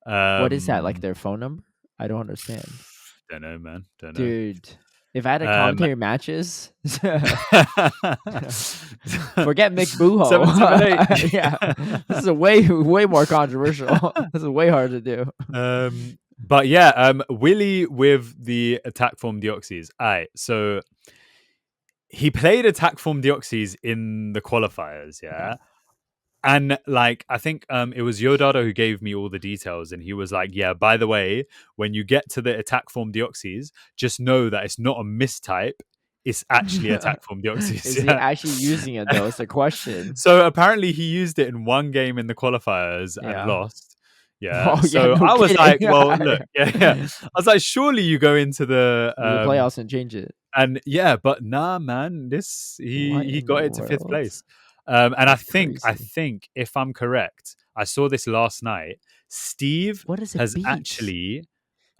What is that? Like their phone number? I don't understand. Don't know, man. Don't know. Dude, if I had a Um, commentary matches, forget McBooho. 778. Yeah, this is a way more controversial. This is way hard to do. But yeah, Willie with the attack form Deoxys. Alright, so he played attack form Deoxys in the qualifiers, yeah. And like I think it was Yodada who gave me all the details, and he was like, "Yeah, by the way, when you get to the attack form Deoxys, just know that it's not a mistype; it's actually attack form Deoxys." Is he actually using it though? It's the question. So apparently he used it in one game in the qualifiers and lost. Yeah. Oh, so no I was kidding. like, well, look, yeah. I was like, surely you go into the playoffs and change it. And yeah, but nah, man, he got it to 5th place. And That's I crazy. think if I'm correct, I saw this last night. Steve what does it has beat? actually,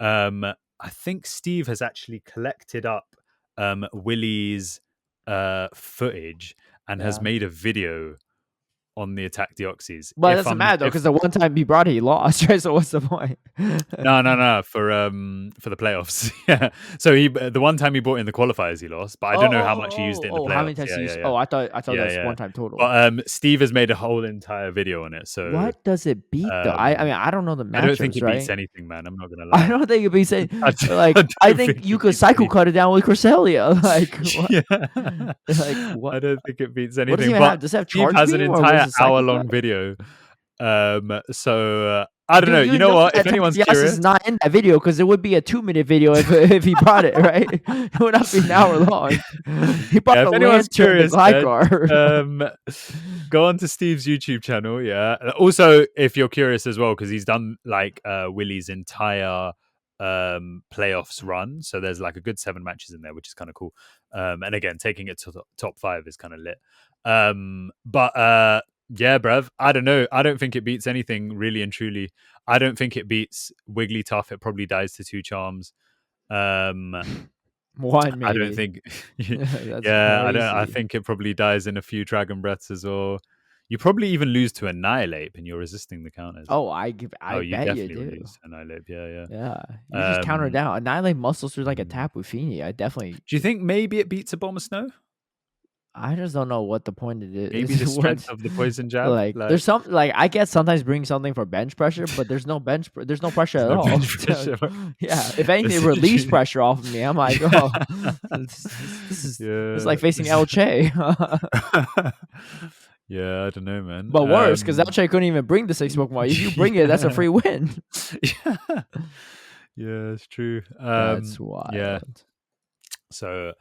I think Steve has actually collected up Willie's footage and has made a video on the attack Deoxys. But it doesn't matter though, because the one time he brought it, he lost, right? So what's the point? No, for the playoffs. Yeah. So the one time he brought in the qualifiers, he lost, but I don't know how much he used it in the playoffs. How many times Oh, I thought that's one time total. But Steve has made a whole entire video on it. So what does it beat though? I mean, I don't know the matchups. I don't think it beats anything, man. I'm not gonna lie. I don't think it beats anything. I think you could cycle cut it down with Cresselia. Like, what? Yeah. Like what? I don't think it beats anything. What does he have? Does it have Steve has an entire hour-long video. So I don't know. You know what? If anyone's curious, is not in that video because it would be a 2-minute video if he brought it, right? It would not be an hour long. He brought if anyone's curious, Anicor. Go on to Steve's YouTube channel. Yeah. Also, if you're curious as well, because he's done like Willie's entire playoffs run, so there's like a good 7 matches in there, which is kind of cool. And again, taking it to the top 5 is kind of lit. But yeah, bruv. I don't know. I don't think it beats anything, really and truly. I don't think it beats Wigglytuff. It probably dies to 2 charms. One, maybe. I don't think. I think it probably dies in a few Dragon Breaths as well. You probably even lose to Annihilate, and you're resisting the counters. Oh, I bet you do. Lose Annihilate. Yeah. You just counter it down. Annihilate muscles through like a Tapu Fini. I definitely. Do you think maybe it beats a Bomb of Snow? I just don't know what the point it is. Maybe the strength of the poison jab. Like there's some I get sometimes bring something for bench pressure, but there's no there's no pressure at all. Yeah, if anything, release pressure off of me. I'm like, oh, this is it's like facing Elche. Yeah, I don't know, man. But worse, because Elche couldn't even bring the 6 Pokemon. If you bring it, that's a free win. Yeah, it's true. That's wild. Yeah. So.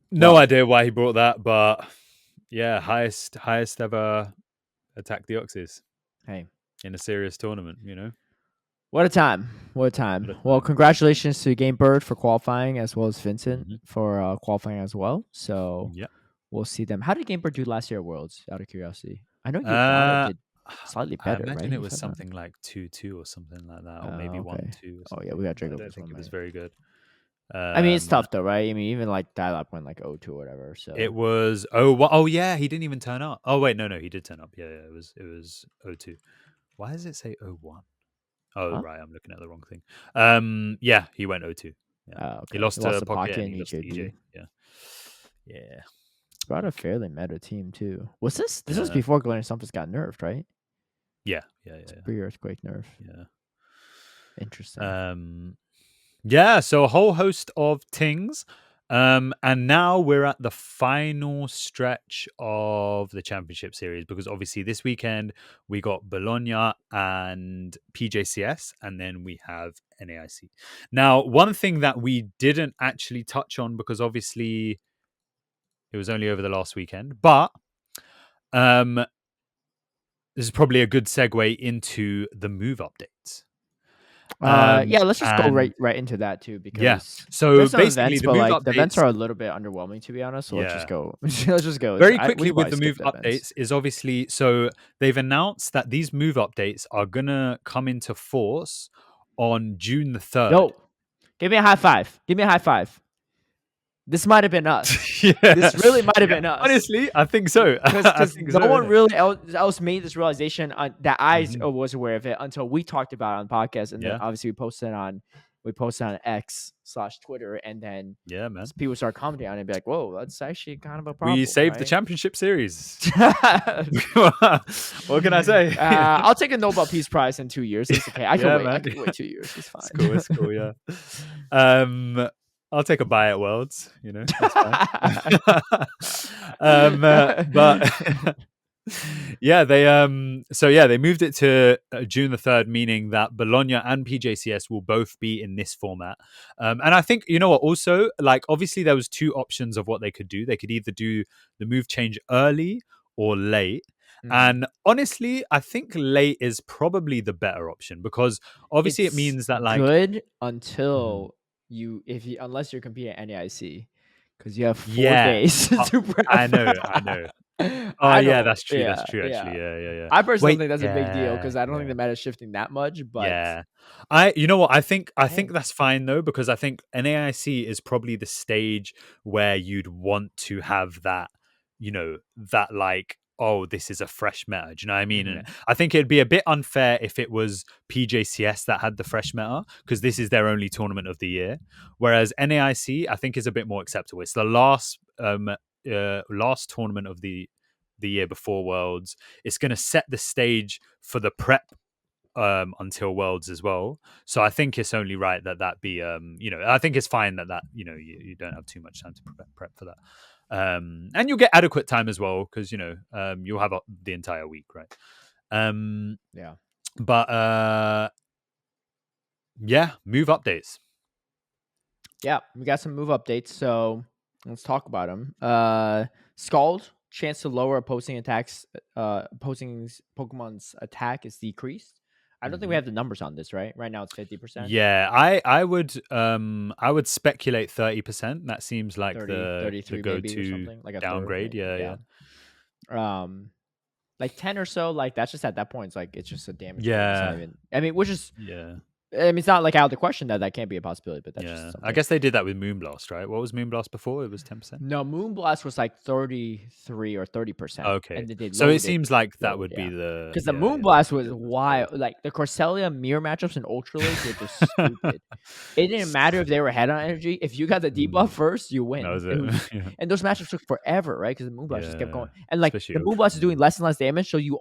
No idea why he brought that, but yeah, highest ever attack Deoxys. Hey, in a serious tournament, you know. What a time! Well, congratulations to Game Bird for qualifying, as well as Vincent for qualifying as well. So yeah, we'll see them. How did Game Bird do last year at Worlds? Out of curiosity, I know you did slightly better. I imagine right? It was something like 2-2 or something like that, or maybe 1-2. Oh yeah, we got Draco. I don't think it was very good. I mean, it's tough though, right? I mean, even like Dialog went like 0-2 or whatever. So it was oh yeah, he didn't even turn up. Oh wait, no, he did turn up. Yeah, it was 0-2. Why does it say 0-1? Oh right, I'm looking at the wrong thing. Yeah, he went 0-2. Yeah, okay. He lost to Pocket and he lost to EJ. Yeah. Brought a fairly meta team too. Was this was before Galarian Stumpus got nerfed, right? Yeah. Pre-Earthquake nerf. Yeah. Interesting. Yeah, so a whole host of things. And now we're at the final stretch of the championship series, because obviously this weekend we got Bologna and PJCS, and then we have NAIC. Now, one thing that we didn't actually touch on, because obviously it was only over the last weekend, but this is probably a good segue into the move updates. Yeah, let's just go right into that too, because so there's some basically events, the but move like updates, the events are a little bit underwhelming, to be honest. So let's just go. Let's just go. Very quickly We with the move the events. updates is obviously, so they've announced that these move updates are gonna come into force on June the 3rd. Yo, give me a high five. Give me a high five. This might have been us. This really might have been us. Honestly, I think so. Because no one really else made this realization that I was aware of it until we talked about it on podcast, and then obviously we posted on X/Twitter, and then people start commenting on it and be like, "Whoa, that's actually kind of a problem." We saved the championship series. What can I say? I'll take a Nobel Peace Prize in 2 years. It's okay. I can wait. Man. I can wait 2 years. It's fine. It's cool. Yeah. I'll take a buy at Worlds. That's fine. But yeah, they moved it to June the 3rd, meaning that Bologna and PJCS will both be in this format. And I think, you know what, also, like, obviously there was two options of what they could do. They could either do the move change early or late. And honestly, I think late is probably the better option, because obviously it means that, like, good until unless you're competing at NAIC, because you have 4 days to prep. I know. Oh yeah, that's true. That's true. Actually, yeah. I personally think that's a big deal, because I don't think the meta is shifting that much. But you know what? I think that's fine though, because I think NAIC is probably the stage where you'd want to have that, that, like, oh, this is a fresh meta. Do you know what I mean? And I think it'd be a bit unfair if it was PJCS that had the fresh meta, because this is their only tournament of the year. Whereas NAIC, I think, is a bit more acceptable. It's the last tournament of the year before Worlds. It's going to set the stage for the prep until Worlds as well. So I think it's only right that be I think it's fine that you don't have too much time to prep for that. And you'll get adequate time as well, because you'll have the entire week, right? But move updates. Yeah, we got some move updates, so let's talk about them. Scald, chance to lower opposing Pokemon's attack is decreased. I don't think we have the numbers on this, right? Right now it's 50%. Yeah, I would speculate 30%. That seems like 30, the go-to, like a downgrade. Yeah. Like 10 or so, like that's just at that point. It's like it's just a damage. Yeah. Which is it's not like out of the question that can't be a possibility, but that's just I guess they did that with Moonblast, right? What was Moonblast before? It was 10%. No, Moonblast was like 33 or 30%. Okay, and so it seems like that would be the, because the Moonblast was wild. Like the Corselia mirror matchups in Ultra League were just stupid. It didn't matter if they were head on energy. If you got the debuff first, you win. That was it. And those matchups took forever, right? Because the Moonblast just kept going, and like especially the Moonblast is doing less and less damage. So you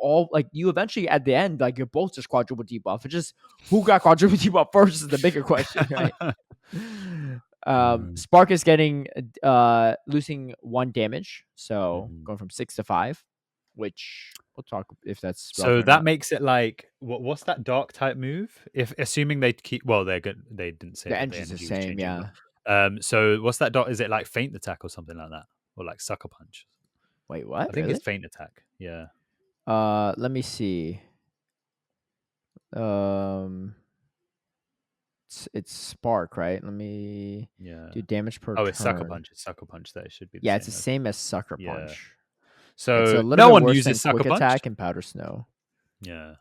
eventually at the end, like you're both just quadruple debuff. It's just who got quadruple debuff first is the bigger question, right? Spark is getting losing 1 damage, so going from 6 to 5, which we'll talk if that's so that makes it like what's that dark type move? If assuming they keep they didn't say the engine's the same, so what's that dark? Is it like feint attack or something like that, or like sucker punch? Wait, what? I think it's feint attack. Yeah. Let me see. It's Spark, right? Let me do damage per turn. It's Sucker Punch. It's Sucker Punch that should be the same. It's the same as Sucker Punch. So no one uses Sucker Punch. Attack and Powder Snow. Yeah.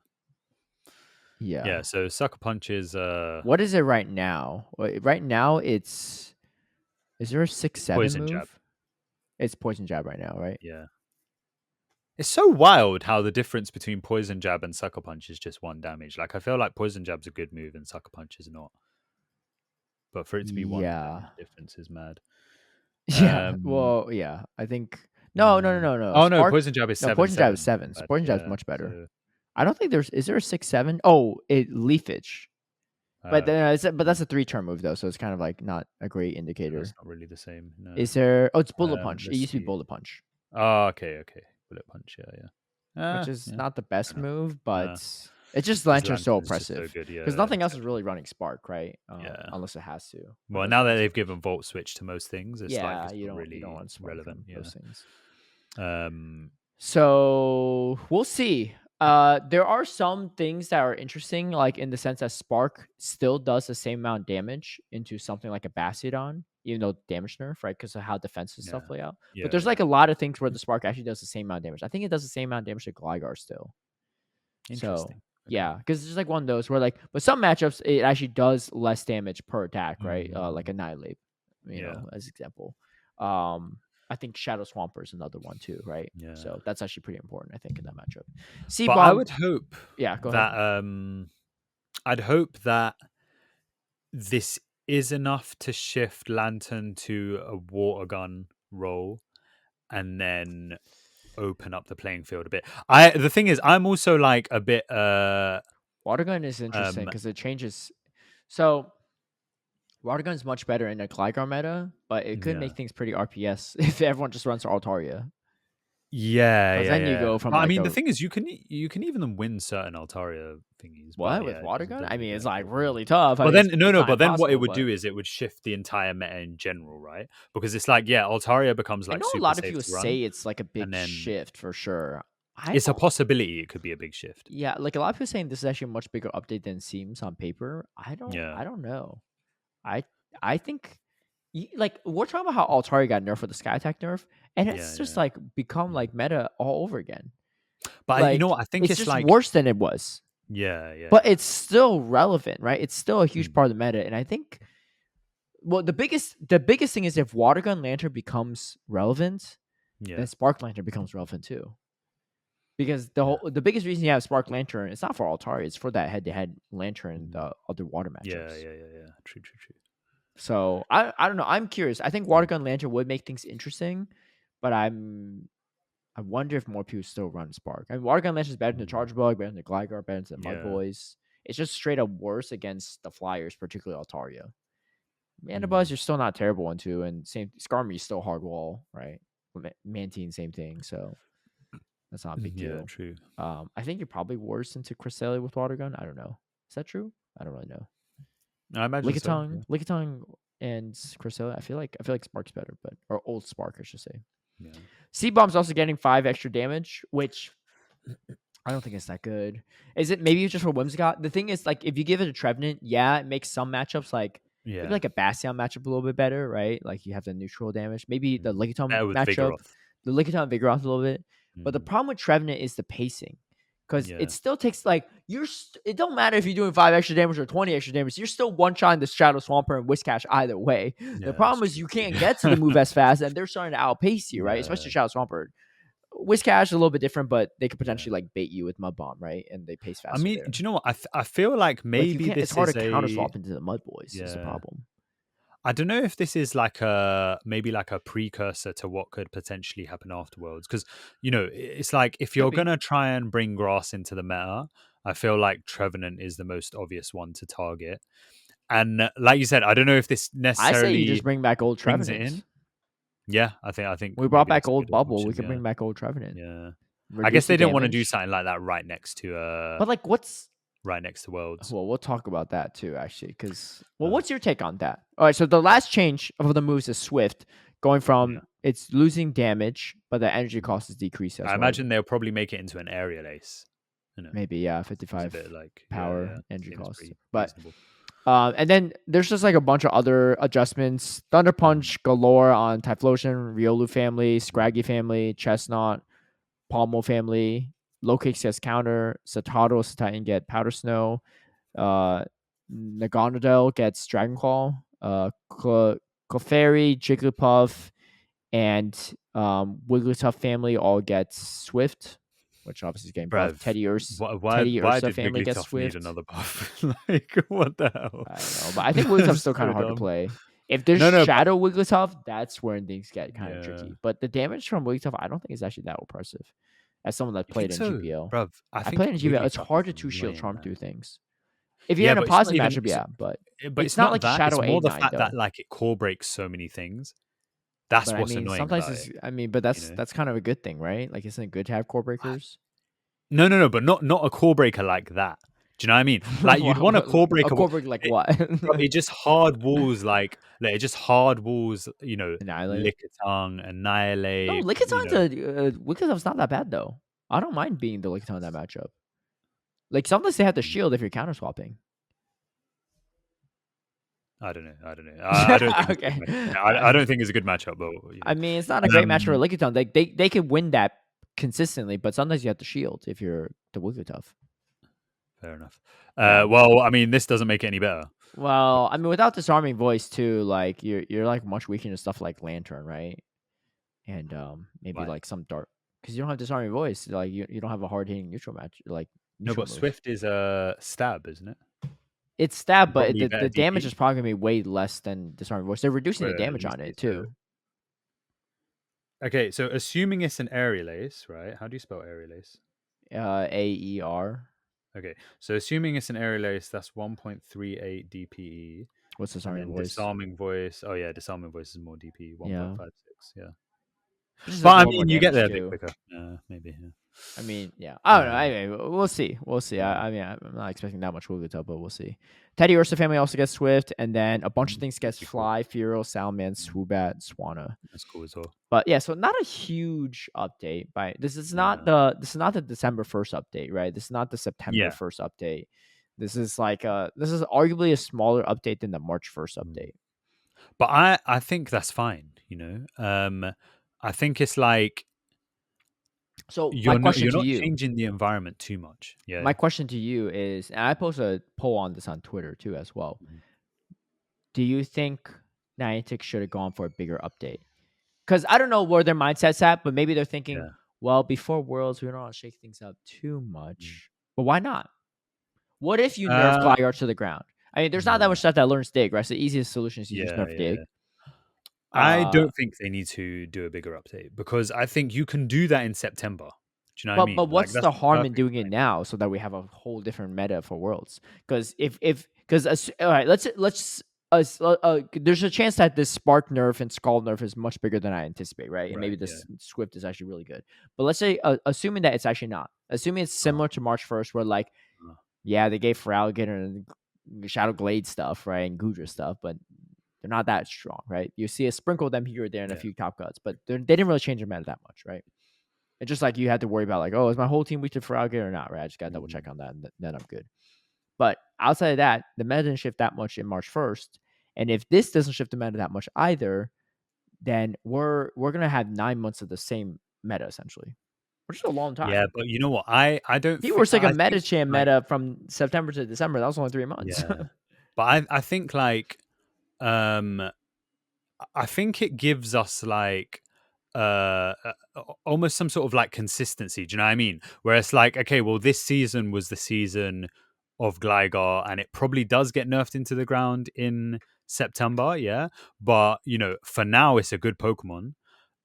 Yeah. So Sucker Punch is what is it right now? Right now it's is there a 6/7 Poison move? Jab. It's Poison Jab right now, right? Yeah. It's so wild how the difference between Poison Jab and Sucker Punch is just 1 damage. Like, I feel like Poison Jab's a good move and Sucker Punch is not. But for it to be 1 damage difference is mad. Yeah. I think no. Oh, no, Poison Jab is 7. Poison Jab is 7. So Poison Jab is much better. So... I don't think is there a 6/7? Oh, Leafage. But that's a 3-turn move though, so it's kind of like not a great indicator. It's not really the same. No. Is there? Oh, it's Bullet Punch. It used to be Bullet Punch. Oh, okay. Bullet Punch, which is not the best move, but it's just Lantern's so oppressive. Because nothing else is really running Spark, right? Unless it has to. Well, now that they've given Volt Switch to most things, it's like it's you don't really want Spark relevant. those things. So So we'll see. There are some things that are interesting, like in the sense that Spark still does the same amount of damage into something like a Bastiodon, even though damage nerf, right? Because of how defensive stuff play out. But there's like a lot of things where the Spark actually does the same amount of damage. I think it does the same amount of damage to Gligar still. Interesting. So yeah, because it's just like one of those where like, but some matchups it actually does less damage per attack, right? Like Annihilate, you know, as example. I think Shadow Swamper is another one too, right? Yeah. So that's actually pretty important, I think, in that matchup. But I would hope go that ahead. I'd hope that this is enough to shift Lantern to a water gun role and then open up the playing field a bit. The thing is, I'm also like a bit Water gun is interesting because it changes. So Water gun is much better in a Gligar meta, but it could make things pretty RPS if everyone just runs Altaria. Yeah, then you go from. But, I mean, the thing is, you can even win certain Altaria thingies. What but, with Water gun? I mean, it's like really tough. But then but then what it would do is it would shift the entire meta in general, right? Because it's like, Altaria becomes like. I know super a lot of safe people to run, say it's like a big shift for sure. It's a possibility it could be a big shift. Yeah, like a lot of people saying this is actually a much bigger update than it seems on paper. I don't know. I think like we're talking about how Altaria got nerfed with the Sky Attack nerf, and it's just like become like meta all over again. But like, you know what? I think it's just like worse than it was. Yeah. But it's still relevant, right? It's still a huge part of the meta, and I think. Well, the biggest thing is if Water Gun Lantern becomes relevant, then Spark Lantern becomes relevant too. Because the biggest reason you have Spark Lantern, it's not for Altaria, it's for that head-to-head Lantern, the other water matchups. Yeah. True. So I don't know. I'm curious. I think Water Gun Lantern would make things interesting, but I wonder if more people still run Spark. I mean, Water Gun Lantern is better than the Charge Bug, better than the Gligar, better than the Mudboys. It's just straight up worse against the Flyers, particularly Altaria. Mandibuzz, you're still not terrible into, and same Skarmory is still hard wall, right? Mantine, same thing. So that's not a big deal. Yeah, true. I think you're probably worse into Cresselia with Water Gun. I don't know. Is that true? I don't really know. I imagine Lickitung and Cresselia. I feel like Spark's better, or Old Spark, I should say. Yeah. Seabomb's also getting 5 extra damage, which I don't think it's that good. Is it maybe just for Whimsicott? The thing is, like, if you give it a Trevenant, it makes some matchups maybe like a Bastion matchup a little bit better, right? Like you have the neutral damage. Maybe the Lickitung matchup, the Lickitung and Vigoroth a little bit. But the problem with Trevenant is the pacing. Because it still takes it don't matter if you're doing 5 extra damage or 20 extra damage. You're still one-shotting the Shadow Swamper and Whiscash either way. The problem is you can't get to the move as fast, and they're starting to outpace you, right? Especially Shadow Swamper. Whiscash is a little bit different, but they could potentially bait you with Mud Bomb, right? And they pace faster. I mean, do you know what? I feel like maybe it's hard to counter swap into the Mud Boys. Is the problem. I don't know if this is maybe like a precursor to what could potentially happen afterwards. Because, it's like if you're going to try and bring grass into the meta, I feel like Trevenant is the most obvious one to target. And like you said, I don't know if this necessarily. I say you just bring back old Trevenant in. Yeah, I think we brought back old Bubble. We could bring back old Trevenant. Yeah, I guess they didn't want to do something like that right next to. But what's right next to Worlds? Well, we'll talk about that too, actually. Because what's your take on that? All right, so the last change of the moves is Swift, going from it's losing damage, but the energy cost is decreased. I imagine they'll probably make it into an aerial ace. Maybe 55 power energy cost, but. Reasonable. And then there's just a bunch of other adjustments. Thunder Punch galore on Typhlosion, Riolu family, Scraggy family, Chestnut, Palmo family. Low kick gets counter. Satato, Titan get Powder Snow. Naganadel gets Dragon Claw. Clefairy, Jigglypuff, and Wigglytuff family all get Swift. Which obviously is getting buffed. Teddy Ursa family gets Swift. Need another buff? What the hell? I don't know, but I think Wigglytuff's still kind of hard to play. If there's Shadow Wigglytuff, that's where things get kind of tricky. But the damage from Wigglytuff, I don't think is actually that impressive. As someone that played in GPL, bruv, I played in GPL. It's hard to 2-shield charm through things. If you're in a positive matchup, but it's not like Shadow it's more the fact though. that it core breaks so many things. That's what's annoying. Sometimes but that's kind of a good thing, right? Like, isn't it good to have core breakers? No, but not a core breaker like that. Do you know what I mean? Like, you'd want a core breaker. A core breaker like what? It just hard walls it just hard walls. Annihilate. Lickitung, Annihilate. No, Lickitung Wigglytuff's not that bad though. I don't mind being the Lickitung in that matchup. Like sometimes they have the Mm. shield if you're counter swapping. I don't know. I don't think it's a good Okay. matchup. I don't think it's a good matchup, but I mean, it's not a great match for Um, Lickitung. They can win that consistently, but sometimes you have to shield if you're the Wigglytuff. fair enough. Yeah. Well, I mean, this doesn't make it any better. Well, I mean, without disarming voice too, like you're like much weaker to stuff like Lantern, right? And maybe Why? like some dark because you don't have disarming voice. Like you don't have a hard hitting neutral match like No, neutral but move. Swift is a stab, isn't it? It's stab, but Probably the better damage DP. is probably gonna be way less than disarming voice. They're reducing Well, the damage let me on see. it So, too. okay, so assuming it's an aerial ace, right? How do you spell aerial ace? AER. Okay, so assuming it's an aerial ace, that's 1.38 DPE. What's And disarming then voice? disarming voice. Oh, yeah, disarming voice is more DP, Yeah, 1.56. Yeah. it just But does a I lot more mean, you get damage there a bit too. quicker. Maybe. Yeah. I mean, yeah. I don't know. Uh, We'll see. We'll see. yeah. I mean, I'm not expecting that much Wigglytuff, but we'll see. Teddy Ursa family also gets Swift, and then a bunch of things That's gets pretty cool. Fly, Fearow, Salman, Mm, Swoobat, Swanna. That's cool as well. But yeah, so not a huge update. By Yeah. this is not the December 1st update, right? This is not the September Yeah. 1st update. This is arguably a smaller update than the March 1st Mm. update. But I think that's fine. I think it's like So my question you're to not you, changing the environment too much. my Yeah. question to you is, and I posted a poll on this on Twitter too as well. Mhm. Do you think Niantic should have gone for a bigger update? Because I don't know where their mindset's at, but maybe they're thinking, Yeah. well, before Worlds, we don't want to shake things up too Mm. much. But why not? What if you nerf Uh, Gligar to the ground? I mean, there's not that yeah. much stuff that learns Dig, right? So the easiest solution is to just Yeah. nerf Dig. Yeah. I don't think they need to do a bigger update because I think you can do that in September. Do you know what I But mean? Like what's that's the the harm in perfect doing it time. now so that we have a whole different meta for Worlds? Because if because all right, let's there's a chance that this Spark nerf and Scald nerf is much bigger than I anticipate, right? And maybe Right. Yeah. this Swift is actually really good. But let's say assuming that it's actually not, assuming it's Uh, similar to March 1st, where like uh, yeah, they gave Feraligatr and Shadow Glade stuff, right, and Gudra stuff, but they're not that strong, right? You see a sprinkle of them here or there and a yeah. few top cuts, but they didn't really change their meta that much, right? It's just like you had to worry about like, oh, is my whole team weak to Feraligatr or not, right? I just got to double Mhm. check on that, and then I'm good. But outside of that, the meta didn't shift that much in March 1st, and if this doesn't shift the meta that much either, then we're gonna have 9 months of the same meta essentially, which is a long Yeah, time. but you know what? I don't People were think sick of I think Metacham like meta from September to December. That was only 3 months. yeah, but I think like um I think it gives us like almost some sort of like consistency. Do you know what I mean? Where it's like, okay, well, this season was the season of Gligar, and it probably does get nerfed into the ground in September, yeah. But for now, it's a good Pokemon.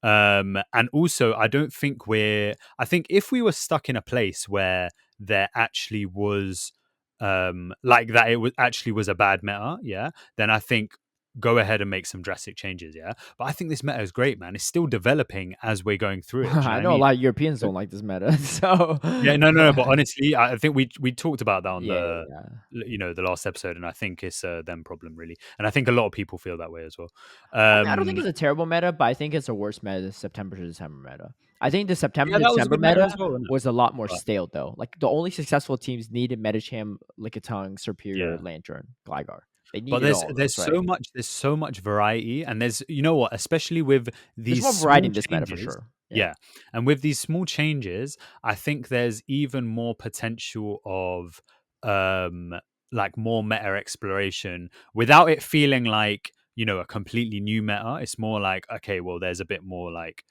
And also, I don't think I think if we were stuck in a place where there actually was like that it was actually was a bad meta, yeah, then I think go ahead and make some drastic changes, yeah. But I think this meta is great, man. It's still developing as we're going through it. Do you know I what I know a mean? lot of Europeans don't like this meta, so Yeah, no. But honestly, I think we talked about that on yeah, yeah. the last episode, and I think it's them problem really, and I think a lot of people feel that way as well. I mean, I don't think Um, it's a terrible meta, but I think it's a worse meta than September to December meta. I think the September yeah, to that was a December good meta meta as well, wasn't it? was a lot more But stale though. Like the only successful teams needed Metacham, Lickitung, Superior, yeah. Lantern, Gligar. They But needed all of there's those, right? there's so much variety, and there's what, especially with There's these more variety small in this meta for changes, sure. Yeah. yeah, and with these small changes, I think there's even more potential of um like more meta exploration without it feeling like a completely new meta. It's more like, okay, well, there's a bit more like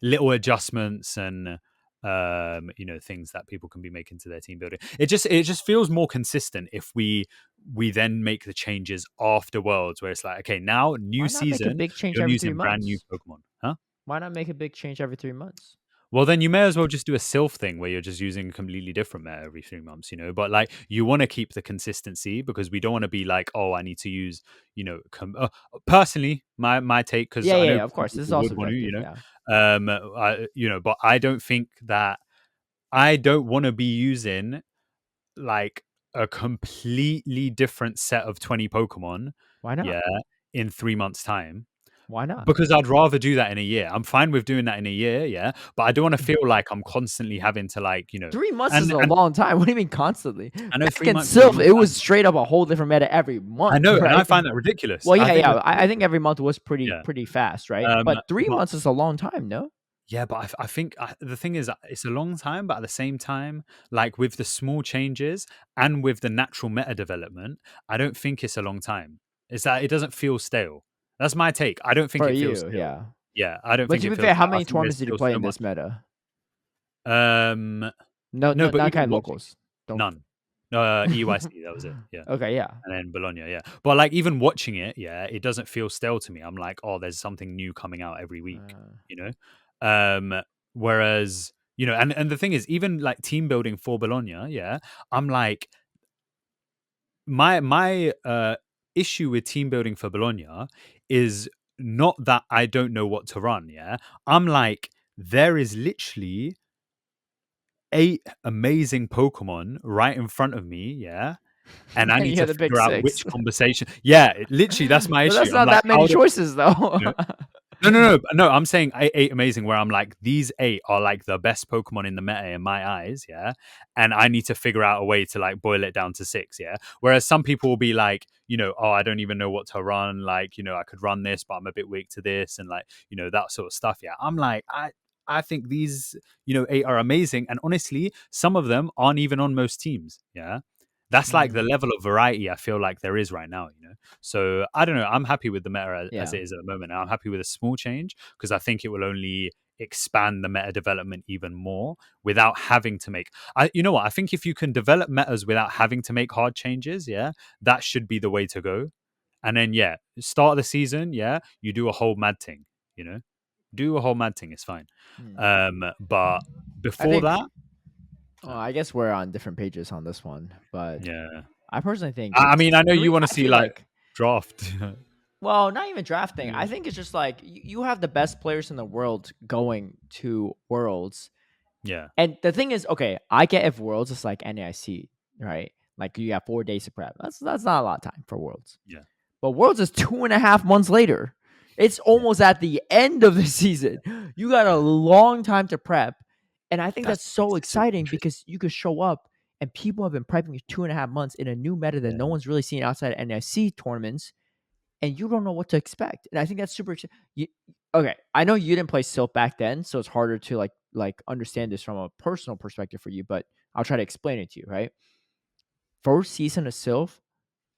little adjustments and things that people can be making to their team building. It just feels more consistent if we then make the changes after Worlds, where it's like, okay, now new Why not make a season, big change you're every three using brand new months? Pokemon, huh? Why not make a big change every 3 months? Well, then you may as well just do a Sylph thing where you're just using a completely different meta every 3 months, But like, you want to keep the consistency because we don't want to be like, oh, I need to use, personally, my take, because Yeah, I yeah, know yeah. Of some course, this is people all would want to, subjective. Yeah. but I don't think that I don't want to be using like a completely different set of 20 Pokemon, Why not? yeah, in 3 months' time. Why not? Because I'd rather do that in a year. I'm fine with doing that in a year, yeah. But I don't want to feel like I'm constantly having to, like, 3 months is a and long time. What do you mean constantly? I know Back 3 in months is a Sylph, long it was time. straight up a whole different meta every I month, know, and I right? find that ridiculous. Well, I yeah, think yeah. that's I think ridiculous. every month was Yeah. pretty fast, right? But 3 But months is a long time, no? yeah, but I think the thing is, it's a long time, but at the same time, like with the small changes and with the natural meta development, I don't think it's a long time. It's that it doesn't feel stale. That's my take. I don't think For it feels you, stale. yeah. Yeah, I don't But think to it be feels fair, how stale. I many think there's tournaments did you still play so in this much. meta? Um, No, no, no, but not even kind of watching locals. Don't. none. EYC, that was it. Yeah. Okay, yeah. And then Bologna, yeah. But like even watching it, yeah, it doesn't feel stale to me. I'm like, oh, there's something new coming out every week, you know? Whereas, and the thing is, even like team building for Bologna, yeah, I'm like, my issue with team building for Bologna is not that I don't know what to run, yeah. I'm like, there is literally 8 amazing Pokemon right in front of me, yeah, and I And need you to had the big figure out which six. conversation. Yeah, literally, that's my But issue. that's I'm not like, that many choices, you though. know, no. I'm saying eight amazing, where I'm like, these 8 are like the best Pokemon in the meta in my eyes, yeah. And I need to figure out a way to like boil it down to 6, yeah. Whereas some people will be like, oh, I don't even know what to run. Like, I could run this, but I'm a bit weak to this, and like, that sort of stuff. Yeah, I'm like, I think these, 8 are amazing, and honestly, some of them aren't even on most teams. Yeah, that's like the Mm, level of variety I feel like there is right now. So I don't know. I'm happy with the meta as yeah. it is at the moment. And I'm happy with a small change because I think it will only expand the meta development even more without having to make. You know what? I think if you can develop metas without having to make hard changes, yeah, that should be the way to go. And then yeah, start of the season, yeah, you do a whole mad thing. Do a whole mad thing. It's fine. Mm. But I before think. that, I guess we're on different pages on this one, but yeah. I personally think I mean, it's I know you three. want to I see feel like like, draft. well, not even drafting. Yeah. I think it's just like you have the best players in the world going to Worlds. Yeah. And the thing is, okay, I get if Worlds is like NAIC, right? Like you have 4 days to prep. That's not a lot of time for Worlds. Yeah. But Worlds is 2.5 months later. It's Yeah. almost at the end of the season. You got a Yeah. long time to prep. And I think That's that's what so makes it so exciting interesting. because you could show up and people have been prepping for 2.5 months in a new meta that Yeah. no one's really seen outside of NIC tournaments, and you don't know what to expect. And I think that's super exciting. Okay, I know you didn't play Silk back then, so it's harder to like understand this from a personal perspective for you, but I'll try to explain it to you, right? First season of Sylph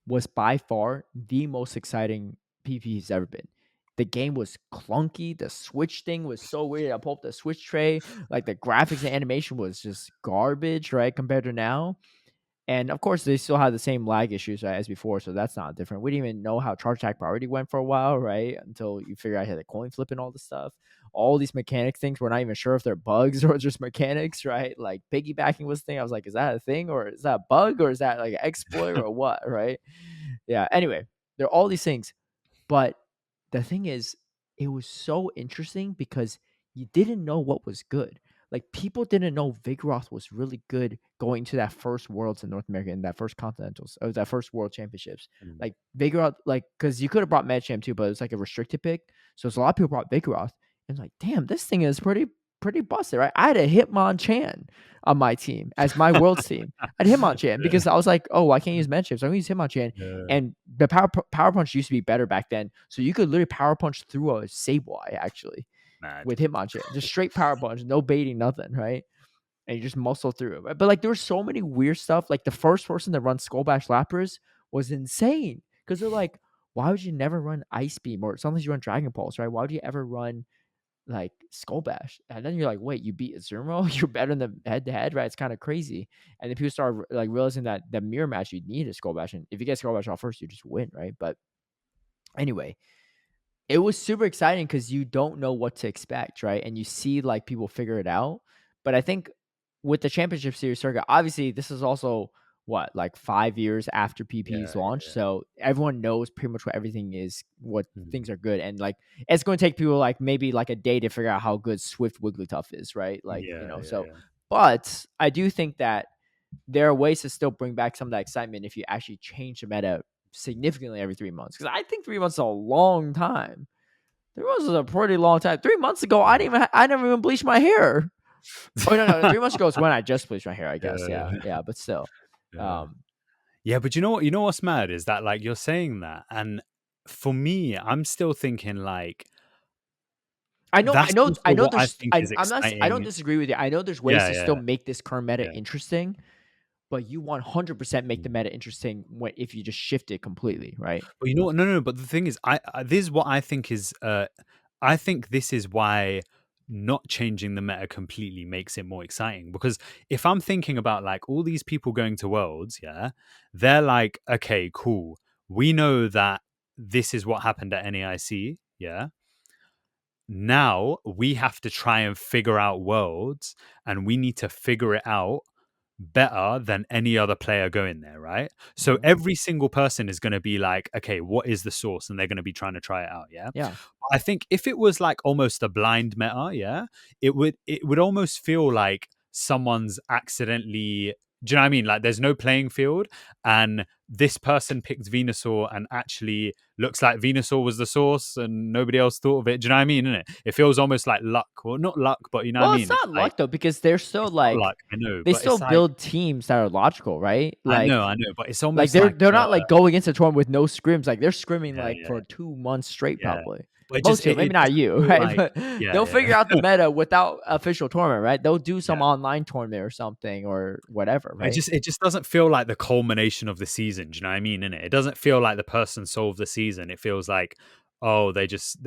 was by far the most exciting PP he's ever been. The game was clunky. The Switch thing was so weird. I pulled up the Switch tray. Like the graphics and animation was just garbage, right? Compared to now. And of course, they still had the same lag issues, right, as before, so that's not different. We didn't even know how charge attack priority went for a while, right? Until you figure out how the coin flip and all this stuff. All these mechanics things, we're not even sure if they're bugs or just mechanics, right? Like piggybacking was a thing. I was like, is that a thing or is that a bug or is that like an exploit or what, right? Yeah. Anyway, there are all these things, but the thing is, it was so interesting because you didn't know what was good. Like people didn't know Vigoroth was really good going to that first Worlds in North America and that first Continentals or that first World Championships. Mm. Like Vigoroth, like because you could have brought Medicham too, but it was like a restricted pick. So it's a lot of people brought Vigoroth and like, damn, this thing is pretty busted, right? I had a Hitmonchan on my team as my Worlds team. I had Hitmonchan because I was like, oh, I can't use Medicham, so I'm gonna use Hitmonchan. Yeah. And the power punch used to be better back then, so you could literally power punch through a Sableye actually Mad. with Hitmonchan, just straight power punch, no baiting, nothing, right? And you just muscle through it. But like there was so many weird stuff. Like the first person to run Skull Bash Lapras was insane because they're like, why would you never run Ice Beam or sometimes you run Dragon Pulse, right? Why would you ever run like Skull Bash? And then you're like, wait, you beat Azumarill? You're better than head to head, right? It's kind of crazy. And then people start like realizing that the mirror match you need a Skull Bash, and if you get Skull Bash off first, you just win, right? But anyway, it was super exciting because you don't know what to expect, right? And you see like people figure it out. But I think with the championship series circuit, obviously this is also what, like 5 years after PP's Yeah. launch. So everyone knows pretty much what everything is, what Mm. things are good. And like it's going to take people like maybe like a day to figure out how good Swift Wigglytuff is, right? Like, Yeah. Yeah. so Yeah. but I do think that there are ways to still bring back some of that excitement if you actually change the meta significantly every 3 months. Because I think 3 months is a long time. 3 months is a pretty long time. 3 months ago, I never even bleached my hair. Oh no, 3 months ago is when I just bleached my hair, I guess. Yeah, but still. Yeah, but you know what? You know what's mad is that like you're saying that, and for me, I'm still thinking like that's also I know. what I There's, think is I'm not. I don't exciting. disagree with you. I know there's ways Yeah, to still yeah, make this current meta yeah. interesting, but you 100% make the Mm. meta interesting if you just shift it completely, right? But you know what? No. But the thing is, I this is what I think is. I think this is why not changing the meta completely makes it more exciting. Because if I'm thinking about like all these people going to Worlds, yeah, they're like, okay, cool. We know that this is what happened at NAIC, yeah. Now we have to try and figure out Worlds, and we need to figure it out better than any other player going there, right? So Mhm. every single person is going to be like, okay, what is the source? And they're going to be trying to try it out, yeah. Yeah. I think if it was like almost a blind meta, yeah, it would almost feel like someone's accidentally. Do you know what I mean? Like there's no playing field, and this person picked Venusaur, and actually looks like Venusaur was the source, and nobody else thought of it. Do you know what I mean? Innit? It feels almost like luck, well, not luck, but you know what I Well, it's mean. It's not like luck though, because they're still it's not like luck, I know, they but still it's like build teams that are logical, right? I know, but it's Like almost like they're not like going into a tournament with no scrims. Like they're scrimming yeah, like for 2 months straight, yeah. probably. But it just Most people, maybe it not doesn't you, feel right? like But yeah, they'll figure out the yeah. meta without official tournament, right? They'll do Yeah. some online tournament or something or whatever, right? It just doesn't feel like the culmination of the season. Do you know what I mean? In it doesn't feel like the person solved the season. It feels like, oh, they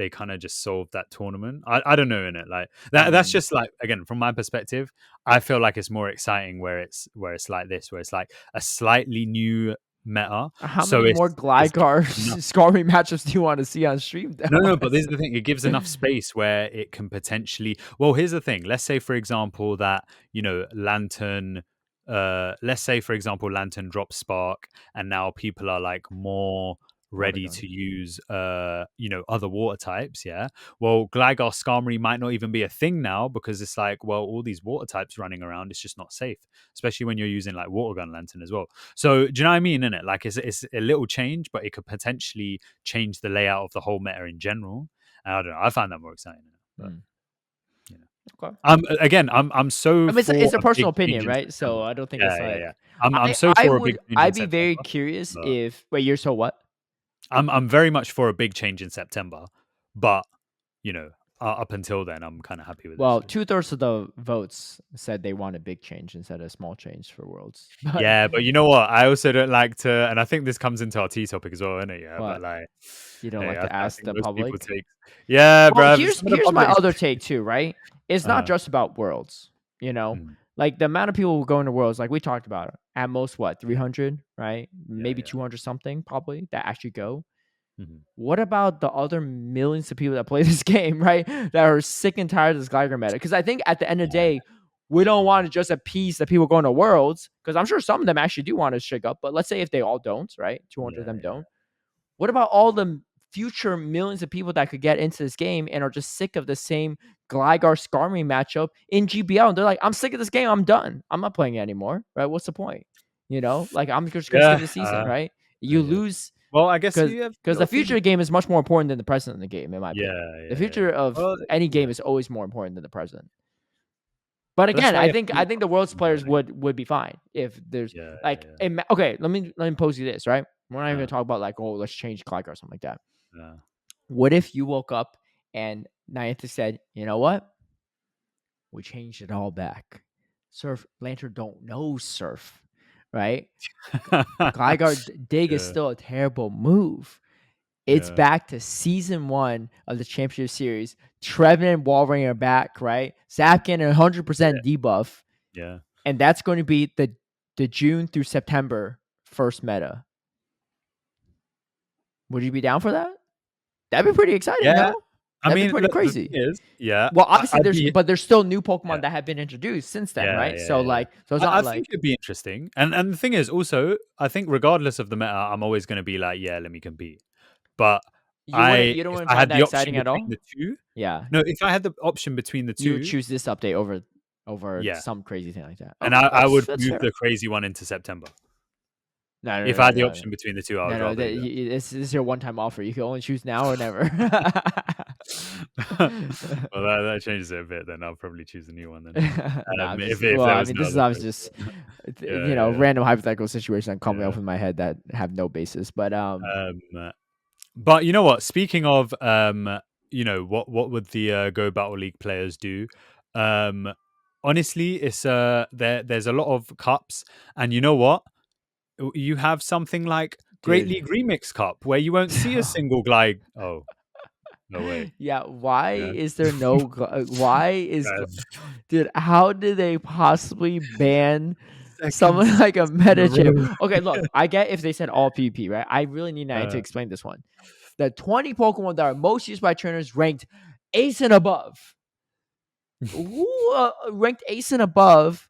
kind of just solved that tournament. I don't know in it like that. That's Mm. just like again from my perspective. I feel like it's more exciting where it's like this, where it's like a slightly new meta. How So many more it's Gligar enough. Scarmy matchups do you want to see on stream, No, though? no, but this is the thing. It gives enough space where it can potentially. Well, here's the thing. Let's say, for example, that Lantern. Let's say, for example, Lantern drops Spark, and now people are like more Water ready gun. to use, other water types. Yeah. Well, Gligar Skarmory might not even be a thing now because it's like, well, all these water types running around, it's just not safe, especially when you're using like Water Gun Lantern as well. So, do you know what I mean? In it, like, it's a little change, but it could potentially change the layout of the whole meta in general. And I don't know. I find that more exciting, but Mm. you know, Okay. I'm so I mean, for it's a a big personal change opinion, in right? So September. I don't think it's Yeah, yeah, yeah. like I'm so for a big change in I'd be very September, curious but if wait, you're so what? I'm very much for a big change in September. But you know, up until then, I'm kind of happy with it. Well, Still. 2/3 of the votes said they want a big change instead of a small change for Worlds. But Yeah, but you know what? I also don't like to, and I think this comes into our tea topic as well, isn't it? Yeah, but what? like, You don't hey, like to I ask think the most people public? take, yeah, Well, bro. Some of the here's my public, other take too, right? It's not just about Worlds, you know? Mm, Like the amount of people who go into Worlds, like we talked about, at most what, 300, right? yeah, Maybe yeah. 200 something probably that actually go. Mhm. What about the other millions of people that play this game, right? That are sick and tired of this Gligar meta? Because I think at the end of the Yeah, day, we don't want to just appease the people going to Worlds, because I'm sure some of them actually do want to shake up. But let's say if they all don't, right? 200 of yeah, them yeah, don't. What about all the future millions of people that could get into this game and are just sick of the same Gligar Skarmory matchup in GBL? And they're like, I'm sick of this game. I'm done. I'm not playing it anymore. Right? What's the point? Like I'm just gonna skip yeah. the season, right? You Yeah. lose Well, I guess because you have the your future opinion. of the game is much more important than the present of the game, in my Yeah, opinion. The yeah, yeah. future of Well, any game yeah, is always more important than the present. But but that's again, why you have to I look think up the world's and players learning. would be fine if there's Yeah, like yeah, okay. Let me pose you this, right? We're not even yeah. gonna talk about like, oh, let's change Clyde or something like that. Yeah. What if you woke up and Niantic said, you know what? We changed it all back. Surf Lantern don't know Surf, right? Gligar Dig is Yeah, still a terrible move. It's yeah, back to season 1 of the Championship Series. Trevin and Walring are back, right? Zapkin 100% debuff, yeah. and that's going to be the June through September first meta. Would you be down for that? That'd be pretty exciting, Yeah. no? I That'd be mean, pretty look, the thing crazy. is, yeah, Well, obviously I'd be there's still new yeah, Pokemon that have been introduced since then, yeah, right? yeah, So yeah. so it's I not think like it'd be interesting. And the thing is also, I think regardless of the meta, I'm always gonna be like, yeah, let me compete. But you don't if want to I had find that the option exciting at between all. the two, Yeah, no, if I had the option between the you would two, choose this update over yeah. some crazy thing like that. And Okay, I would that's move fair. the crazy one into September. No, If no, I no, had the no, no. option between the two, I would No, rather do that. this is your one-time offer. You can only choose now or never. Well, that changes it a bit. Then I'll probably choose the new one. Then, Nah, I'm just if well, there I was mean, no this is other obviously choice. just Yeah, yeah, yeah. random hypothetical situation I'm coming up Yeah. in my head that have no basis. But But you know what? Speaking of, what would the Go Battle League players do? Um, honestly, it's there's a lot of cups, and you know what? You have something like Great dude, League Remix Cup where you won't see a single glide. Oh no way! yeah, why Yeah, is there no? Why is Rev. dude? How did they possibly ban Second something like a season in a meta chip? row. Okay, look, I get if they said all PvP, right? I really need Niantic to Uh, explain this one. The 20 Pokemon that are most used by trainers ranked ace and above. Who ranked ace and above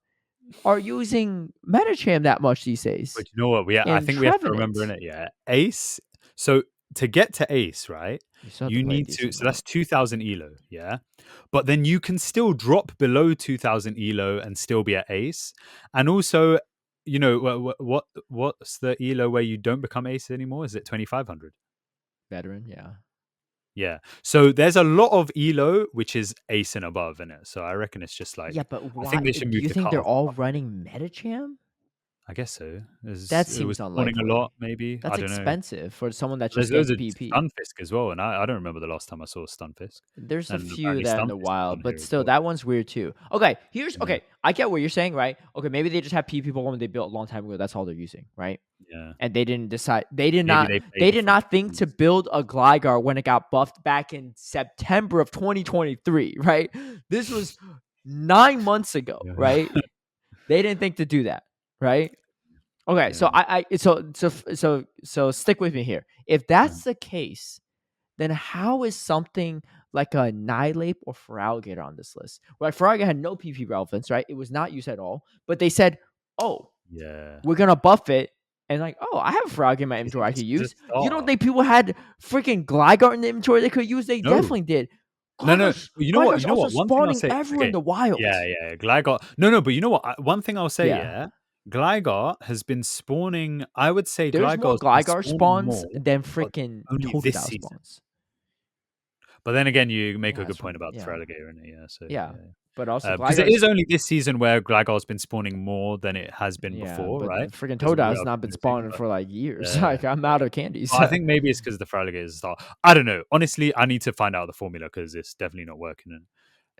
are using Metacham that much these days? but you know what? I And think we have to remember in Trevenant. it. Yeah, Ace. So to get to Ace, right? You still have to You play a need to. decent So that's amount. 2,000 elo. Yeah, but then you can still drop below 2,000 elo and still be at Ace. And also, what's the elo where you don't become Ace anymore? Is it 2,500? Veteran, yeah. Yeah. So there's a lot of elo which is Ace and above in it. So I reckon it's just Yeah, like but I why? think they should Do move you the think they're cutoff all up. running Metacham? I guess so. That It was seems spawning a lot, unlikely. maybe. I That's don't know. expensive for someone that's just There's getting loads of PP. Stunfisk as well, and I don't remember the last time I saw a Stunfisk. There's a And few apparently that in the Stunfisk is wild, on but here as still, well. that one's weird too. Okay, here's Yeah, okay. I get what you're saying, right? Okay, maybe they just have PP Pokemon they built a long time ago. That's all they're using, right? yeah. And they didn't decide. They did Maybe not. they play They did different not think to games. build a Gligar when it got buffed back in September of 2023, right? This was 9 months ago, Yeah. right? They didn't think to do that, right? Okay, so Yeah. so stick with me here. If that's the case, then how is something like a Nihilape or Feraligatr on this list? Right, Feraligatr had no PP relevance, right? It was not used at all. But they said, "Oh, Yeah. we're gonna buff it," and like, "Oh, I have a Feraligatr in my inventory I could It's a use." You don't starter. think people had freaking Gligar in the inventory they could use? They No. definitely did. No, no. Gligar's, You know what? Gligar's You know also what? One thing I'll spawning say. everywhere in Okay. the wild. Yeah, yeah. Gligar. No, but you know what? One thing I'll say. Yeah, Yeah, Gligar has been spawning. I would say there's more Gligar's been Gligar spawning spawns more, than but freaking only this Totodile season. spawns. But then again, you make a Yeah, good it's point from about the yeah, Feraligatr, innit? Yeah. So yeah. yeah. But also Because it Gligar's is only this season where Gligar's been spawning more than it has been yeah, before, but the right? freaking Because Totodile has I've not been been missing, spawning but for like years. yeah. Like I'm out of candies. But I think maybe it's because the Feraligatr is a star. I don't know. Honestly, I need to find out the formula because it's definitely not working.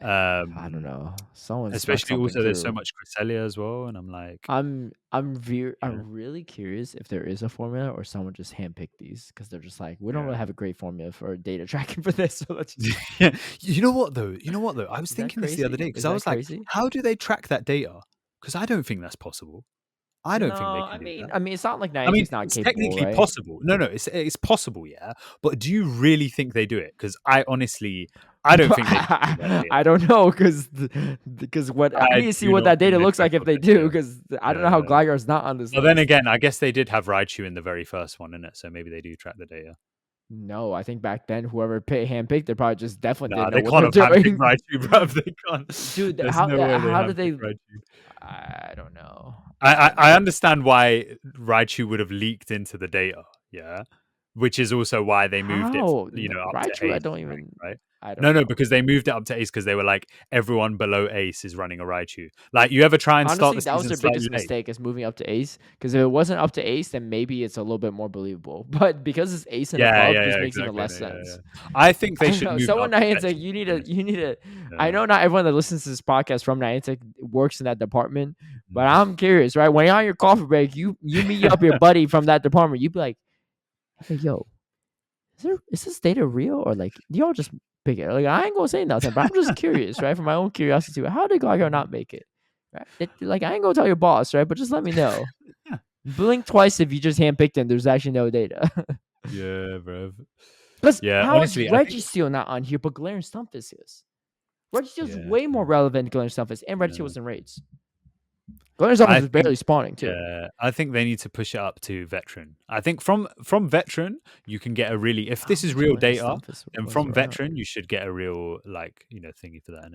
I don't Um, know. Someone snuck especially something also there's so through. much Cresselia as well, and I'm like, yeah, I'm really curious if there is a formula or someone just handpicked these because they're just like we don't really yeah. have a great formula for data tracking for this. So let's just Yeah. You know what though? I was is that thinking this the other crazy? day because Is I that was like, crazy? how do they track that data? Because I don't think that's possible. I No, don't think they can do that. I mean it's not like I mean, Niantic's not it's capable, technically right? possible. No, it's possible, yeah. But do you really think they do it? Because I don't think they can track that data. I don't know because what I I need to see do what not that think data they looks track like if all they that do data. because I don't know how Yeah. Gligar's not on this But then list. again, I guess they did have Raichu in the very first one, innit? So maybe they do track the data. No, I think back then whoever handpicked, they probably just definitely Nah, didn't know they what can't they're have handpicked doing. Raichu, bro. They can't. Dude, There's no way they how did handpicked they? Raichu. I don't know. I don't I know. understand why Raichu would have leaked into the data, yeah, which is also why they moved it, How up to Raichu? I Ace don't rank, even. right? I No, don't no, know. because they moved it up to Ace because they were like everyone below Ace is running a Raichu. Like you ever try and start Honestly, the that was season their slightly biggest late? mistake is moving up to Ace. Because if it wasn't up to Ace, then maybe it's a little bit more believable. But because it's Ace and Yeah, above, yeah, just yeah, makes even exactly. less Yeah, yeah. sense. I think I they don't should know. move it Someone up to Niantic, veteran. To be honest. you need to. I Yeah. know not everyone that listens to this podcast from Niantic works in that department, but Mm. I'm curious, right? When you're on your coffee break, you meet up your buddy from that department, you be like, "Hey, yo, is this data real or like do y'all just pick it?" Like I ain't gonna say nothing, but I'm just curious, right? For my own curiosity, how did Gligar not make it? Right? Like I ain't gonna tell your boss, right? But just let me know. Yeah, Blink twice if you just handpicked him. There's actually no data. yeah, bro. Because Yeah, how is honestly, I think. Registeel not on here, but Galarian Stunfisk is? Registeel's Yeah, way more true. relevant than Galarian Stunfisk, and Registeel Yeah. was in raids. Galarian Stunfisk I was think barely spawning too. Yeah, I think they need to push it up to veteran. I think from veteran you can get a really if How this is much real Galarian data, Stunfisk then was from around? veteran you should get a real thingy for that.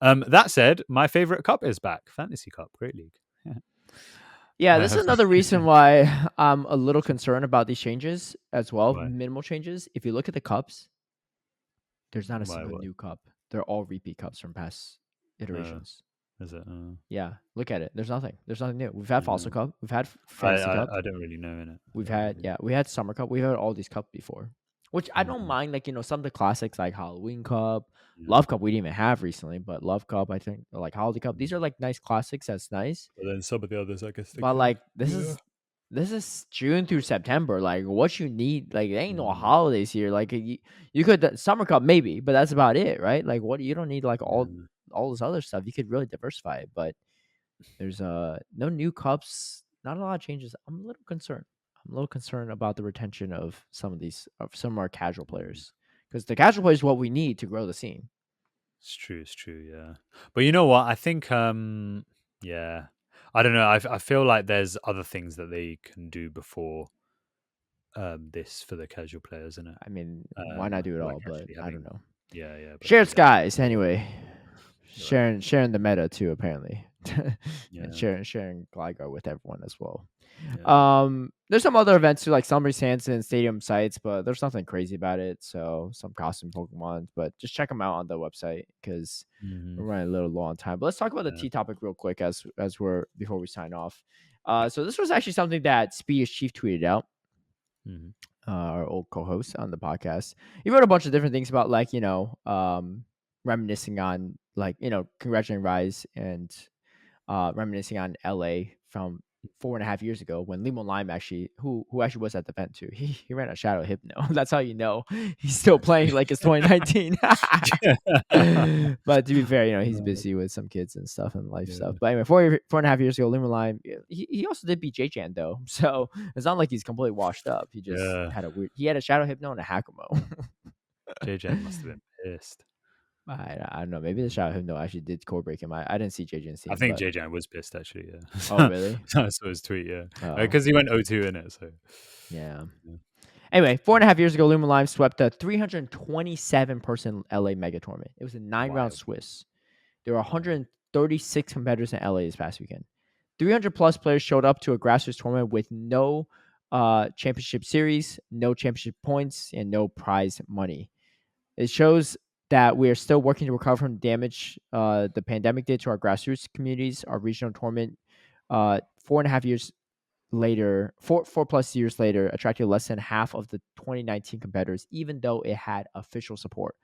Innit? That said, my favorite cup is back, Fantasy Cup, Great League. Yeah, this is another reason why I'm a little concerned about these changes as well. Why? Minimal changes. If you look at the cups, there's not a Why? single What? new cup. They're all repeat cups from past Uh, iterations. is it? Yeah, look at it. There's nothing. There's nothing new. We've had Fossil Cup. We've had I, Fantasy I Cup. I don't really know in it. We've I don't had really. we had Summer Cup. We've had all these cups before, which I don't Mhm. mind. Like some of the classics like Halloween Cup, Yeah. Love Cup. We didn't even have recently, but Love Cup I think, or like Holiday Cup. These Mm. are like nice classics. That's nice. But then some of the others, I guess they But could. like this is June through September. Like what you need, like there ain't no Mm. holidays here. Like you could Summer Cup maybe, but that's about it, right? Like what you don't need like Yeah. all this other stuff. You could really diversify it, but there's no new cups, not a lot of changes. I'm a little concerned. I'm a little concerned about the retention of some of our casual Mm. players because the casual players is what we need to grow the scene. It's true. It's true. Yeah. But you know what? I think. Yeah. I don't know. I feel like there's other things that they can do before this for the casual players, isn't it? I mean, why not do it Like all? But actually I don't having. know. Yeah. But Shared yeah. skies anyway. You're right. Sharing the meta too apparently, and Yeah. sharing Gligar with everyone as well. Yeah. There's some other events too, like Summer Sands and Stadium sites, but there's nothing crazy about it. So some costume Pokemon, but just check them out on the website because Hmm. we're running a little low on time. But let's talk about the Yeah. T topic real quick as we're before we sign off. So this was actually something that Speedish Chief tweeted out. Hmm. Our old co-host on the podcast. He wrote a bunch of different things about like reminiscing on like congratulating Rise and reminiscing on LA from 4.5 years ago when Limo Lime actually who actually was at the event too. He ran a Shadow Hypno. That's how you know he's still playing like it's 2019. But to be fair, he's busy with some kids and stuff and life stuff. Yeah. But anyway, 4.5 years ago, Limo Lime, he also did beat J-Jan though. So it's not like he's completely washed up. He just Yeah. he had a Shadow Hypno and a Hakamo. JJ must have been pissed. I don't know. Maybe the Shadow Hypno actually did core break him. I didn't see J-Jan's I team, think but JJ was pissed actually. oh Yeah. really? I saw his tweet. Yeah, Oh because he went 0-2 in it. So yeah. yeah. Anyway, 4.5 years ago, Luma Lime swept the 327-person LA Mega Tournament. It was a 9-round Wild. Swiss. There were Wow. 136 competitors in LA this past weekend. 300 plus players showed up to a grassroots tournament with no championship series, no championship points, and no prize money. It shows that we are still working to recover from the damage the pandemic did to our grassroots communities. Our regional tournament, 4.5 years later, four plus years later, attracted less than half of the 2019 competitors, even though it had official support.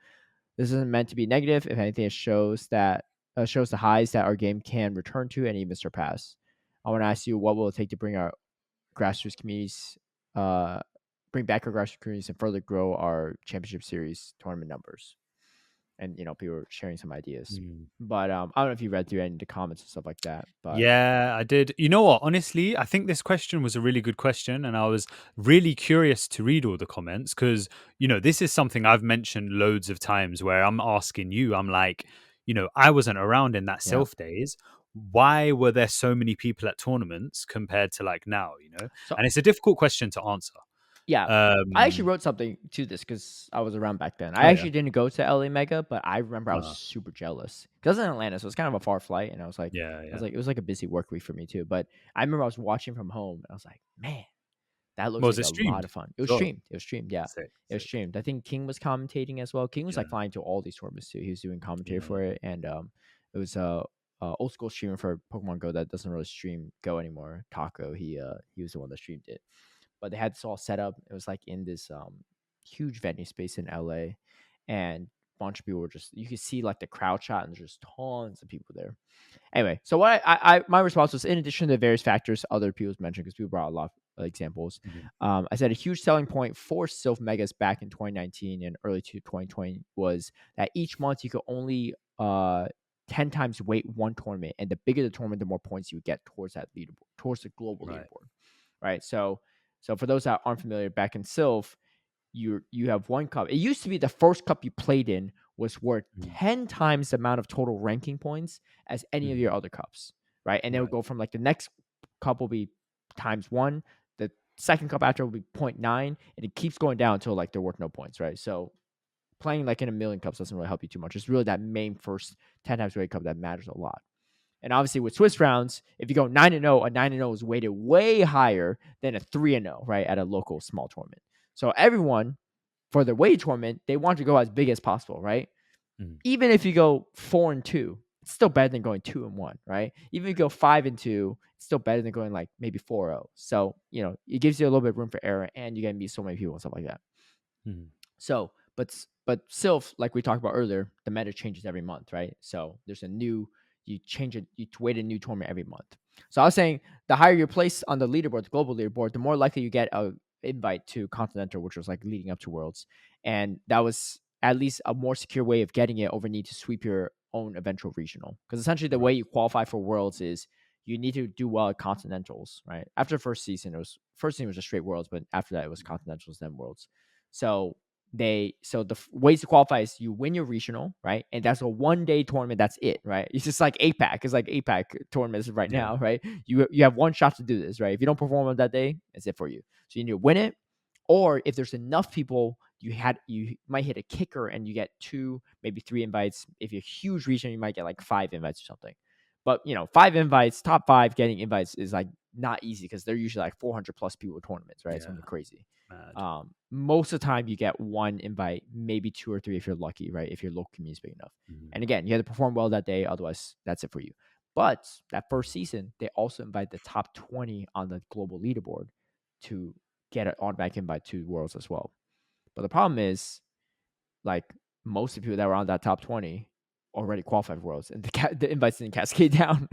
This isn't meant to be negative. If anything, it shows the highs that our game can return to and even surpass. I want to ask you, what will it take to bring our grassroots communities, bring back our grassroots communities, and further grow our championship series tournament numbers? And people were sharing some ideas. Mm. But I don't know if you read through any of the comments and stuff like that. But Yeah, I did. You know what? Honestly, I think this question was a really good question, and I was really curious to read all the comments because this is something I've mentioned loads of times where I'm asking you. I'm like, I wasn't around in that yeah, self days. Why were there so many people at tournaments compared to like now? so And it's a difficult question to answer. yeah, I actually Um. wrote something to this because I was around back then. I Oh yeah. actually didn't go to LA Mega, but I remember I was Uh, super jealous because I was in Atlanta, so it's kind of a far flight, and yeah. Yeah. it was like a busy work week for me too. But I remember I was watching from home, and I was like, man, that looks Was like it a lot streamed of fun. It as was well? streamed. It was streamed. Yeah, Sick. it was Sick. streamed. I think King was commentating as well. King was like Yeah. flying to all these tournaments too. He was doing commentary Yeah. for it, and it was old school streamer for Pokemon Go that doesn't really stream Go anymore. Taco, he was the one that streamed it, but they had this all set up. It was like in this huge venue space in LA, and a bunch of people were just, you could see like the crowd shot, and there's just tons of people there. Anyway, so what my response was, in addition to the various factors other people's mentioned, because people brought a lot of examples, Mhm. I said a huge selling point for Sylph Megas back in 2019 and early to 2020 was that each month you could only 10 times weight one tournament, and the bigger the tournament, the more points you would get towards that leaderboard, towards the global Right. leaderboard, right? So for those that aren't familiar, back in Sylph, you have one cup. It used to be the first cup you played in was worth Mhm. 10 times the amount of total ranking points as any of Mhm. your other cups, right? And it would Right. go from like the next cup will be times one, the second cup after will be 0.9, and it keeps going down until like they're worth no points, right? So playing like in a million cups doesn't really help you too much. It's really that main first 10 times weight cup that matters a lot. And obviously with Swiss rounds, if you go 9-0, a 9-0 is weighted way higher than a 3-0, right, at a local small tournament. So everyone, for the weight tournament, they want to go as big as possible, right? Even if you go 4-2, it's still better than going 2-1, right? Even if you go 5-2, it's still better than going like maybe 4-0. So, it gives you a little bit of room for error, and you get to meet so many people and stuff like that. So, but still, like we talked about earlier, the meta changes every month, right? So there's you change it, you weight a new tournament every month. So I was saying the higher your place on the leaderboard, the global leaderboard, the more likely you get a invite to Continental, which was like leading up to Worlds. And that was at least a more secure way of getting it over need to sweep your own eventual regional. Because essentially the way you qualify for Worlds is you need to do well at Continentals, right? After the first season was just straight Worlds, but after that it was Continentals, then Worlds. So the ways to qualify is you win your regional, right? And that's a 1-day tournament. That's it, right? It's just like APAC. It's like APAC tournaments right now, right? You have one shot to do this, right? If you don't perform on that day, it's it for you. So you need to win it, or if there's enough people, you might hit a kicker and you get 2, maybe 3 invites. If you're a huge region, you might get like 5 invites or something. But 5 invites, top 5 getting invites is like not easy because they're usually like 400 plus people tournaments, right? Yeah. Something crazy. Most of the time you get 1 invite, maybe 2 or 3 if you're lucky, right? If your local community is big enough. And again, you have to perform well that day, otherwise that's it for you. But that first season, they also invite the top 20 on the global leaderboard to get an automatic invite to Worlds as well. But the problem is, like, most of the people that were on that top 20 already qualified for Worlds, and the invites didn't cascade down.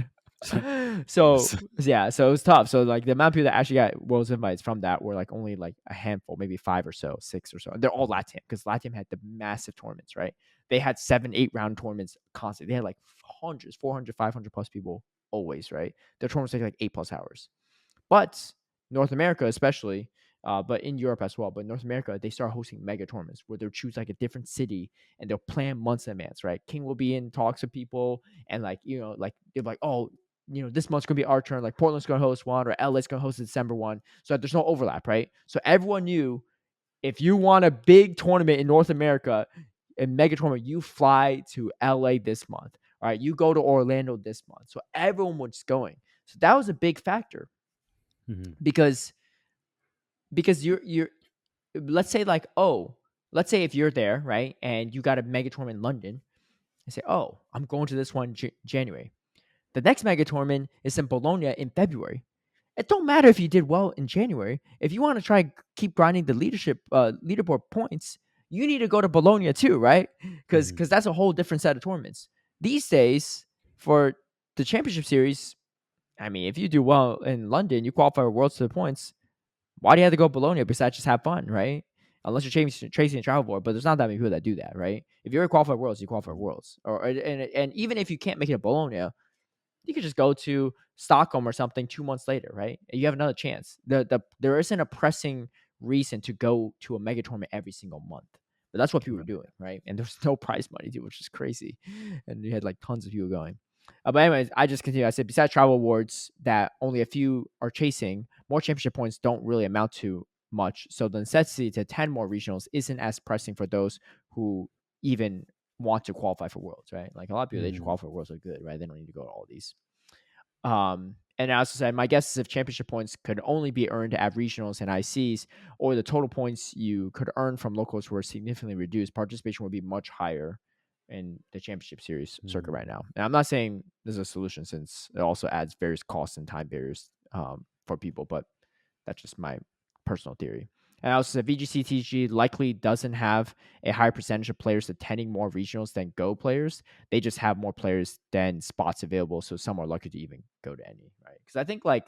So it was tough. So like the amount of people that actually got Worlds invites from that were like only like a handful, maybe 5 or so, 6 or so. And they're all LATAM, because LATAM had the massive tournaments, right? They had 7-8 round tournaments constantly. They had like hundreds, 400, 500 plus people always, right? Their tournaments take like 8+ hours. But North America especially, but in Europe as well, but North America, they start hosting mega tournaments where they'll choose like a different city and they'll plan months in advance, right? King will be in talks with people, and like, like they're like, oh, this month's gonna be our turn. Like Portland's gonna host one, or LA's gonna host December one, so there's no overlap, right? So everyone knew if you want a big tournament in North America, a mega tournament, you fly to LA this month. All right, you go to Orlando this month. So everyone was going. So that was a big factor. Because you're let's say like, let's say if you're there, right, and you got a mega tournament in London, and say, oh, I'm going to this one January. The next mega tournament is in Bologna in February. It don't matter if you did well in January. If you want to try keep grinding the leaderboard points, you need to go to Bologna too, right? Because that's a whole different set of tournaments. These days, for the championship series, I mean, if you do well in London, you qualify for Worlds to the points. Why do you have to go Bologna besides just have fun, right? Unless you're chasing a travel board, but there's not that many people that do that, right? If you're a qualified Worlds, you qualify for Worlds, and even if you can't make it to Bologna, you could just go to Stockholm or something 2 months later, right? And you have another chance. There isn't a pressing reason to go to a mega tournament every single month. But that's what people were doing, right? And there's no prize money, dude, which is crazy. And you had like tons of people going. But anyways, I just continue. I said, besides travel awards that only a few are chasing, more championship points don't really amount to much. So the necessity to attend more regionals isn't as pressing for those who even want to qualify for Worlds, right? Like a lot of people, they just qualify for Worlds are good, right? They don't need to go to all these. And I also said, my guess is if championship points could only be earned at regionals and ICs, or the total points you could earn from locals were significantly reduced, participation would be much higher in the championship series circuit right now. And I'm not saying this is a solution, since it also adds various costs and time barriers for people, but that's just my personal theory. And I also said VGC TG likely doesn't have a higher percentage of players attending more regionals than Go players. They just have more players than spots available, so some are lucky to even go to any, right? Because I think like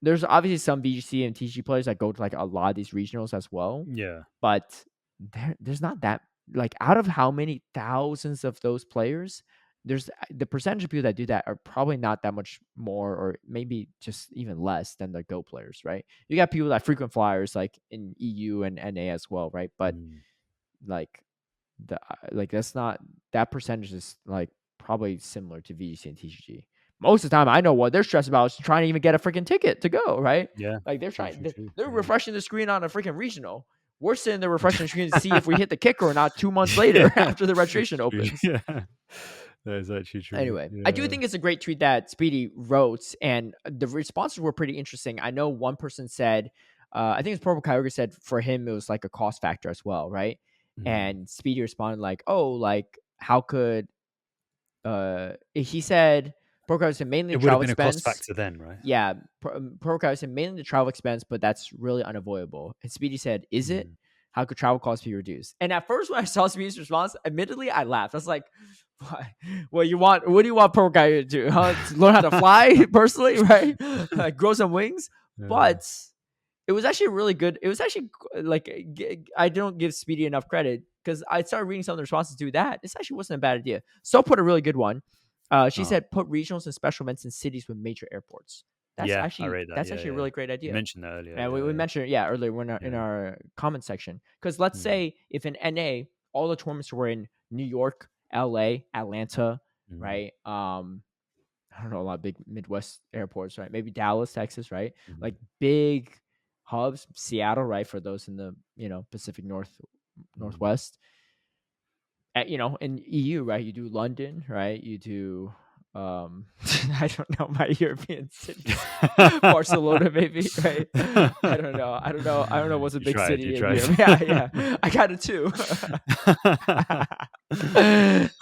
there's obviously some VGC and TG players that go to like a lot of these regionals as well. Yeah. But there's not that, like, out of how many thousands of those players, there's the percentage of people that do that are probably not that much more, or maybe just even less than the Go players, right? You got people that frequent flyers like in EU and NA as well, right? But like that's not, that percentage is like probably similar to VGC and TGG. Most of the time, I know what they're stressed about is trying to even get a freaking ticket to go, right? Yeah. Like they're refreshing the screen on a freaking regional. We're sitting there refreshing the screen to see if we hit the kicker or not 2 months later after the registration opens. Yeah. That is actually true. Anyway, I do Yeah. think it's a great tweet that Speedy wrote, and the responses were pretty interesting. I know one person said, I think it's Purple Kyogre said for him it was like a cost factor as well, right? And Speedy responded like, "Oh, like how could he said Purple Kyogre said mainly It the would have travel been a cost expense." factor then, right? Yeah, Purple Kyogre said mainly the travel expense, but that's really unavoidable. And Speedy said, "Is it? How could travel costs be reduced?" And at first, when I saw Speedy's response, admittedly, I laughed. I was like, "What you want? What do you want Purple Kyogre to do? Huh? To learn how to fly personally, right? Like grow some wings?" But it was actually really good. It was actually like I don't give Speedy enough credit because I started reading some of the responses to that. This actually wasn't a bad idea. So put a really good one. She said put regionals and special events in cities with major airports. That's Yeah, I actually read that. that's actually a really great You idea. mentioned that earlier. And we mentioned it, earlier in our comment section. Because let's say if in NA all the tournaments were in New York, LA, Atlanta, right? I don't know, a lot of big Midwest airports, right? Maybe Dallas, Texas, right? Like big hubs, Seattle, right? For those in the Pacific Northwest. In EU, right? You do London, right? You do I don't know my European cities. Barcelona, maybe, right? I don't know what's a big city in Europe. Yeah. I got it too.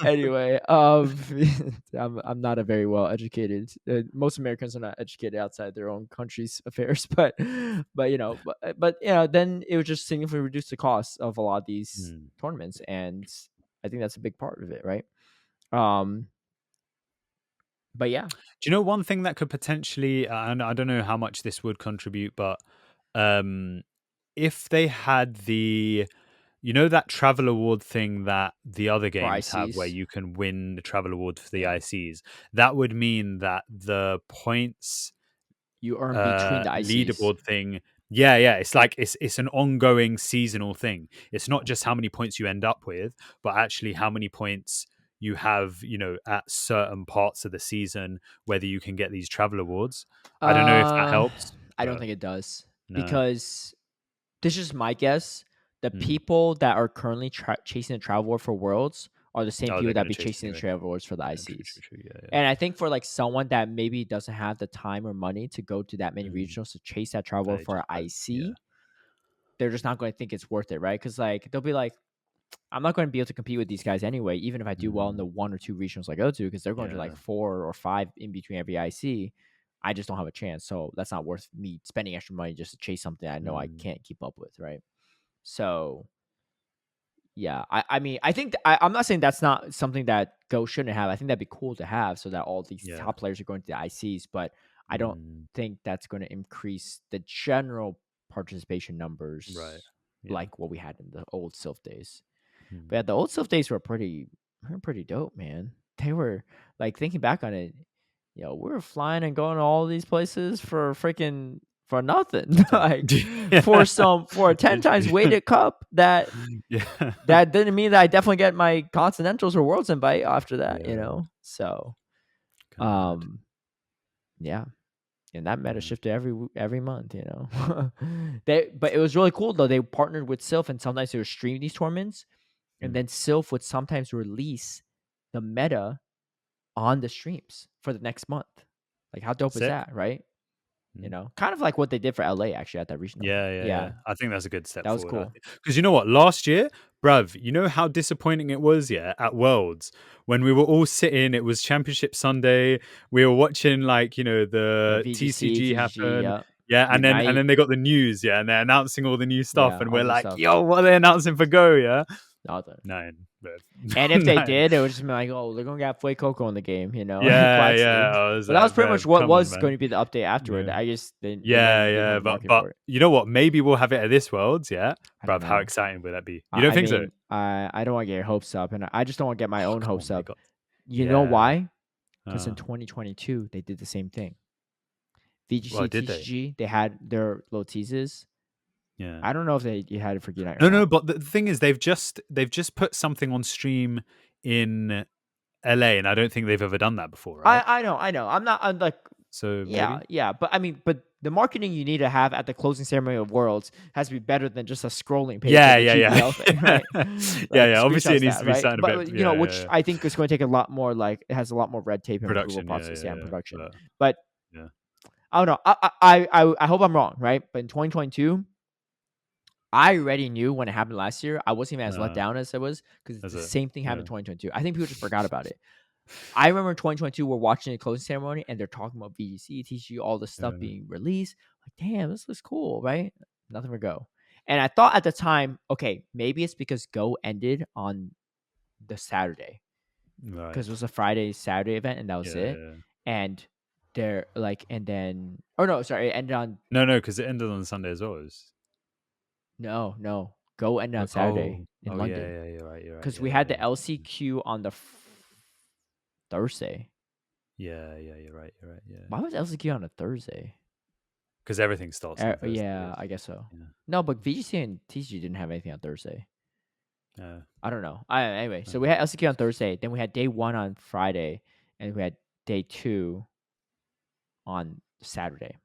Anyway, I'm not a very well educated. Most Americans are not educated outside their own country's affairs, but then it would just significantly reduce the cost of a lot of these tournaments, and I think that's a big part of it, right? But yeah. Do you know one thing that could potentially, and I don't know how much this would contribute, but if they had that travel award thing that the other games have where you can win the travel award for the ICs, that would mean that the points you earn between the ICs leaderboard thing. Yeah, it's like it's an ongoing seasonal thing. It's not just how many points you end up with, but actually how many points you have, at certain parts of the season, whether you can get these travel awards. I don't know if that helps. I don't think it does. No. Because this is my guess. The people that are currently chasing the travel award for Worlds are the same people that be chasing the travel awards for the ICs. True. Yeah. And I think for like someone that maybe doesn't have the time or money to go to that many regionals to chase that travel award for an IC, they're just not going to think it's worth it, right? Because like they'll be like, I'm not going to be able to compete with these guys anyway, even if I do well in the 1 or 2 regionals I go to, because they're going to like 4 or 5 in between every IC. I just don't have a chance. So that's not worth me spending extra money just to chase something I know I can't keep up with, right? So, yeah, I mean, I think I'm not saying that's not something that Go shouldn't have. I think that'd be cool to have so that all these top players are going to the ICs, but I don't think that's going to increase the general participation numbers like what we had in the old Sylph days. But yeah, the old Sylph days were pretty dope, man. They were like thinking back on it, we were flying and going to all these places for nothing. Like for a 10 times weighted cup that didn't mean that I definitely get my Continentals or Worlds invite after that, So yeah. And that meta shifted every month, but it was really cool though. They partnered with Sylph, and sometimes they would stream these tournaments, and then Sylph would sometimes release the meta on the streams for the next month. Like how dope is that, right? Kind of like what they did for LA actually at that regional. Yeah. I think that's a good step. That was forward, cool. Because you know what? Last year, bruv, you know how disappointing it was, at Worlds when we were all sitting. It was Championship Sunday. We were watching the TCG happen. Yeah, and then they got the news, and they're announcing all the new stuff, and we're like, yo, what are they announcing for Go? Yeah, nothing. Nine. And if they did, it would just be like, oh, they're gonna get Flay Coco in the game, Yeah. But that was pretty much what was going to be the update afterward. I just didn't. But you know what? Maybe we'll have it at this Worlds. Yeah, bruv, how exciting would that be? You don't think so? I don't want to get your hopes up, and I just don't want to get my own hopes up. You know why? Because in 2022 they did the same thing. VGC, TCG, they had their little teases. Yeah, I don't know if you had it for Unite. No, but the thing is, they've just put something on stream in LA, and I don't think they've ever done that before, right? I know. I'm like So Yeah, maybe. yeah, but I mean, but the marketing you need to have at the closing ceremony of Worlds has to be better than just a scrolling page Yeah, of the yeah, GBL yeah. thing, right? Yeah, Like yeah. Obviously, it screenshots needs that, to be right? something a bit. But Yeah, yeah, which yeah. I think is going to take a lot more. Like it has a lot more red tape and approval Production. Yeah, process, yeah, and yeah. production. But But yeah, I don't know. I hope I'm wrong, right? But in 2022, I already knew when it happened last year. I wasn't even as let down as it was because that's the it. same thing happened Yeah. in 2022. I think people just forgot about it. I remember in 2022, we're watching the closing ceremony and they're talking about VGC, TCG, all this stuff being released. Like, damn, this looks cool, right? Nothing for Go. And I thought at the time, okay, maybe it's because Go ended on the Saturday Right. because it was a Friday, Saturday event and that was Yeah, it. yeah. And they're like, and then, oh no, sorry, it ended on, No, because it ended on Sunday as well. no, Go ended on Saturday in Oh, yeah, London yeah. You're right. You're right. because Yeah, we yeah, had the yeah. LCQ on the Thursday. Yeah, yeah. You're right. You're right. Yeah. Why was LCQ on a Thursday? Because everything starts on Thursday. Yeah, I guess so. Yeah. No, but VGC and TCG didn't have anything on Thursday. Yeah. I don't know. Anyway, so we had LCQ on Thursday, then we had day 1 on Friday, and we had day 2 on Saturday.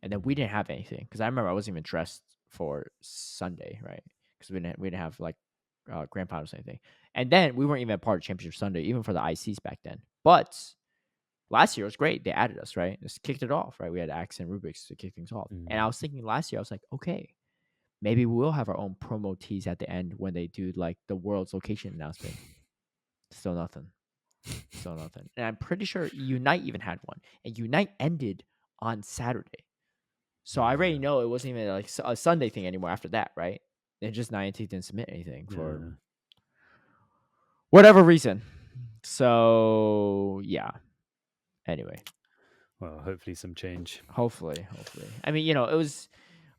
And then we didn't have anything because I remember I wasn't even dressed for Sunday, right? Because we didn't have like grand finals or anything. And then we weren't even a part of Championship Sunday, even for the ICs back then. But last year was great. They added us, right? Just kicked it off, right? We had Axe and Rubik's to kick things off. And I was thinking last year, I was like, okay, maybe we'll have our own promo tease at the end when they do like the world's location announcement. Still nothing. Still nothing. And I'm pretty sure Unite even had one. And Unite ended on Saturday. So I already know it wasn't even like a Sunday thing anymore after that, right? And just Niantic didn't submit anything for whatever reason. So yeah. Anyway. Well, hopefully some change. Hopefully. I mean, it was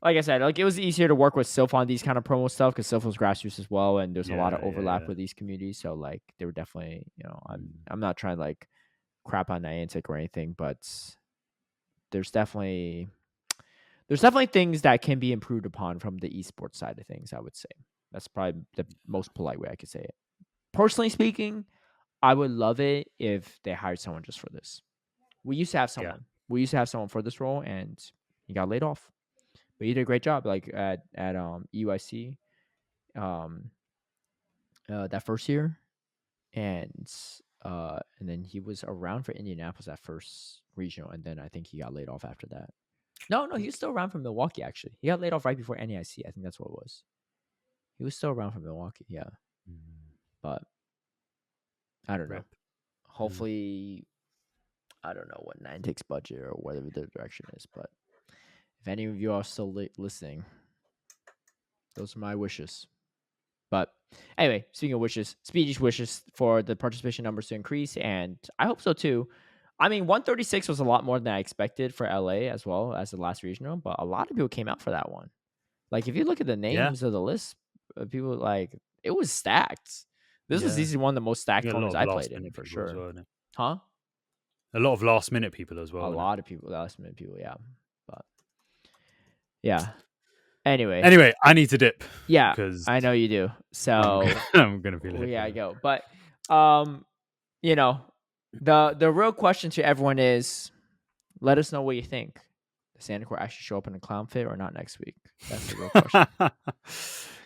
like I said, like it was easier to work with Sylph on these kind of promo stuff because Sylph was grassroots as well, and there's a lot of overlap with these communities. So like they were definitely, I'm not trying to like crap on Niantic or anything, but there's definitely things that can be improved upon from the esports side of things. I would say that's probably the most polite way I could say it. Personally speaking, I would love it if they hired someone just for this. We used to have someone. Yeah. We used to have someone for this role, and he got laid off. But he did a great job, like at EUIC, that first year, and then he was around for Indianapolis at first regional, and then I think he got laid off after that. No, he was still around for Milwaukee. Actually, he got laid off right before NEIC. I think that's what it was. He was still around for Milwaukee, yeah. But I don't know. Hopefully, I don't know what Niantic's budget or whatever their direction is, but if any of you are still listening, those are my wishes. But anyway, speaking of wishes, Speedy's wishes for the participation numbers to increase, and I hope so too. I mean, 136 was a lot more than I expected for LA as well as the last regional, but a lot of people came out for that one. Like, if you look at the names of the list, people like it was stacked. This was easily one of the most stacked tournaments I played in for sure. Well, huh? A lot of last minute people as well. A lot of people, last minute people, yeah. But yeah. Anyway, I need to dip. Yeah, because I know you do. So I'm gonna be late. Yeah, I go. But the real question to everyone is, let us know what you think. Does Anicor actually show up in a clown fit or not next week? That's the real question.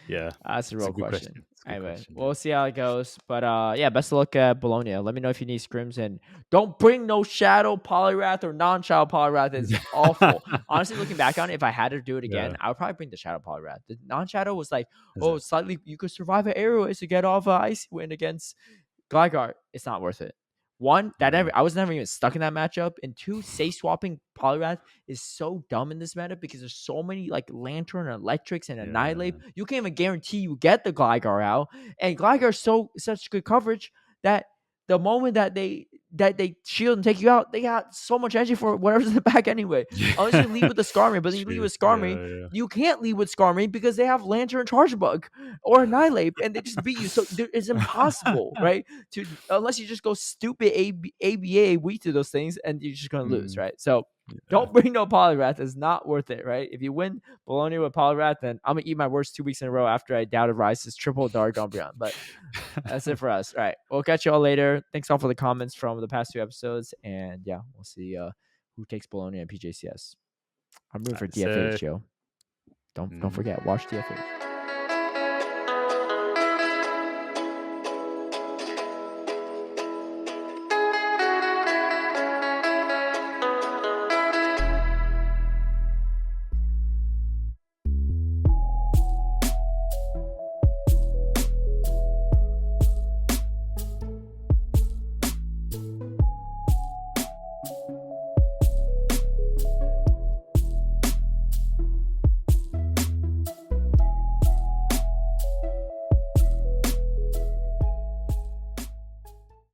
Yeah, that's the real question. Anyway, question, we'll see how it goes. But yeah, best of luck at Bologna. Let me know if you need scrims, and don't bring no shadow Polyrath or non-shadow Polyrath. It's awful. Honestly, looking back on it, if I had to do it again, I would probably bring the shadow Polyrath. The non-shadow was like, slightly you could survive an aerial to get off an icy win against Gligar. It's not worth it. One, I was never even stuck in that matchup. And two, safe swapping Polyrath is so dumb in this meta because there's so many like Lantern and Electrics and Annihilate. You can't even guarantee you get the Gligar out. And Gligar's such good coverage that the moment that they shield and take you out, they got so much energy for whatever's in the back anyway. Unless you lead with the Skarmory, but then you lead with Skarmory, you can't lead with Skarmory because they have Lantern, Charge Bug, or Annihilate, and they just beat you. So it's impossible, right? Unless you just go stupid ABA weak to those things, and you're just gonna lose, right? So don't bring no Polyrath. It's not worth it, right? If you win Bologna with Polyrath, then I'm gonna eat my words 2 weeks in a row after I doubted Reis's triple dark Umbreon. But that's it for us. All right, we'll catch you all later. Thanks all for the comments from the past 2 episodes, and yeah, we'll see who takes Bologna and PJCS. I'm rooting for DFH, yo. Don't forget, watch DFH.